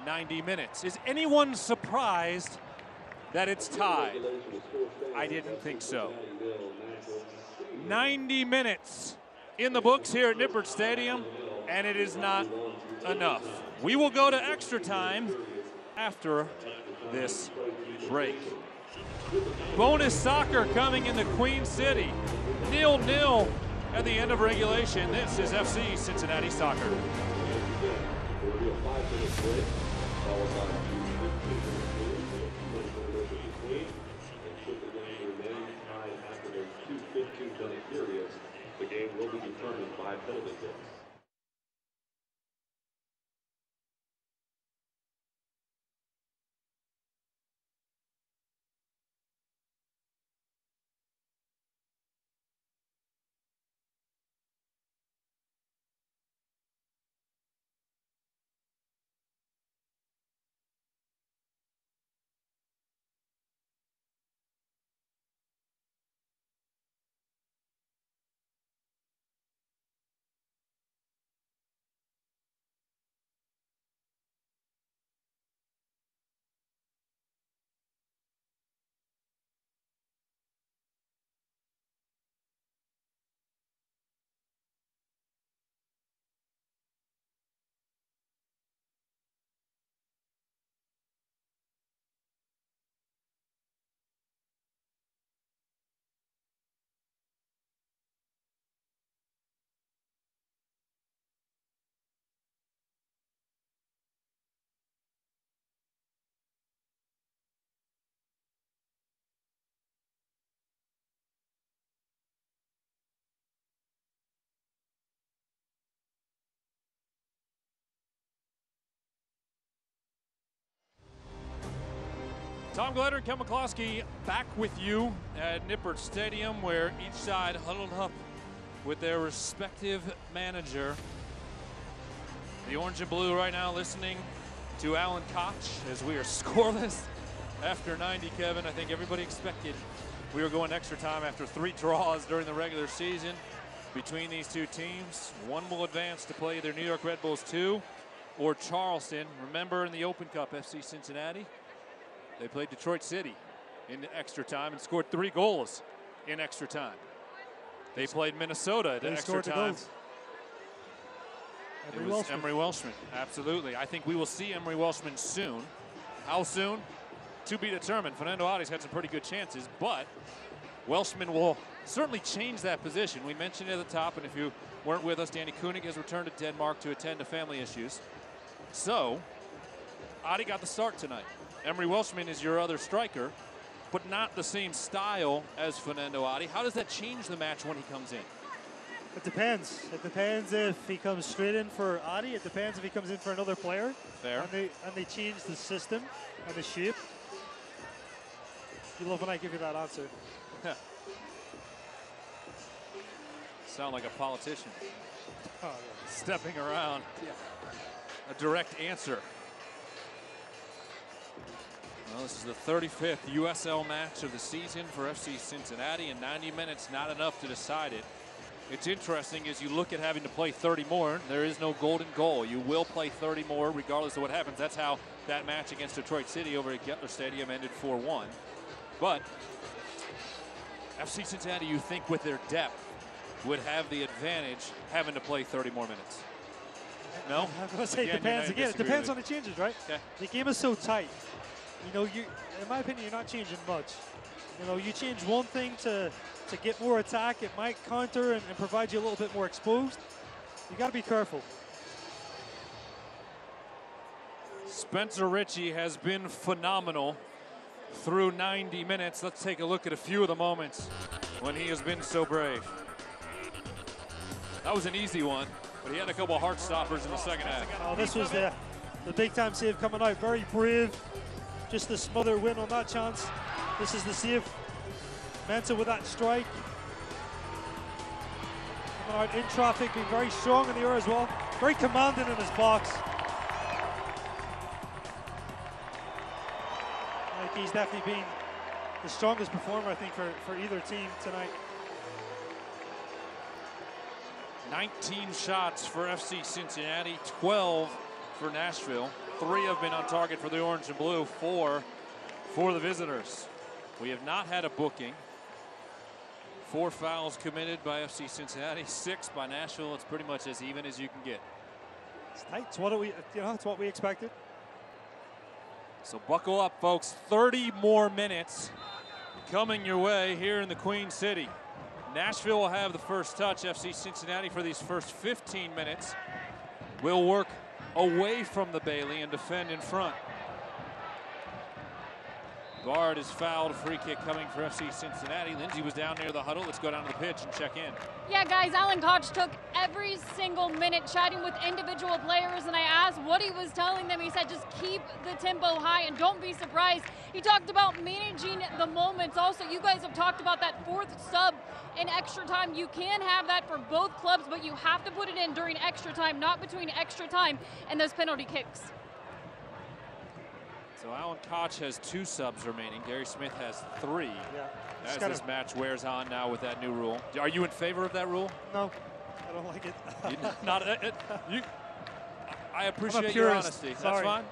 90 minutes. Is anyone surprised that it's tied? I didn't think so. 90 minutes in the books here at Nippert Stadium, and it is not enough. We will go to extra time after this break. Bonus soccer coming in the Queen City. 0-0 at the end of regulation. This is FC Cincinnati Soccer. There will be a 5-minute break, followed by 2 15-minute commercial break. Tom Gledder and Ken McCloskey back with you at Nippert Stadium, where each side huddled up with their respective manager. The orange and blue right now listening to Alan Koch as we are scoreless after 90, Kevin. I think everybody expected we were going extra time after 3 draws during the regular season between these two teams. One will advance to play either New York Red Bulls 2 or Charleston. Remember in the Open Cup, FC Cincinnati, they played Detroit City in extra time and scored 3 goals in extra time. They played Minnesota at extra time. It was Emery Welshman, absolutely. I think we will see Emery Welshman soon. How soon? To be determined. Fernando Ari's had some pretty good chances, but Welshman will certainly change that position. We mentioned it at the top, and if you weren't with us, Danny Koenig has returned to Denmark to attend to family issues. So, Adi got the start tonight. Emery Welshman is your other striker, but not the same style as Fernando Adi. How does that change the match when he comes in? It depends. It depends if he comes straight in for Adi. It depends if he comes in for another player. Fair. And they change the system and the shape. You love when I give you that answer. Sound like a politician. Oh, yeah. Stepping around. Yeah. A direct answer. Well, this is the 35th USL match of the season for FC Cincinnati, and 90 minutes not enough to decide it. It's interesting as you look at having to play 30 more. There is no golden goal. You will play 30 more regardless of what happens. That's how that match against Detroit City over at Gettler Stadium ended 4-1. But FC Cincinnati, you think with their depth, would have the advantage having to play 30 more minutes. No? I'm going to say it depends. Again, it depends on the changes, right? Okay. The game is so tight. You know, in my opinion, you're not changing much. You know, you change one thing to get more attack, it might counter and provide you a little bit more exposed. You got to be careful. Spencer Ritchie has been phenomenal through 90 minutes. Let's take a look at a few of the moments when he has been so brave. That was an easy one, but he had a couple of heart stoppers in the second half. Oh, this was the big time save coming out. Very brave. Just the smother win on that chance. This is the save. Mensah with that strike. Coming out in traffic, being very strong in the air as well. Very commanding in his box. I think he's definitely been the strongest performer, I think, for either team tonight. 19 shots for FC Cincinnati, 12 for Nashville. 3 have been on target for the orange and blue, 4 for the visitors. We have not had a booking. 4 fouls committed by FC Cincinnati, 6 by Nashville. It's pretty much as even as you can get. It's tight. It's what we expected. So buckle up, folks. 30 more minutes coming your way here in the Queen City. Nashville will have the first touch. FC Cincinnati for these first 15 minutes will work away from the Bailey and defend in front. Bard is fouled. Free kick coming for FC Cincinnati. Lindsay was down near the huddle. Let's go down to the pitch and check in. Yeah, guys, Alan Koch took every single minute chatting with individual players, and I asked what he was telling them. He said, just keep the tempo high and don't be surprised. He talked about managing the moments. Also, you guys have talked about that 4th sub in extra time. You can have that for both clubs, but you have to put it in during extra time, not between extra time and those penalty kicks. So Alan Koch has 2 subs remaining. Gary Smith has 3. Yeah. As this match wears on now with that new rule. Are you in favor of that rule? No, I don't like it. I appreciate your honesty. That's fine.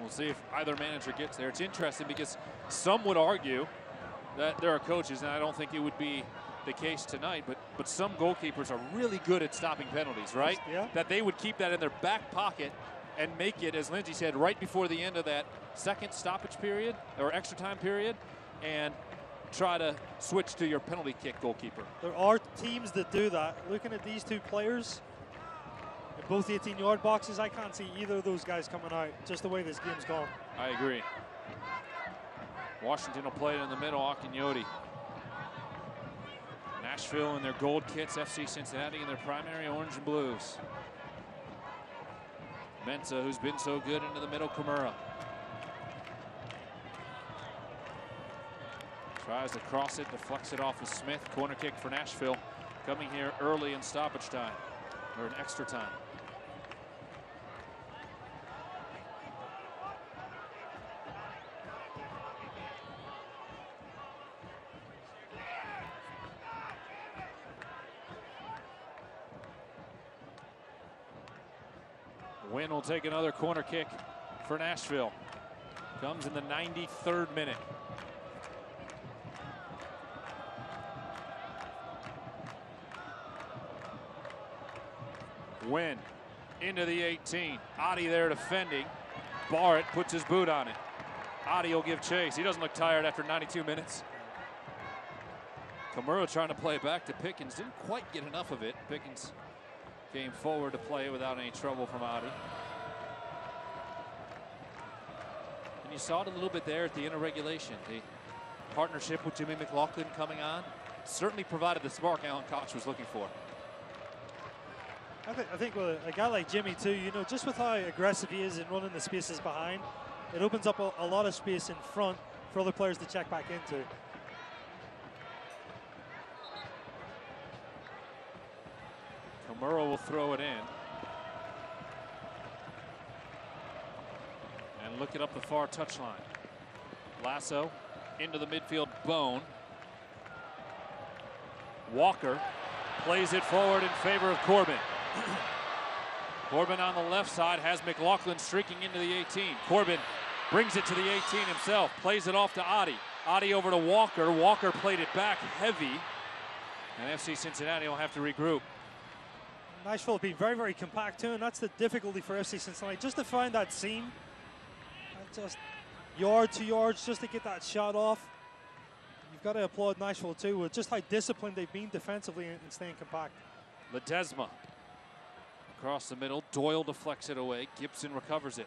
We'll see if either manager gets there. It's interesting because some would argue that there are coaches, and I don't think it would be the case tonight, but some goalkeepers are really good at stopping penalties, right? Yeah. That they would keep that in their back pocket and make it, as Lindsay said, right before the end of that second stoppage period or extra time period, and try to switch to your penalty kick goalkeeper. There are teams that do that. Looking at these 2 players in both 18-yard boxes, I can't see either of those guys coming out, just the way this game's gone. I agree. Washington will play it in the middle, Akinyoti. Nashville in their gold kits, FC Cincinnati in their primary orange and blues. Mensah, who's been so good, into the middle, Kimura. Tries to cross it, deflects it off of Smith. Corner kick for Nashville, coming here early in stoppage time, or in extra time. Wynn will take another corner kick for Nashville. Comes in the 93rd minute. Wynn into the 18. Adi there defending. Barrett puts his boot on it. Adi will give chase. He doesn't look tired after 92 minutes. Kamura trying to play it back to Pickens. Didn't quite get enough of it. Pickens came forward to play without any trouble from Adi. And you saw it a little bit there at the end of regulation. The partnership with Jimmy McLaughlin coming on certainly provided the spark Alan Koch was looking for. I think with a guy like Jimmy too, you know, just with how aggressive he is in running the spaces behind, it opens up a lot of space in front for other players to check back into. Kamura will throw it in. And look it up the far touchline. Lasso into the midfield, Bone. Walker plays it forward in favor of Corbin. Corbin on the left side has McLaughlin streaking into the 18. Corbin brings it to the 18 himself, plays it off to Adi. Adi over to Walker. Walker played it back heavy. And FC Cincinnati will have to regroup. Nashville being very, very compact too, and that's the difficulty for FC Cincinnati. Just to find that seam, just yard to yards, just to get that shot off. You've got to applaud Nashville too, with just how disciplined they've been defensively and staying compact. Ledesma across the middle. Doyle deflects it away. Gibson recovers it.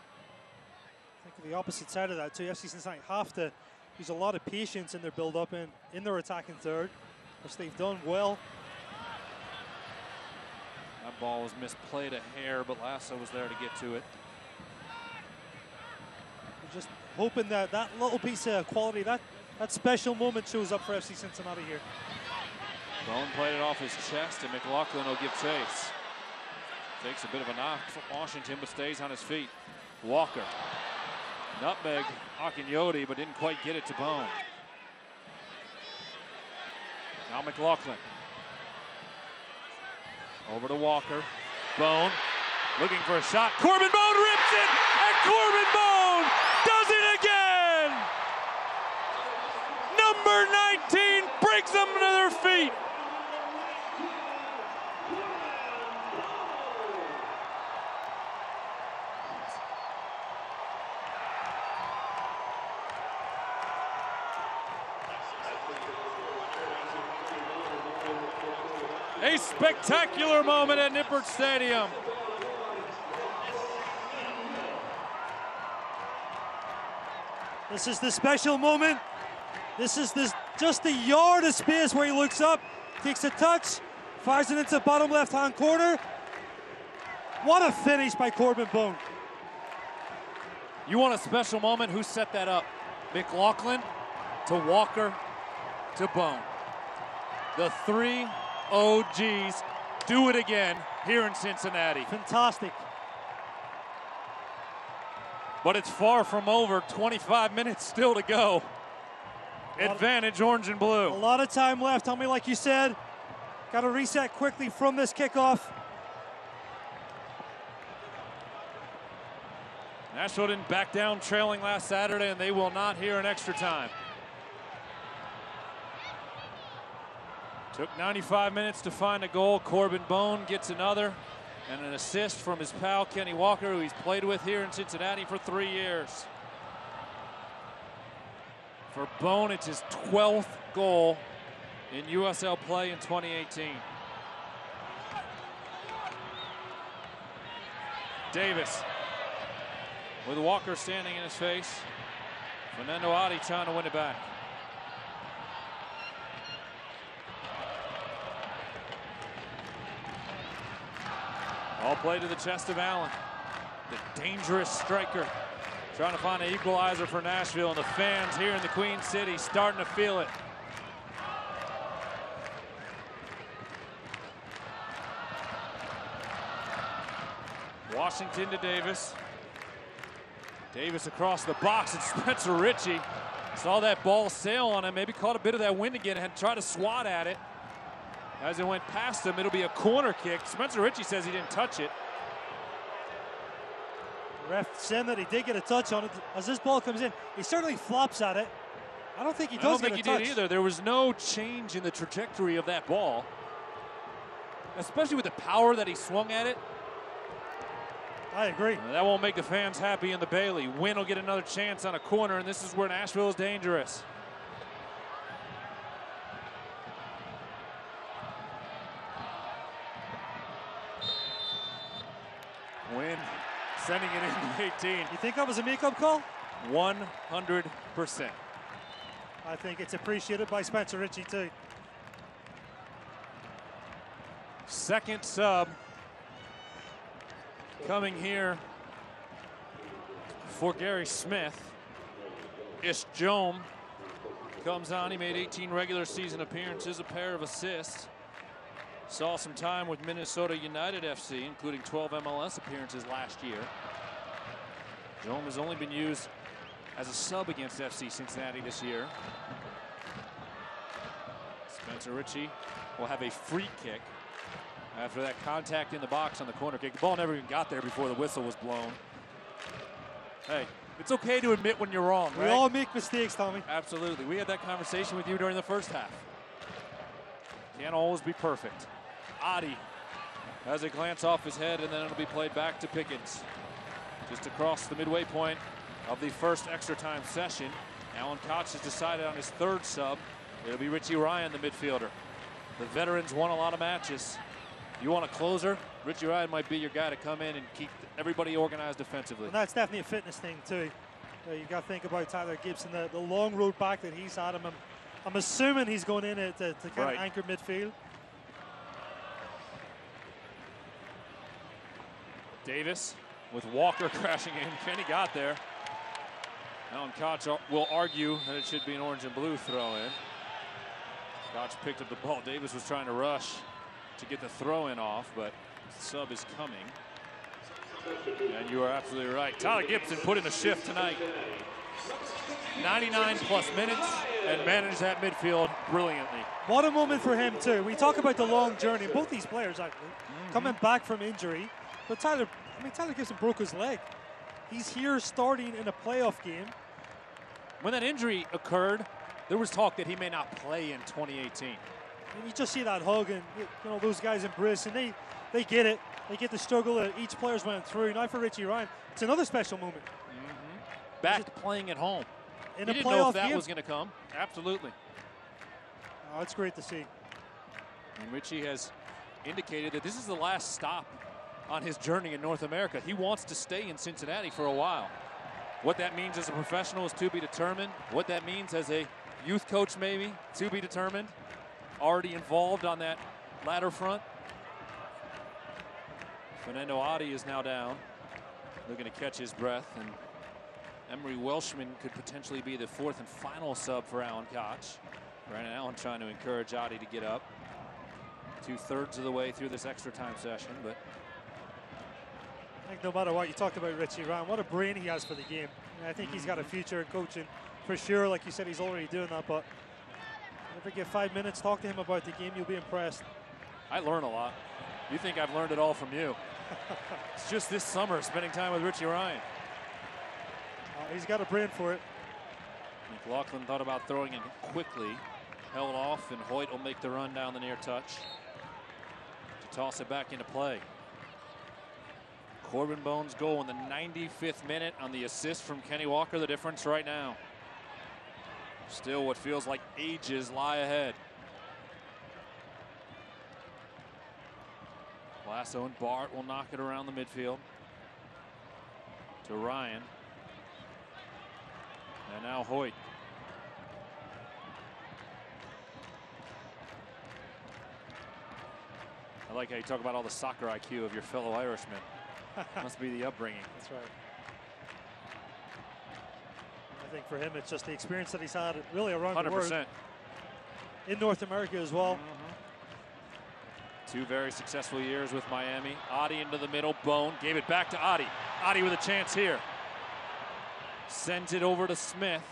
I think the opposite side of that too. FC Cincinnati have to use a lot of patience in their build-up and in their attacking third, which they've done well. That ball was misplayed a hair, but Lasso was there to get to it. We're just hoping that that little piece of quality, that special moment shows up for FC Cincinnati here. Bone played it off his chest, and McLaughlin will give chase. Takes a bit of a knock from Washington, but stays on his feet. Walker. Nutmeg Akinyoti, but didn't quite get it to Bone. Now McLaughlin. Over to Walker. Bone looking for a shot. Corbin Bone rips it, and Corbin Bone does it again! Number 19 brings them to their feet. A spectacular moment at Nippert Stadium. This is the special moment. This is just a yard of space where he looks up, takes a touch, fires it into the bottom left-hand corner. What a finish by Corbin Bone. You want a special moment? Who set that up? McLaughlin to Walker to Bone. The three OGs do it again here in Cincinnati. Fantastic. But it's far from over. 25 minutes still to go. Advantage orange and blue. A lot of time left. Tell me, like you said, got to reset quickly from this kickoff. Nashville didn't back down trailing last Saturday, and they will not here in extra time. Took 95 minutes to find a goal. Corbin Bone gets another, and an assist from his pal Kenny Walker, who he's played with here in Cincinnati for 3 years. For Bone, it's his 12th goal in USL play in 2018. Davis with Walker standing in his face. Fernando Adi trying to win it back. All play to the chest of Allen, the dangerous striker, trying to find an equalizer for Nashville, and the fans here in the Queen City starting to feel it. Washington to Davis. Davis across the box, and Spencer Ritchie saw that ball sail on him, maybe caught a bit of that wind again, and tried to swat at it. As it went past him, it'll be a corner kick. Spencer Ritchie says he didn't touch it. The ref saying that he did get a touch on it. As this ball comes in, he certainly flops at it. I don't think he does get a touch. I don't think he did either. There was no change in the trajectory of that ball, especially with the power that he swung at it. I agree. That won't make the fans happy in the Bailey. Wynn will get another chance on a corner, and this is where Nashville is dangerous. Wynn sending it in the 18. You think that was a make-up call? 100%. I think it's appreciated by Spencer Ritchie too. Second sub coming here for Gary Smith. Ish Jome comes on. He made 18 regular season appearances, a pair of assists. Saw some time with Minnesota United FC, including 12 MLS appearances last year. Jome has only been used as a sub against FC Cincinnati this year. Spencer Ritchie will have a free kick after that contact in the box on the corner kick. The ball never even got there before the whistle was blown. Hey, it's okay to admit when you're wrong, right? We all make mistakes, Tommy. Absolutely. We had that conversation with you during the first half. Can't always be perfect. Adi has a glance off his head, and then it'll be played back to Pickens. Just across the midway point of the first extra time session. Alan Koch has decided on his third sub. It'll be Richie Ryan, the midfielder. The veterans won a lot of matches. You want a closer? Richie Ryan might be your guy to come in and keep everybody organized defensively. And that's definitely a fitness thing too. You got to think about Tyler Gibson, the long road back that he's had him. I'm assuming he's going in to kind of anchor midfield. Davis with Walker crashing in. Kenny got there. Alan Koch will argue that it should be an orange and blue throw in. Koch picked up the ball. Davis was trying to rush to get the throw in off, but the sub is coming. And you are absolutely right. Tyler Gibson put in a shift tonight. 99 plus minutes and managed that midfield brilliantly. What a moment for him too. We talk about the long journey. Both these players actually coming back from injury. But Tyler Gibson broke his leg. He's here starting in a playoff game. When that injury occurred, there was talk that he may not play in 2018. And you just see that hug, and you know those guys embrace, and they get it. They get the struggle that each player's went through. Now for Richie Ryan, it's another special moment. Back playing at home. In he a didn't playoff know if that game. was going to come. Absolutely. Oh, it's great to see. And Richie has indicated that this is the last stop on his journey in North America. He wants to stay in Cincinnati for a while. What that means as a professional is to be determined. What that means as a youth coach, maybe, to be determined. Already involved on that ladder front. Fernando Adi is now down, looking to catch his breath, and Emery Welshman could potentially be the fourth and final sub for Alan Koch. Brandon Allen trying to encourage Adi to get up. 2/3 of the way through this extra time session, but I think no matter what, you talked about Richie Ryan, what a brain he has for the game. And I think he's got a future in coaching for sure. Like you said, he's already doing that, but if you get 5 minutes, talk to him about the game, you'll be impressed. I learn a lot. You think I've learned it all from you. It's just this summer spending time with Richie Ryan. He's got a brain for it. McLaughlin thought about throwing it quickly, held off, and Hoyt will make the run down the near touch to toss it back into play. Corbin Bones' goal in the 95th minute on the assist from Kenny Walker, the difference right now. Still what feels like ages lie ahead. Lasso and Bart will knock it around the midfield to Ryan. And now Hoyt. I like how you talk about all the soccer IQ of your fellow Irishmen. Must be the upbringing. That's right. I think for him, it's just the experience that he's had really around 100%. The world. In North America as well. 2 very successful years with Miami. Adi into the middle, Bone gave it back to Adi. Adi with a chance here. Sends it over to Smith.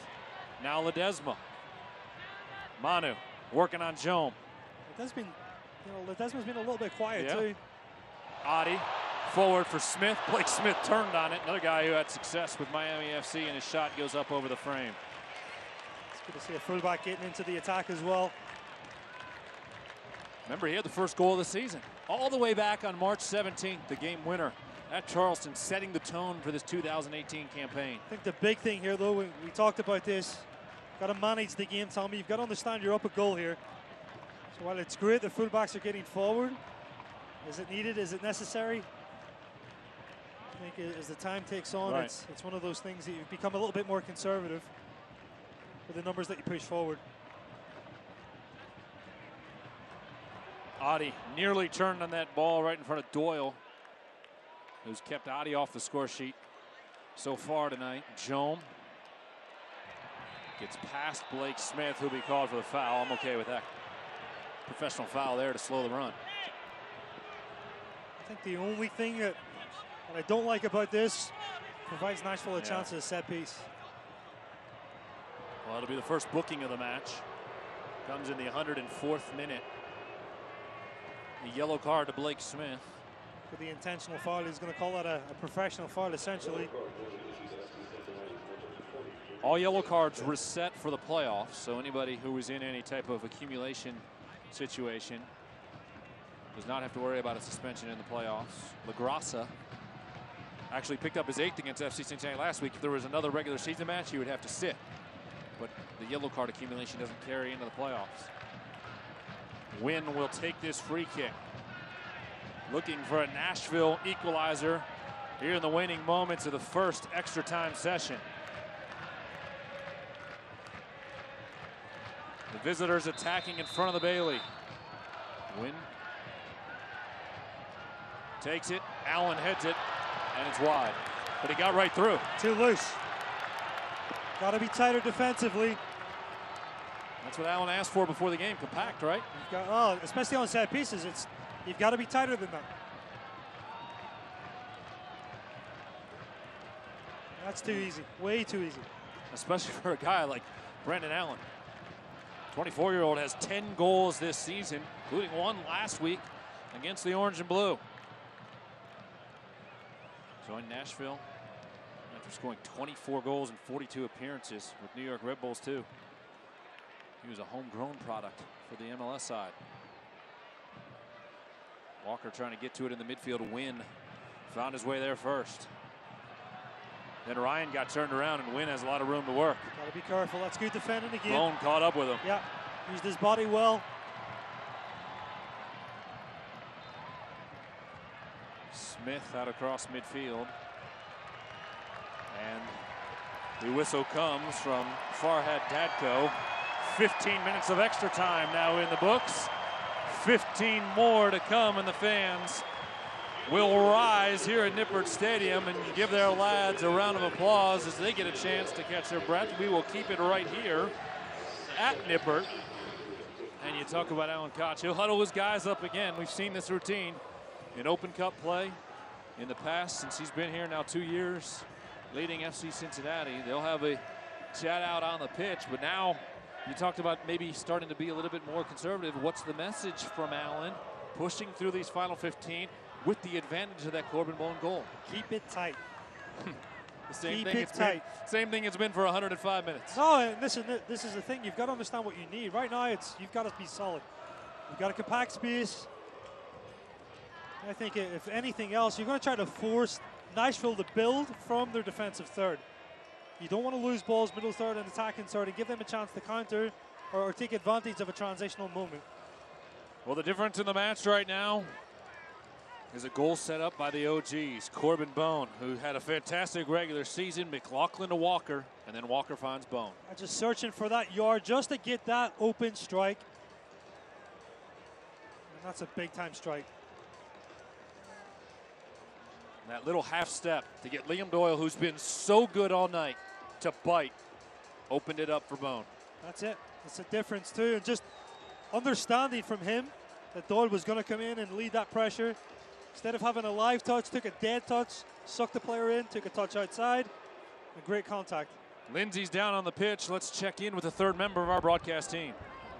Now Ledesma. Manu working on Jome. Ledesma's been a little bit quiet too. Adi forward for Smith. Blake Smith turned on it. Another guy who had success with Miami FC, and his shot goes up over the frame. It's good to see a fullback getting into the attack as well. Remember, he had the first goal of the season all the way back on March 17th, the game winner at Charleston, setting the tone for this 2018 campaign. I think the big thing here, though, we talked about this, got to manage the game, Tommy. You've got to understand you're up a goal here. So while it's great the fullbacks are getting forward, is it needed? Is it necessary? I think as the time takes on, it's one of those things that you've become a little bit more conservative with the numbers that you push forward. Adi nearly turned on that ball right in front of Doyle, who's kept Adi off the score sheet so far tonight. Jome gets past Blake Smith, who'll be called for the foul. I'm okay with that. Professional foul there to slow the run. I think the only thing that I don't like about this, provides Nashville a chance at a set piece. Well, it'll be the first booking of the match. Comes in the 104th minute. The yellow card to Blake Smith. For the intentional foul, he's going to call that a professional foul, essentially. All yellow cards reset for the playoffs, so anybody who was in any type of accumulation situation does not have to worry about a suspension in the playoffs. LaGrassa actually picked up his 8th against FC Cincinnati last week. If there was another regular season match, he would have to sit. But the yellow card accumulation doesn't carry into the playoffs. Wynn will take this free kick. Looking for a Nashville equalizer here in the waning moments of the first extra time session. The visitors attacking in front of the Bailey. Wynn takes it, Allen heads it, and it's wide. But he got right through. Too loose. Got to be tighter defensively. That's what Allen asked for before the game. Compact, right? Especially on set pieces, you've got to be tighter than that. That's too easy. Way too easy. Especially for a guy like Brendan Allen. 24-year-old has 10 goals this season, including 1 last week against the Orange and Blue. Joined Nashville after scoring 24 goals in 42 appearances with New York Red Bulls too. He was a homegrown product for the MLS side. Walker trying to get to it in the midfield. Wynn found his way there first. Then Ryan got turned around, and Wynn has a lot of room to work. Got to be careful. That's good defending again. Bone caught up with him. Yeah, used his body well. Smith out across midfield. And the whistle comes from Farhad Dadko. 15 minutes of extra time now in the books. 15 more to come, and the fans will rise here at Nippert Stadium and give their lads a round of applause as they get a chance to catch their breath. We will keep it right here at Nippert. And you talk about Alan Koch. He'll huddle his guys up again. We've seen this routine in Open Cup play in the past since he's been here now 2 years leading FC Cincinnati. They'll have a chat out on the pitch, but now you talked about maybe starting to be a little bit more conservative. What's the message from Allen pushing through these final 15 with the advantage of that Corbin Bone goal? Keep it tight. Same thing it's been for 105 minutes. No, and this is the thing. You've got to understand what you need. Right now, you've got to be solid. You've got to compact space. I think if anything else, you're going to try to force Nashville to build from their defensive third. You don't want to lose balls middle third and attacking third and give them a chance to counter or take advantage of a transitional moment. Well, the difference in the match right now is a goal set up by the OGs. Corbin Bone, who had a fantastic regular season. McLaughlin to Walker, and then Walker finds Bone. Just searching for that yard just to get that open strike. And that's a big-time strike. And that little half step to get Liam Doyle, who's been so good all night, to bite, opened it up for Bone. That's it. It's a difference, too. And just understanding from him that Doyle was going to come in and lead that pressure. Instead of having a live touch, took a dead touch, sucked the player in, took a touch outside, and great contact. Lindsay's down on the pitch. Let's check in with the third member of our broadcast team.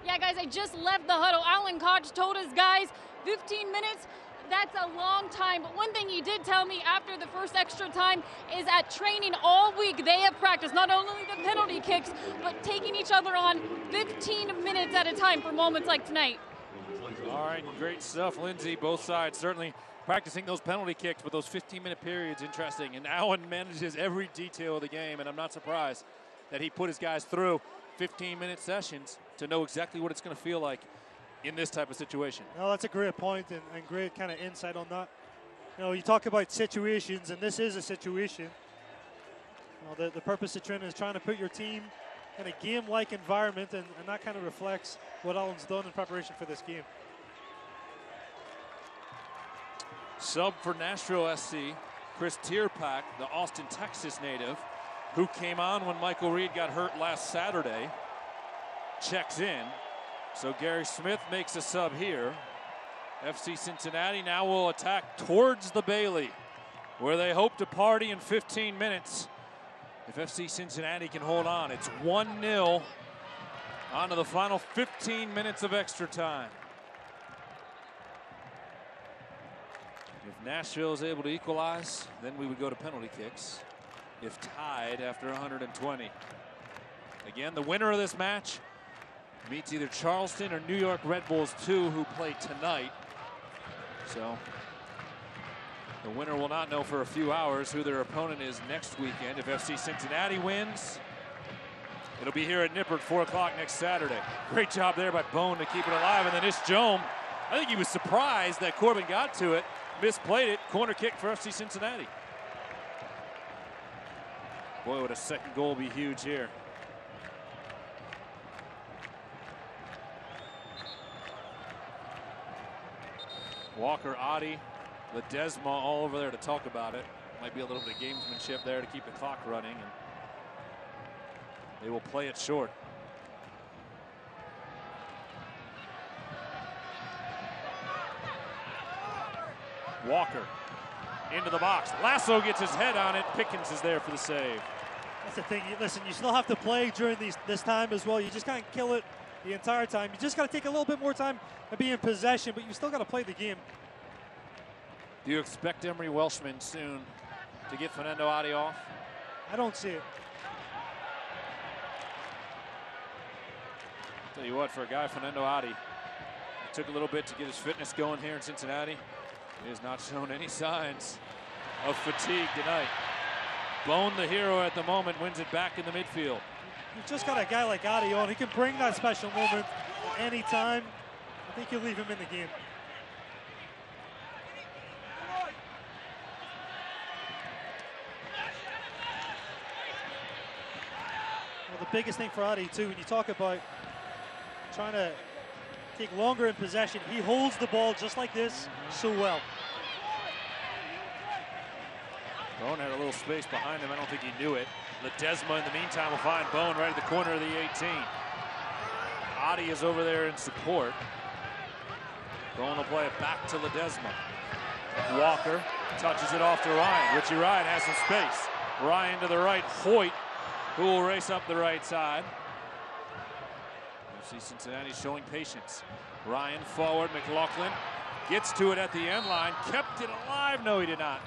Yeah, guys, I just left the huddle. Alan Koch told us, guys, 15 minutes, that's a long time. But one thing he did tell me after the first extra time is at training all week, they have practiced not only the penalty kicks, but taking each other on 15 minutes at a time for moments like tonight. All right, great stuff, Lindsay. Both sides certainly practicing those penalty kicks, but those 15-minute periods, interesting. And Alan manages every detail of the game, and I'm not surprised that he put his guys through 15-minute sessions to know exactly what it's going to feel like in this type of situation. No, that's a great point and great kind of insight on that. You know, you talk about situations, and this is a situation. You know, the purpose of training is trying to put your team in a game-like environment, and that kind of reflects what Alan's done in preparation for this game. Sub for Nashville SC, Chris Tierpak, the Austin, Texas native, who came on when Michael Reed got hurt last Saturday, checks in. So Gary Smith makes a sub here. FC Cincinnati now will attack towards the Bailey, where they hope to party in 15 minutes. If FC Cincinnati can hold on, it's 1-0 on to the final 15 minutes of extra time. If Nashville is able to equalize, then we would go to penalty kicks. If tied after 120. Again, the winner of this match meets either Charleston or New York Red Bulls 2, who play tonight. So the winner will not know for a few hours who their opponent is next weekend. If FC Cincinnati wins, it'll be here at Nippert, 4 o'clock next Saturday. Great job there by Bone to keep it alive. And then Ish Jome, I think he was surprised that Corbin got to it, misplayed it. Corner kick for FC Cincinnati. Boy, would a second goal be huge here. Walker, Adi, Ledesma all over there to talk about it. Might be a little bit of gamesmanship there to keep the clock running, and they will play it short. Walker into the box. Lasso gets his head on it. Pickens is there for the save. That's the thing. Listen, you still have to play during this time as well. You just can't kill it the entire time. You just got to take a little bit more time and be in possession, but you still got to play the game. Do you expect Emery Welshman soon to get Fernando Adi off? I don't see it. Tell you what, for a guy, Fernando Adi, it took a little bit to get his fitness going here in Cincinnati. He has not shown any signs of fatigue tonight. Bone, the hero at the moment, wins it back in the midfield. You've just got a guy like Adi on. He can bring that special moment at any time. I think you'll leave him in the game. Well, the biggest thing for Adi, too, when you talk about trying to take longer in possession, he holds the ball just like this so well. Bone had a little space behind him. I don't think he knew it. Ledesma, in the meantime, will find Bone right at the corner of the 18. Adi is over there in support. Bone will play it back to Ledesma. Walker touches it off to Ryan. Richie Ryan has some space. Ryan to the right. Hoyt, who will race up the right side. FC Cincinnati showing patience. Ryan forward. McLaughlin gets to it at the end line. Kept it alive. No, he did not.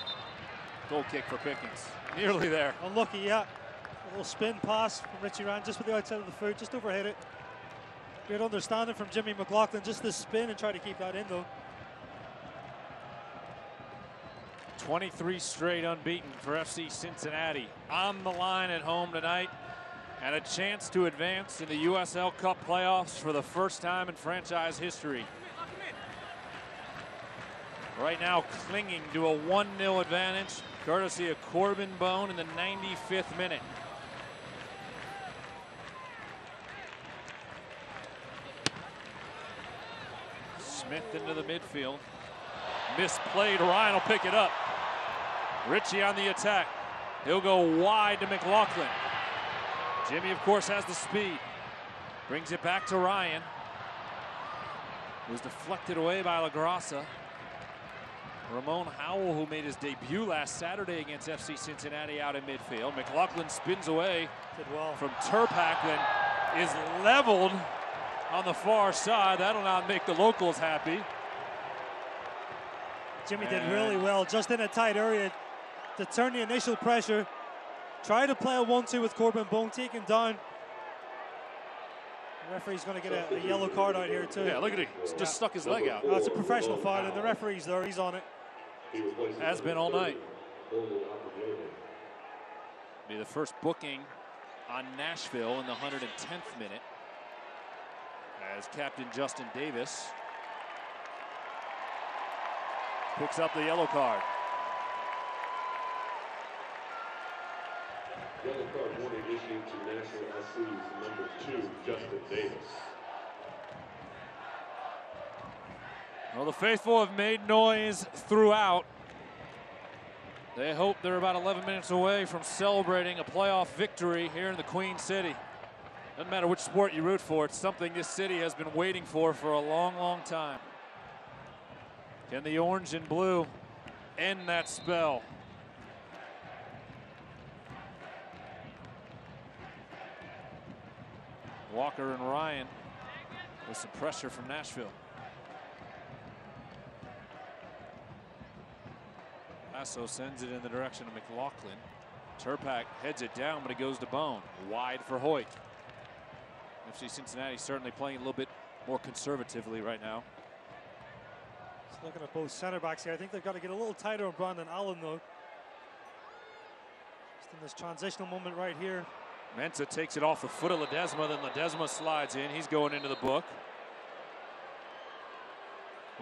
Goal kick for Pickens. Nearly there. Unlucky, yeah. A little spin pass from Richie Ryan just with the outside of the foot, just overhit it. Great understanding from Jimmy McLaughlin, just the spin and try to keep that in though. 23 straight unbeaten for FC Cincinnati. On the line at home tonight, and a chance to advance in the USL Cup playoffs for the first time in franchise history. Right now clinging to a 1-0 advantage, courtesy of Corbin Bone in the 95th minute. Smith into the midfield. Misplayed, Ryan will pick it up. Richie on the attack. He'll go wide to McLaughlin. Jimmy, of course, has the speed. Brings it back to Ryan. was deflected away by LaGrassa. Ramon Howell, who made his debut last Saturday against FC Cincinnati, out in midfield. McLaughlin spins away from Turpak, then is leveled on the far side. That'll not make the locals happy. Jimmy did really well, just in a tight area to turn the initial pressure. Try to play a 1-2 with Corbin Bone, take him down. The referee's going to get a yellow card out here too. Yeah, look at it. He's just stuck his leg out. Oh, it's a professional foul, and the referee's there. He's on it. Has been all night. Be the first booking on Nashville in the 110th minute as Captain Justin Davis picks up the yellow card. Yellow card warning issued to Nashville SC's number 2, Justin Davis. Well, the faithful have made noise throughout. They hope they're about 11 minutes away from celebrating a playoff victory here in the Queen City. Doesn't matter which sport you root for, it's something this city has been waiting for a long, long time. Can the orange and blue end that spell? Walker and Ryan with some pressure from Nashville. Lasso sends it in the direction of McLaughlin. Turpak heads it down, but it goes to Bone. Wide for Hoyt. FC Cincinnati certainly playing a little bit more conservatively right now. Just looking at both center backs here, I think they've got to get a little tighter on Brandon Allen though. Just in this transitional moment right here. Mensah takes it off the foot of Ledesma, then Ledesma slides in. He's going into the book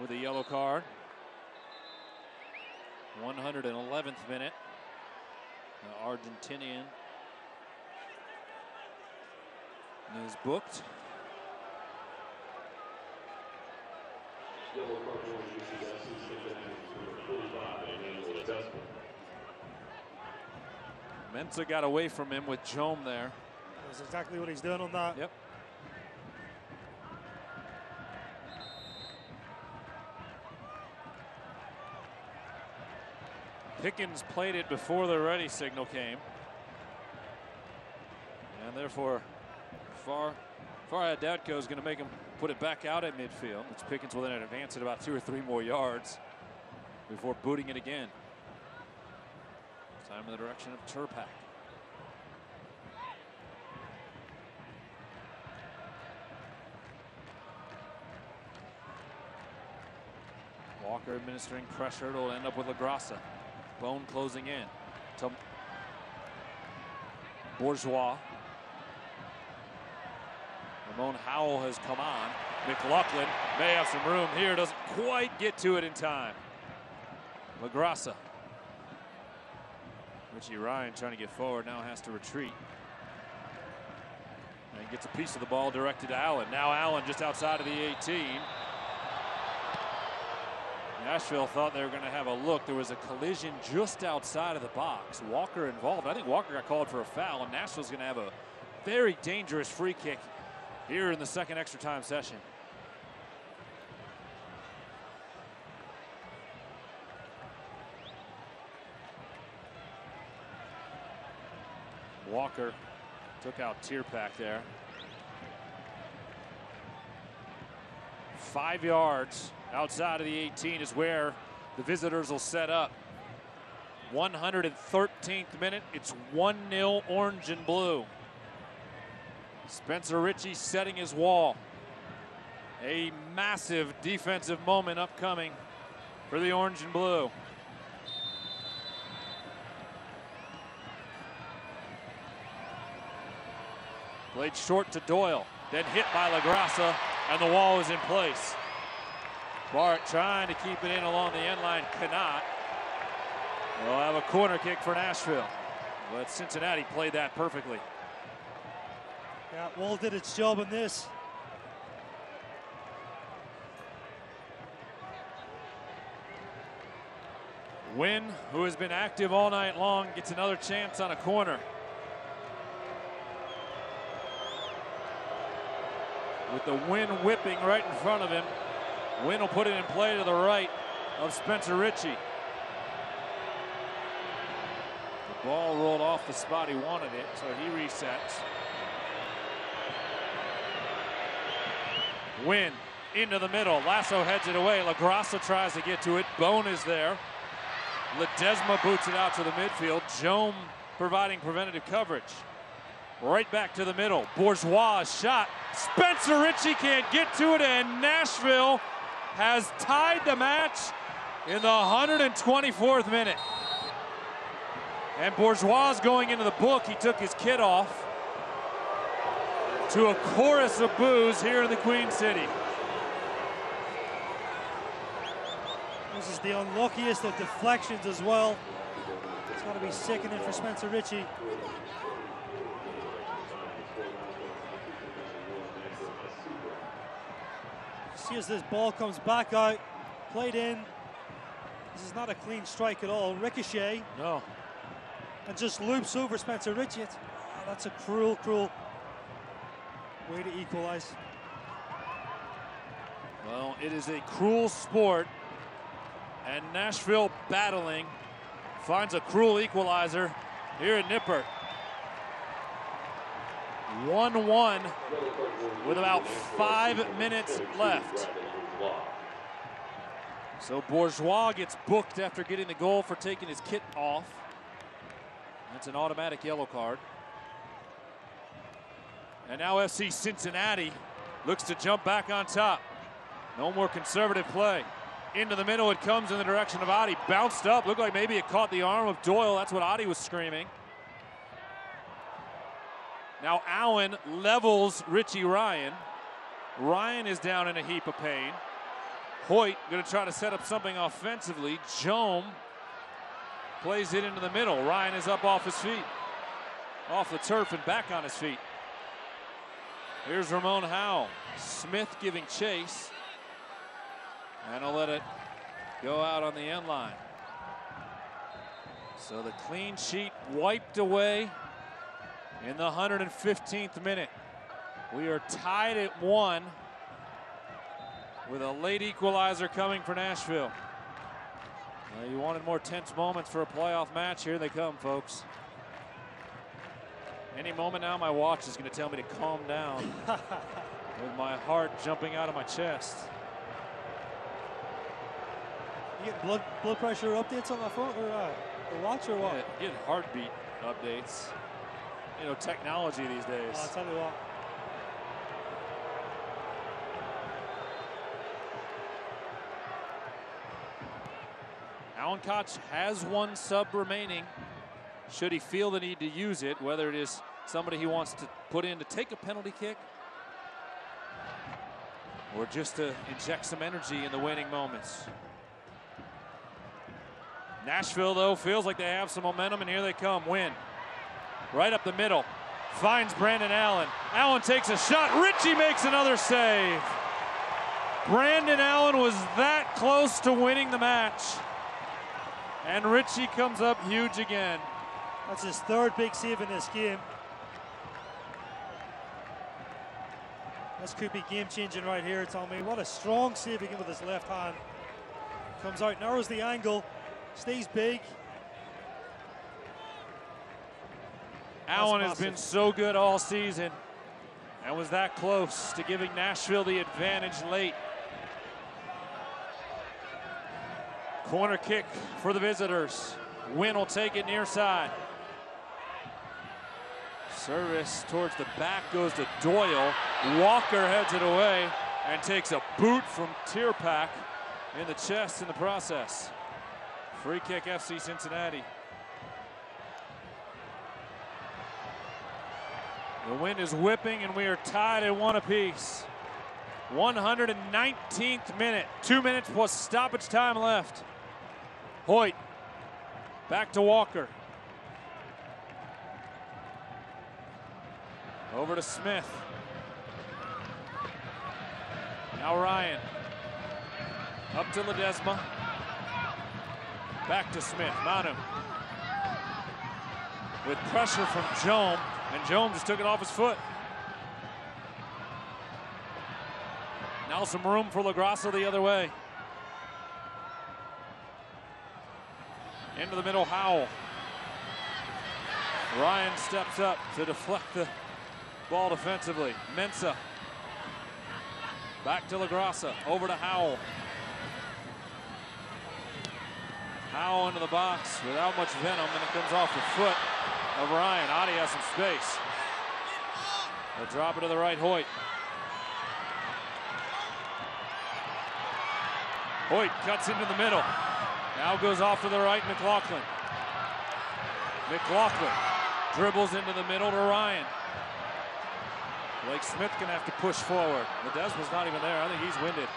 with a yellow card. 111th minute. The Argentinian is booked. Yellow card warning issued to FC Cincinnati's number 45, Emmanuel Ledesma. Mensah got away from him with Jome there. That's exactly what he's doing on that. Yep. Pickens played it before the ready signal came. And therefore, far Dadko is going to make him put it back out at midfield, which Pickens will then advance it about 2 or 3 more yards before booting it again. Time in the direction of Turpak. Walker administering pressure. It'll end up with LaGrassa. Bone closing in to Bourgeois. Ramon Howell has come on. McLaughlin may have some room here. Doesn't quite get to it in time. LaGrassa. Richie Ryan trying to get forward, now has to retreat. And gets a piece of the ball directed to Allen. Now Allen just outside of the 18. Nashville thought they were going to have a look. There was a collision just outside of the box. Walker involved. I think Walker got called for a foul, and Nashville's going to have a very dangerous free kick here in the second extra time session. Walker took out Tierpak there. 5 yards outside of the 18 is where the visitors will set up. 113th minute, it's 1-0 orange and blue. Spencer Ritchie setting his wall. A massive defensive moment upcoming for the orange and blue. Played short to Doyle, then hit by LaGrassa, and the wall is in place. Bart trying to keep it in along the end line, cannot. We'll have a corner kick for Nashville, but Cincinnati played that perfectly. Yeah, Wall did its job in this. Wynn, who has been active all night long, gets another chance on a corner. With the wind whipping right in front of him, Wynn will put it in play to the right of Spencer Ritchie. The ball rolled off the spot he wanted it, so he resets. Wynn into the middle. Lasso heads it away. LaGrassa tries to get to it. Bone is there. Ledesma boots it out to the midfield. Jome providing preventative coverage. Right back to the middle. Bourgeois shot. Spencer Ritchie can't get to it, and Nashville has tied the match in the 124th minute. And Bourgeois is going into the book. He took his kit off to a chorus of boos here in the Queen City. This is the unluckiest of deflections as well. It's got to be sickening for Spencer Ritchie. See as this ball comes back out, played in. This is not a clean strike at all. Ricochet. No. And just loops over Spencer Ritchie. That's a cruel, cruel way to equalize. Well, it is a cruel sport, and Nashville battling finds a cruel equalizer here at Nippert. 1-1 with about 5 minutes left. So Bourgeois gets booked after getting the goal for taking his kit off. That's an automatic yellow card. And now FC Cincinnati looks to jump back on top. No more conservative play. Into the middle it comes in the direction of Adi. Bounced up, looked like maybe it caught the arm of Doyle. That's what Adi was screaming. Now Allen levels Richie Ryan. Ryan is down in a heap of pain. Hoyt going to try to set up something offensively. Jome plays it into the middle. Ryan is up off his feet. Off the turf and back on his feet. Here's Ramon Howell. Smith giving chase. And he'll let it go out on the end line. So the clean sheet wiped away in the 115th minute. We are tied at 1 with a late equalizer coming for Nashville. You wanted more tense moments for a playoff match. Here they come, folks. Any moment now, my watch is going to tell me to calm down with my heart jumping out of my chest. You get blood pressure updates on the phone or watch or what? Yeah, you get heartbeat updates. You know, technology these days. I'll tell you what. Alan Koch has one sub remaining. Should he feel the need to use it, whether it is somebody he wants to put in to take a penalty kick or just to inject some energy in the winning moments. Nashville, though, feels like they have some momentum, and here they come. Wynn right up the middle, finds Brandon Allen. Allen takes a shot. Ritchie makes another save. Brandon Allen was that close to winning the match, and Ritchie comes up huge again. That's his third big save in this game. This could be game-changing right here, Tommy. What a strong save again with his left hand. Comes out, narrows the angle, stays big. Allen has been so good all season and was that close to giving Nashville the advantage late. Corner kick for the visitors. Wynn will take it near side. Service towards the back goes to Doyle. Walker heads it away and takes a boot from Tierpak in the chest in the process. Free kick FC Cincinnati. The wind is whipping and we are tied at 1 apiece. 119th minute. 2 minutes plus stoppage time left. Hoyt back to Walker. Over to Smith. Now Ryan. Up to Ledesma. Back to Smith. Manu. With pressure from Jome. And Jome just took it off his foot. Now some room for LaGrasso the other way. Into the middle, Howell. Ryan steps up to deflect the ball defensively. Mensah. Back to LaGrasso. Over to Howell. Howell into the box without much venom, and it comes off the foot of Ryan. Adi has some space. They'll drop it to the right, Hoyt. Hoyt cuts into the middle. Now goes off to the right, McLaughlin. McLaughlin dribbles into the middle to Ryan. Blake Smith gonna have to push forward. Ledesma's not even there. I think he's winded.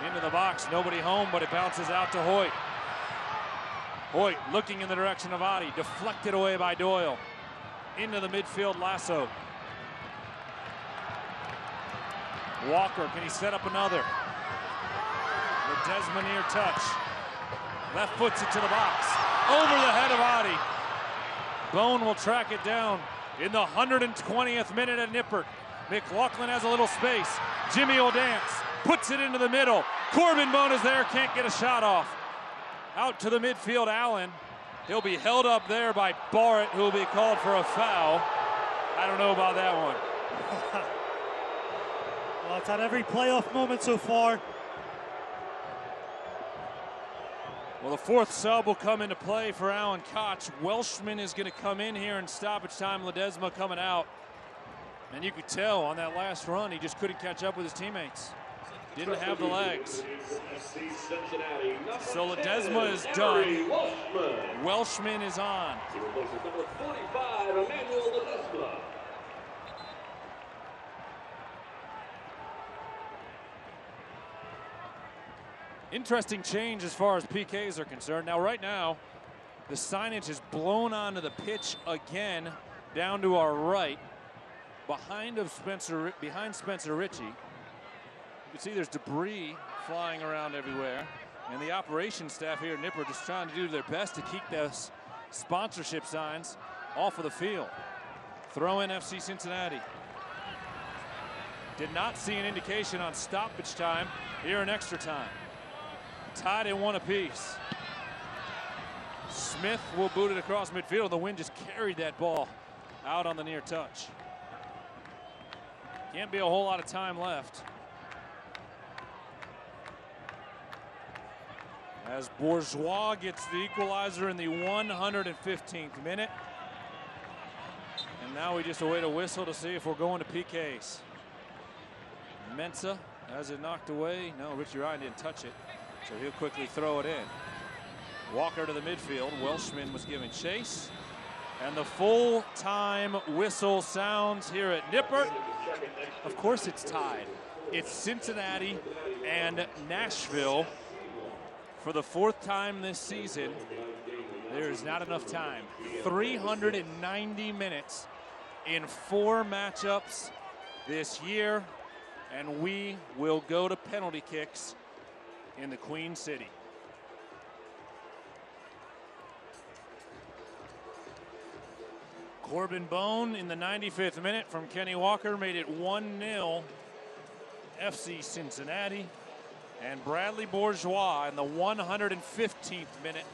Into the box, nobody home, but it bounces out to Hoyt. Hoyt looking in the direction of Adi, deflected away by Doyle. Into the midfield, Lasso. Walker, can he set up another? Ledesma near touch. Left foots it to the box. Over the head of Adi. Bone will track it down in the 120th minute at Nippert. McLaughlin has a little space. Jimmy will dance. Puts it into the middle. Corbin Bone is there, can't get a shot off. Out to the midfield, Allen. He'll be held up there by Barrett, who will be called for a foul. I don't know about that one. Well, it's had every playoff moment so far. Well, the fourth sub will come into play for Alan Koch. Welshman is going to come in here in stoppage time. Ledesma coming out. And you could tell on that last run, he just couldn't catch up with his teammates. Didn't have the legs. So Ledesma is done. Welshman is on. Interesting change as far as PKs are concerned. Now, right now, the signage is blown onto the pitch again, down to our right, behind Spencer Ritchie. You can see there's debris flying around everywhere, and the operations staff here at Nippert is trying to do their best to keep those sponsorship signs off of the field. Throw in FC Cincinnati. Did not see an indication on stoppage time here in extra time. Tied in one apiece. Smith will boot it across midfield. The wind just carried that ball out on the near touch. Can't be a whole lot of time left. As Bourgeois gets the equalizer in the 115th minute. And now we just await a whistle to see if we're going to PKs. Mensah has it knocked away. No, Richie Ryan didn't touch it, so he'll quickly throw it in. Walker to the midfield. Welshman was giving chase. And the full-time whistle sounds here at Nippert. Of course it's tied. It's Cincinnati and Nashville. For the fourth time this season, there is not enough time. 390 minutes in 4 matchups this year, and we will go to penalty kicks in the Queen City. Corbin Bone in the 95th minute from Kenny Walker made it 1-0 FC Cincinnati. And Bradley Bourgeois in the 115th minute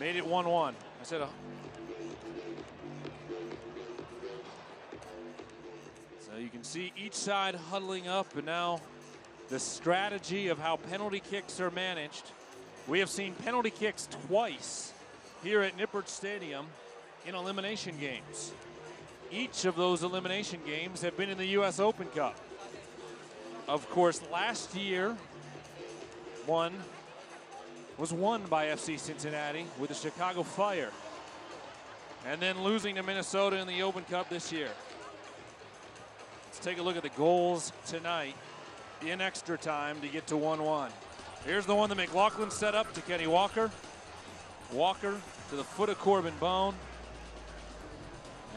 made it 1-1. I said so you can see each side huddling up, and now the strategy of how penalty kicks are managed. We have seen penalty kicks twice here at Nippert Stadium in elimination games. Each of those elimination games have been in the U.S. Open Cup. Of course, last year, one was won by FC Cincinnati with the Chicago Fire, and then losing to Minnesota in the Open Cup this year. Let's take a look at the goals tonight in extra time to get to 1-1. Here's the one that McLaughlin set up to Kenny Walker. Walker to the foot of Corbin Bone.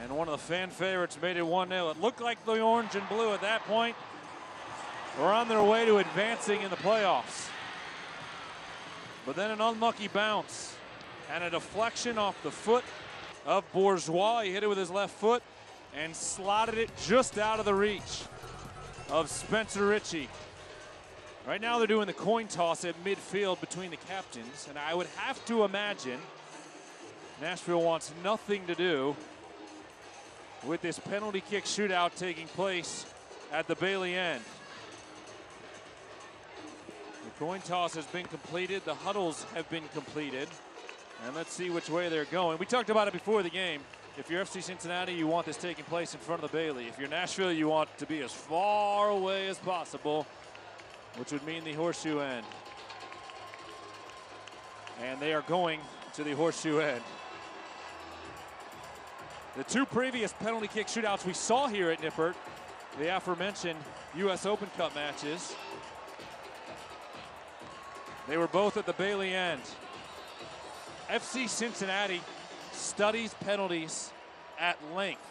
And one of the fan favorites made it 1-0. It looked like the orange and blue at that point were on their way to advancing in the playoffs. But then an unlucky bounce and a deflection off the foot of Bourgeois. He hit it with his left foot, and slotted it just out of the reach of Spencer Ritchie. Right now they're doing the coin toss at midfield between the captains, and I would have to imagine Nashville wants nothing to do with this penalty kick shootout taking place at the Bailey end. The coin toss has been completed. The huddles have been completed. And let's see which way they're going. We talked about it before the game. If you're FC Cincinnati, you want this taking place in front of the Bailey. If you're Nashville, you want to be as far away as possible, which would mean the horseshoe end. And they are going to the horseshoe end. The two previous penalty kick shootouts we saw here at Nippert, the aforementioned U.S. Open Cup matches, they were both at the Bailey end. FC Cincinnati studies penalties at length.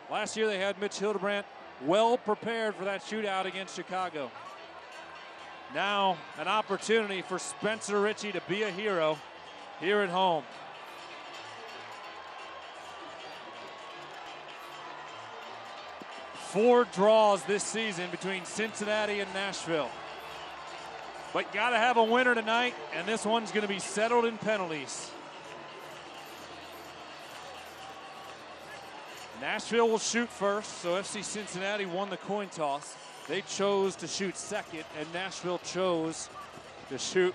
Last year they had Mitch Hildebrandt well prepared for that shootout against Chicago. Now an opportunity for Spencer Ritchie to be a hero here at home. Four draws this season between Cincinnati and Nashville. But gotta have a winner tonight, and this one's gonna be settled in penalties. Nashville will shoot first, so FC Cincinnati won the coin toss. They chose to shoot second, and Nashville chose to shoot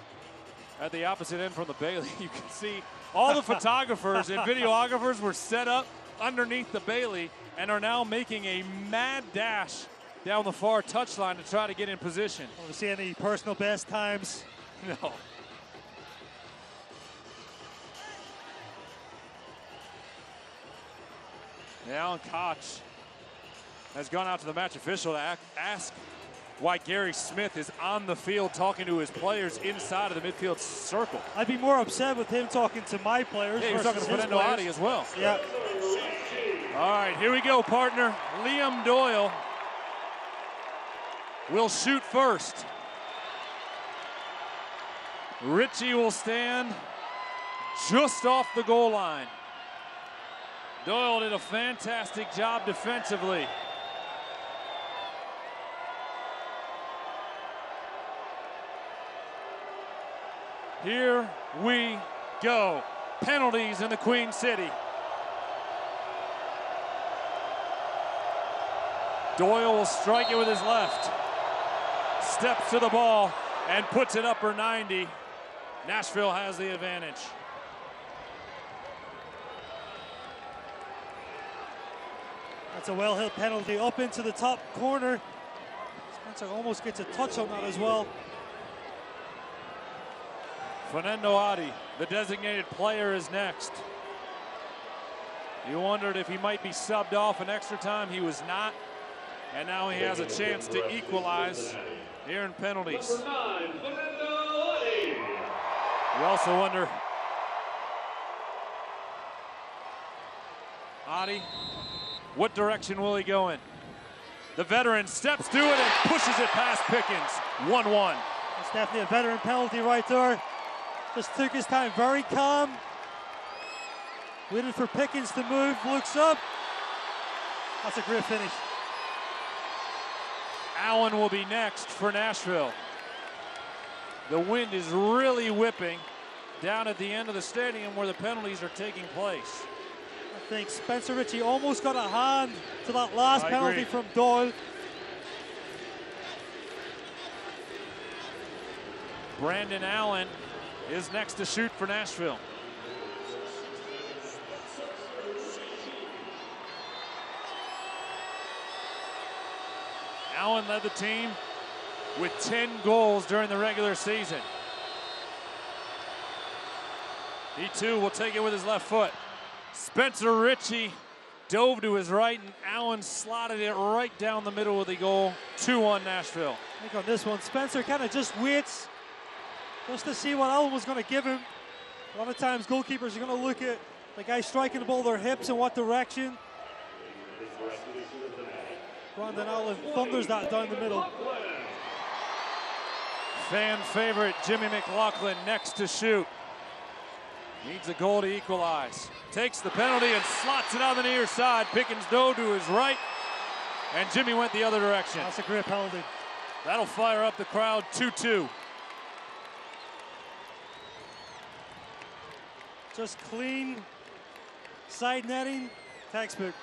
at the opposite end from the Bailey. You can see all the photographers and videographers were set up underneath the Bailey and are now making a mad dash down the far touchline to try to get in position. Want to see any personal best times? No. Alan Koch has gone out to the match official to ask why Gary Smith is on the field talking to his players inside of the midfield circle. I'd be more upset with him talking to my players. Yeah, he was talking to Fernando Adi as well. Yeah. All right, here we go, partner. Liam Doyle will shoot first. Ritchie will stand just off the goal line. Doyle did a fantastic job defensively. Here we go. Penalties in the Queen City. Doyle will strike it with his left. Steps to the ball and puts it upper 90. Nashville has the advantage. That's a well-hit penalty up into the top corner. Spencer almost gets a touch on that as well. Fernando Adi, the designated player, is next. You wondered if he might be subbed off in extra time. He was not. And now he has a chance to equalize here in penalties. You also wonder, Adi, what direction will he go in? The veteran steps to it and pushes it past Pickens. 1-1. That's definitely a veteran penalty right there. Just took his time, very calm. Waited for Pickens to move, looks up. That's a great finish. Allen will be next for Nashville. The wind is really whipping down at the end of the stadium where the penalties are taking place. I think Spencer Ritchie almost got a hand to that last penalty from Doyle. Brandon Allen is next to shoot for Nashville. Allen led the team with 10 goals during the regular season. He too will take it with his left foot. Spencer Ritchie dove to his right and Allen slotted it right down the middle of the goal. 2-1 Nashville. I think on this one, Spencer kind of just waits just to see what Allen was going to give him. A lot of times goalkeepers are going to look at the guy striking the ball, their hips and what direction. Brandon Allen thunders that down the middle. Fan favorite Jimmy McLaughlin next to shoot. Needs a goal to equalize. Takes the penalty and slots it on the near side. Pickens dove to his right, and Jimmy went the other direction. That's a great penalty. That'll fire up the crowd. 2-2. Just clean side netting, textbook.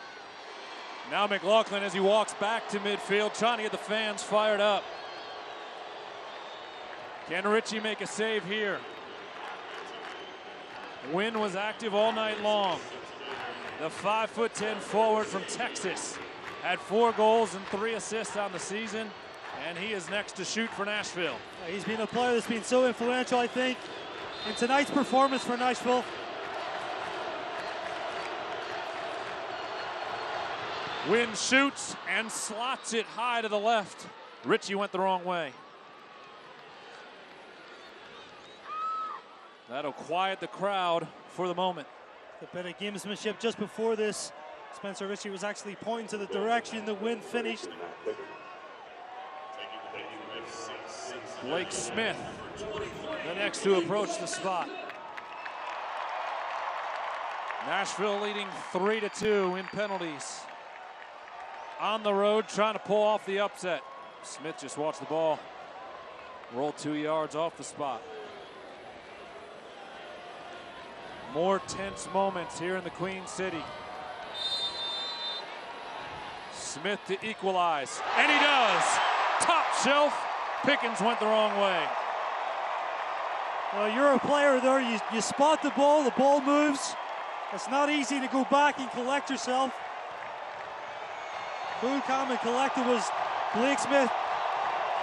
Now McLaughlin, as he walks back to midfield, trying to get the fans fired up. Can Ritchie make a save here? Wynn was active all night long. The 5'10" forward from Texas had 4 goals and 3 assists on the season, and he is next to shoot for Nashville. He's been a player that's been so influential, I think, in tonight's performance for Nashville. Wynn shoots and slots it high to the left. Ritchie went the wrong way. That'll quiet the crowd for the moment. A bit of gamesmanship just before this. Spencer Ritchie was actually pointing to the direction the Wynn finished. Blake Smith, the next to approach the spot. Nashville leading 3-2 in penalties. On the road, trying to pull off the upset. Smith just watched the ball roll 2 yards off the spot. More tense moments here in the Queen City. Smith to equalize, and he does. Top shelf. Pickens went the wrong way. Well, you're a player there. You spot the ball moves. It's not easy to go back and collect yourself. Cool, calm, and collected was Blake Smith.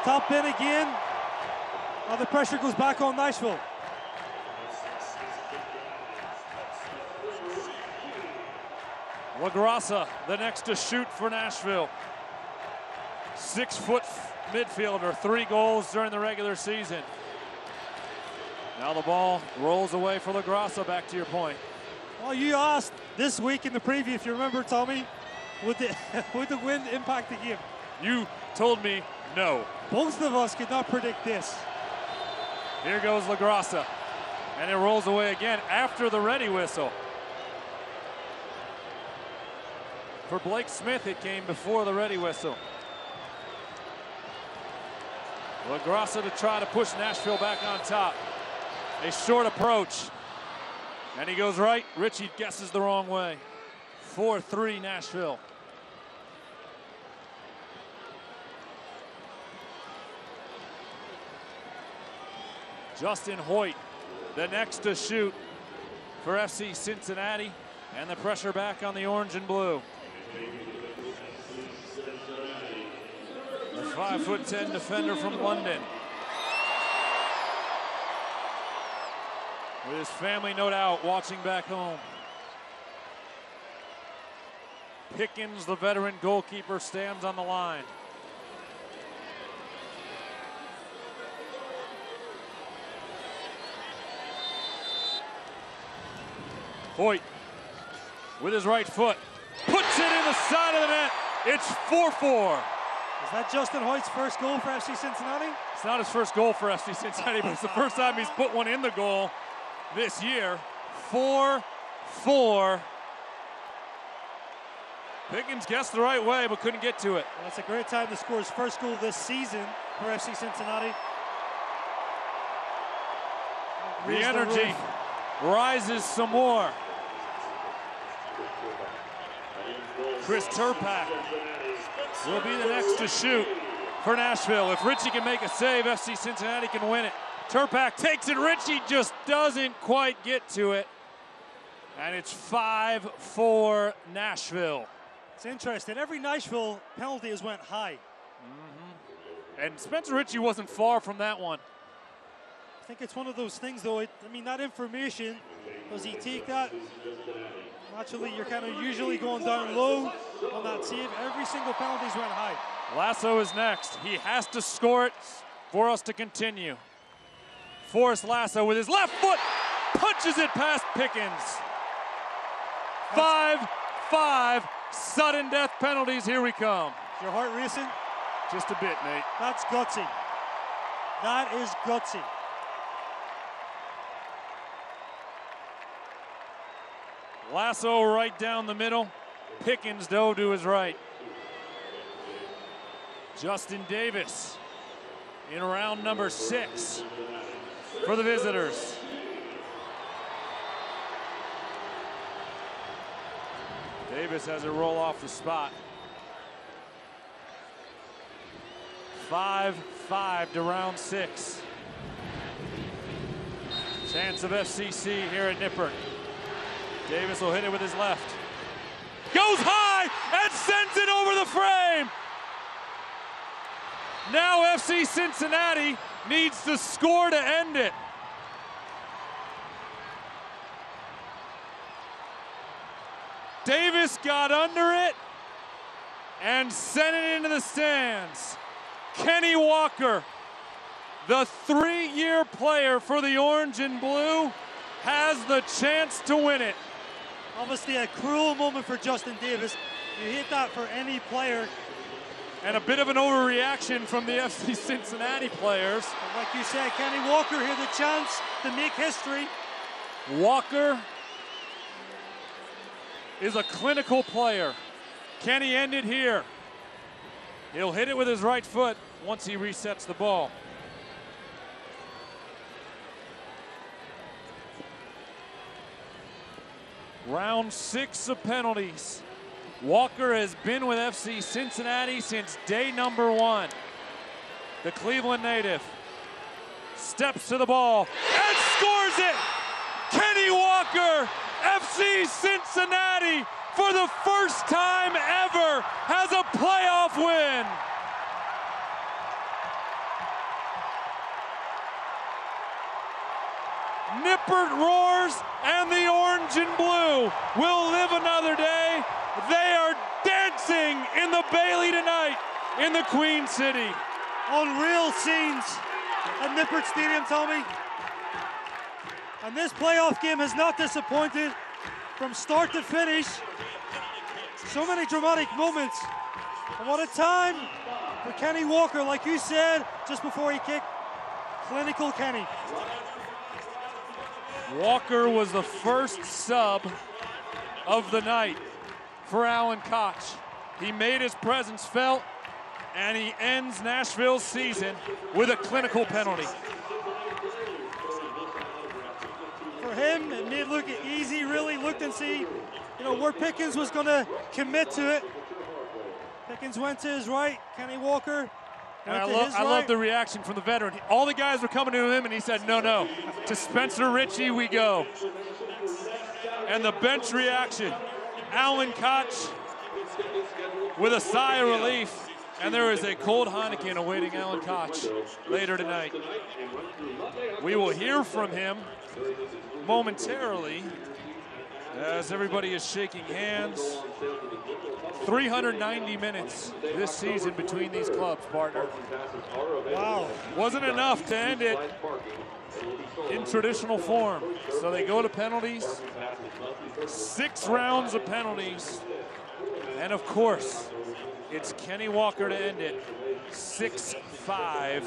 Top bin again. Now the pressure goes back on Nashville. LaGrassa, the next to shoot for Nashville. 6-foot midfielder, 3 goals during the regular season. Now the ball rolls away for LaGrassa, back to your point. Well, you asked this week in the preview, if you remember, Tommy, would the Wynn impact the game? You told me no. Both of us could not predict this. Here goes LaGrassa, and it rolls away again after the ready whistle. For Blake Smith, it came before the ready whistle. LaGrassa to try to push Nashville back on top. A short approach, and he goes right. Ritchie guesses the wrong way. 4-3 Nashville. Justin Hoyt, the next to shoot for FC Cincinnati, and the pressure back on the orange and blue. The 5'10" defender from London. With his family, no doubt, watching back home. Pickens, the veteran goalkeeper, stands on the line. Hoyt, with his right foot, puts it in the side of the net. It's 4-4. Is that Justin Hoyt's first goal for FC Cincinnati? It's not his first goal for FC Cincinnati, but it's the first time he's put one in the goal this year. 4-4. Pickens guessed the right way, but couldn't get to it. Well, that's a great time to score his first goal this season for FC Cincinnati. The energy rises some more. Chris Turpak will be the next to shoot for Nashville. If Ritchie can make a save, FC Cincinnati can win it. Turpak takes it. Ritchie just doesn't quite get to it. And it's 5-4 Nashville. It's interesting. Every Nashville penalty has went high. And Spencer Ritchie wasn't far from that one. I think it's one of those things, though. I mean, that information, does he take that? Naturally, you're kind of usually going down low on that save. Every single penalty's went high. Lasso is next. He has to score it for us to continue. Forrest Lasso with his left foot punches it past Pickens. 5-5 sudden death penalties. Here we come. Is your heart racing? Just a bit, Nate. That's gutsy. That is gutsy. Lasso right down the middle. Pickens dove to his right. Justin Davis in round number 6 for the visitors. Davis has a roll off the spot. 5-5 to round 6. Chance of FCC here at Nippert. Davis will hit it with his left. Goes high and sends it over the frame. Now FC Cincinnati needs to score to end it. Davis got under it and sent it into the stands. Kenny Walker, the 3-year player for the orange and blue, has the chance to win it. Obviously a cruel moment for Justin Davis. You hate that for any player. And a bit of an overreaction from the FC Cincinnati players. And like you said, Kenny Walker here, the chance to make history. Walker is a clinical player. Can he end it here? He'll hit it with his right foot once he resets the ball. Round 6 of penalties. Walker has been with FC Cincinnati since day number 1. The Cleveland native steps to the ball and scores it! Kenny Walker, FC Cincinnati, for the first time ever, has a playoff win. Nippert roars and the orange and blue will live another day. They are dancing in the Bailey tonight in the Queen City. Unreal scenes at Nippert Stadium, Tommy. And this playoff game has not disappointed from start to finish. So many dramatic moments. And what a time for Kenny Walker, like you said, just before he kicked. Clinical Kenny. Walker was the first sub of the night for Alan Koch. He made his presence felt, and he ends Nashville's season with a clinical penalty. For him, it made it look easy, really looked and see, where Pickens was going to commit to it. Pickens went to his right, Kenny Walker and I love the reaction from the veteran. All the guys were coming to him, and he said, no, to Spencer Ritchie we go. And the bench reaction, Alan Koch with a sigh of relief, and there is a cold Heineken awaiting Alan Koch later tonight. We will hear from him momentarily as everybody is shaking hands. 390 minutes this season between these clubs, partner. Wow. Wasn't enough to end it in traditional form. So they go to penalties. 6 rounds of penalties. And of course, it's Kenny Walker to end it. 6-5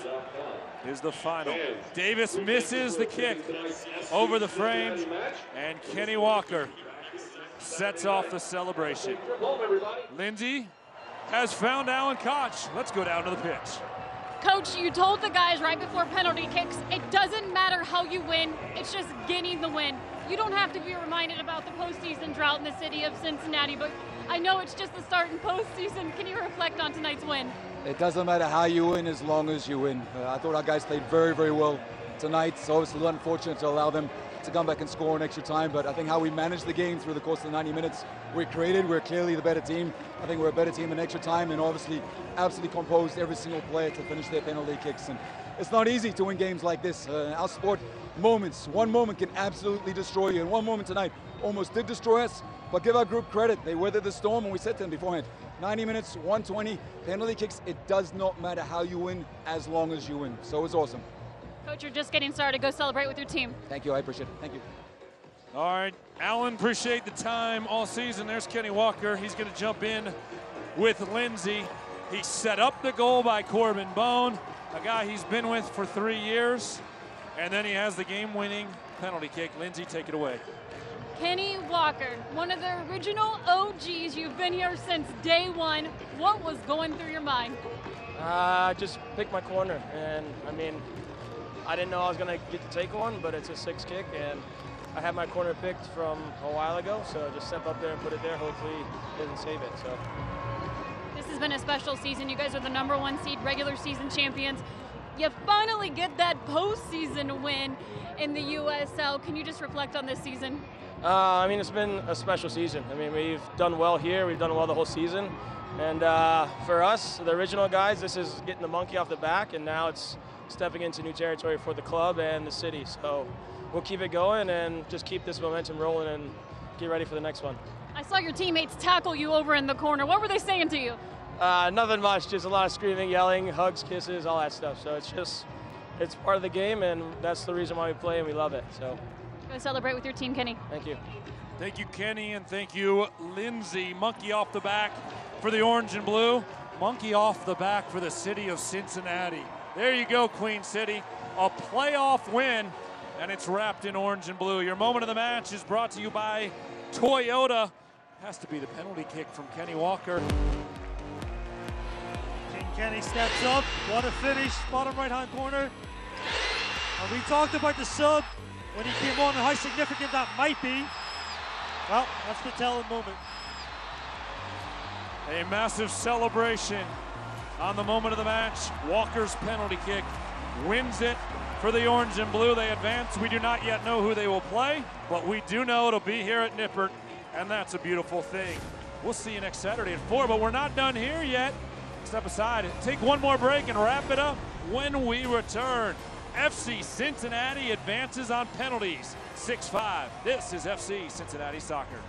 is the final. Davis misses the kick over the frame, and Kenny Walker sets off the celebration. Lindsay has found Alan Koch. Let's go down to the pitch. Coach, you told the guys right before penalty kicks, it doesn't matter how you win, it's just getting the win. You don't have to be reminded about the postseason drought in the city of Cincinnati, but I know it's just the start in postseason. Can you reflect on tonight's win? It doesn't matter how you win as long as you win. I thought our guys played very, very well tonight. It's obviously unfortunate to allow them to come back and score in extra time, but I think how we managed the game through the course of the 90 minutes, we're clearly the better team. I think we're a better team in extra time, and obviously absolutely composed every single player to finish their penalty kicks. And it's not easy to win games like this. Our sport, one moment can absolutely destroy you, and one moment tonight almost did destroy us, but give our group credit. They weathered the storm, and we said to them beforehand, 90 minutes, 120, penalty kicks, it does not matter how you win as long as you win. So it was awesome. Coach, you're just getting started. Go celebrate with your team. Thank you, I appreciate it. Thank you. All right, Alan, appreciate the time all season. There's Kenny Walker. He's going to jump in with Lindsay. He set up the goal by Corbin Bone, a guy he's been with for 3 years. And then he has the game-winning penalty kick. Lindsay, take it away. Kenny Walker, one of the original OGs. You've been here since day one. What was going through your mind? I just picked my corner, and I mean, I didn't know I was going to get to take one, but it's a 6 kick, and I had my corner picked from a while ago, so just step up there and put it there. Hopefully it doesn't save it. So this has been a special season. You guys are the #1 seed, regular season champions. You finally get that postseason win in the USL. Can you just reflect on this season? I mean, it's been a special season. I mean, we've done well here. We've done well the whole season. And for us, the original guys, this is getting the monkey off the back, and now it's stepping into new territory for the club and the city. So we'll keep it going and just keep this momentum rolling and get ready for the next one. I saw your teammates tackle you over in the corner. What were they saying to you? Nothing much, just a lot of screaming, yelling, hugs, kisses, all that stuff. So it's part of the game, and that's the reason why we play, and we love it. So go celebrate with your team, Kenny. Thank you. Thank you, Kenny, and thank you, Lindsay. Monkey off the back for the orange and blue. Monkey off the back for the city of Cincinnati. There you go, Queen City. A playoff win, and it's wrapped in orange and blue. Your moment of the match is brought to you by Toyota. Has to be the penalty kick from Kenny Walker. King Kenny steps up. What a finish. Bottom right-hand corner. And we talked about the sub when he came on and how significant that might be. Well, that's the telling moment. A massive celebration on the moment of the match. Walker's penalty kick wins it for the orange and blue. They advance. We do not yet know who they will play, but we do know it'll be here at Nippert, and that's a beautiful thing. We'll see you next Saturday at 4, but we're not done here yet. Step aside, take one more break and wrap it up when we return. FC Cincinnati advances on penalties, 6-5. This is FC Cincinnati Soccer.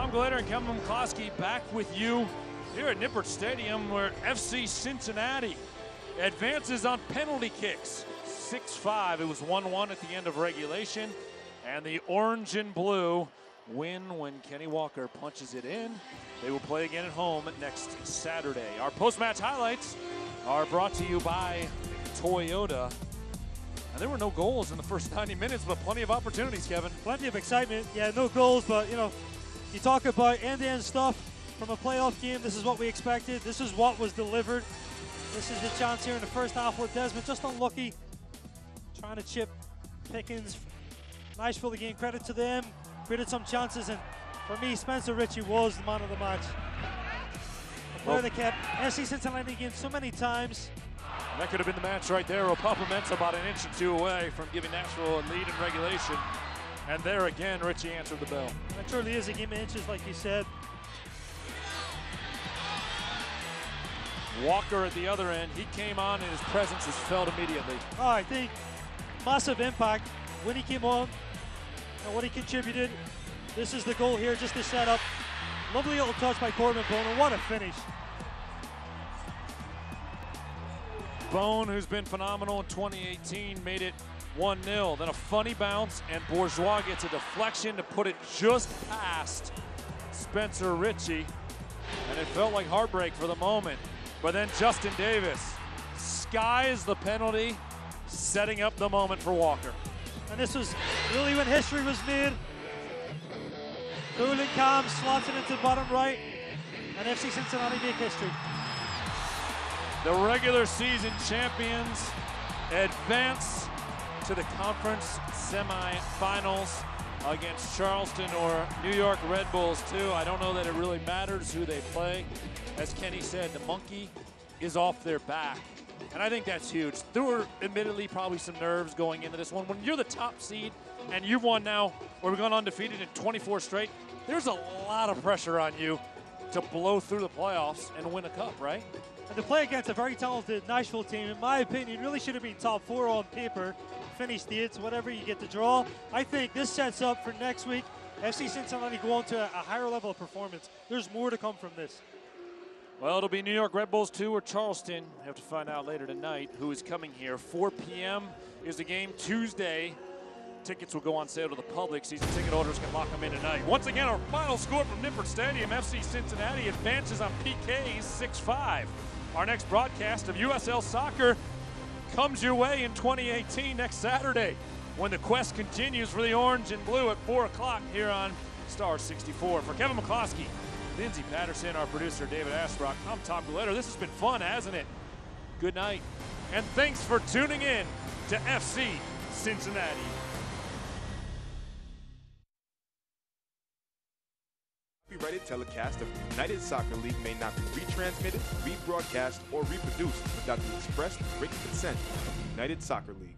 Tom Glader and Kevin McCloskey back with you here at Nippert Stadium, where FC Cincinnati advances on penalty kicks. 6-5. It was 1-1 at the end of regulation. And the orange and blue win when Kenny Walker punches it in. They will play again at home next Saturday. Our post-match highlights are brought to you by Toyota. And there were no goals in the first 90 minutes, but plenty of opportunities, Kevin. Plenty of excitement. Yeah, no goals, but, you know, you talk about end-to-end stuff from a playoff game. This is what we expected. This is what was delivered. This is the chance here in the first half with Desmond. Just unlucky. Trying to chip Pickens. Nashville again, credit to them. Created some chances, and for me, Spencer Ritchie was the man of the match. The player that kept FC Cincinnati game so many times. That could have been the match right there. Opapa about an inch or two away from giving Nashville a lead in regulation. And there again, Ritchie answered the bell. It truly is a game of inches, like you said. Walker at the other end, he came on and his presence is felt immediately. Oh, I think massive impact when he came on and what he contributed. This is the goal here, just to set up. Lovely little touch by Corbin Bone, and what a finish. Bone, who's been phenomenal in 2018, made it 1-0. Then a funny bounce, and Bourgeois gets a deflection to put it just past Spencer Ritchie. And it felt like heartbreak for the moment. But then Justin Davis skies the penalty, setting up the moment for Walker. And this was really when history was made. Cool and calm, slots it into the bottom right, and FC Cincinnati make history. The regular season champions advance to the conference semifinals against Charleston or New York Red Bulls too. I don't know that it really matters who they play. As Kenny said, the monkey is off their back. And I think that's huge. There were admittedly probably some nerves going into this one. When you're the top seed and you've won now, or we've gone undefeated in 24 straight, there's a lot of pressure on you to blow through the playoffs and win a cup, right? And to play against a very talented Nashville team, in my opinion, really should have been top 4 on paper. Finished the eights, whatever you get to draw. I think this sets up for next week. FC Cincinnati go on to a higher level of performance. There's more to come from this. Well, it'll be New York Red Bulls 2 or Charleston. We have to find out later tonight who is coming here. 4 p.m. is the game Tuesday. Tickets will go on sale to the public. Season ticket holders can lock them in tonight. Once again, our final score from Nippert Stadium. FC Cincinnati advances on PKs 6-5. Our next broadcast of USL Soccer comes your way in 2018 next Saturday when the quest continues for the orange and blue at 4 o'clock here on Star 64. For Kevin McCloskey, Lindsey Patterson, our producer David Ashbrook, I'm Tom Glader. This has been fun, hasn't it? Good night, and thanks for tuning in to FC Cincinnati. Copyrighted telecast of the United Soccer League may not be retransmitted, rebroadcast, or reproduced without the express written consent of the United Soccer League.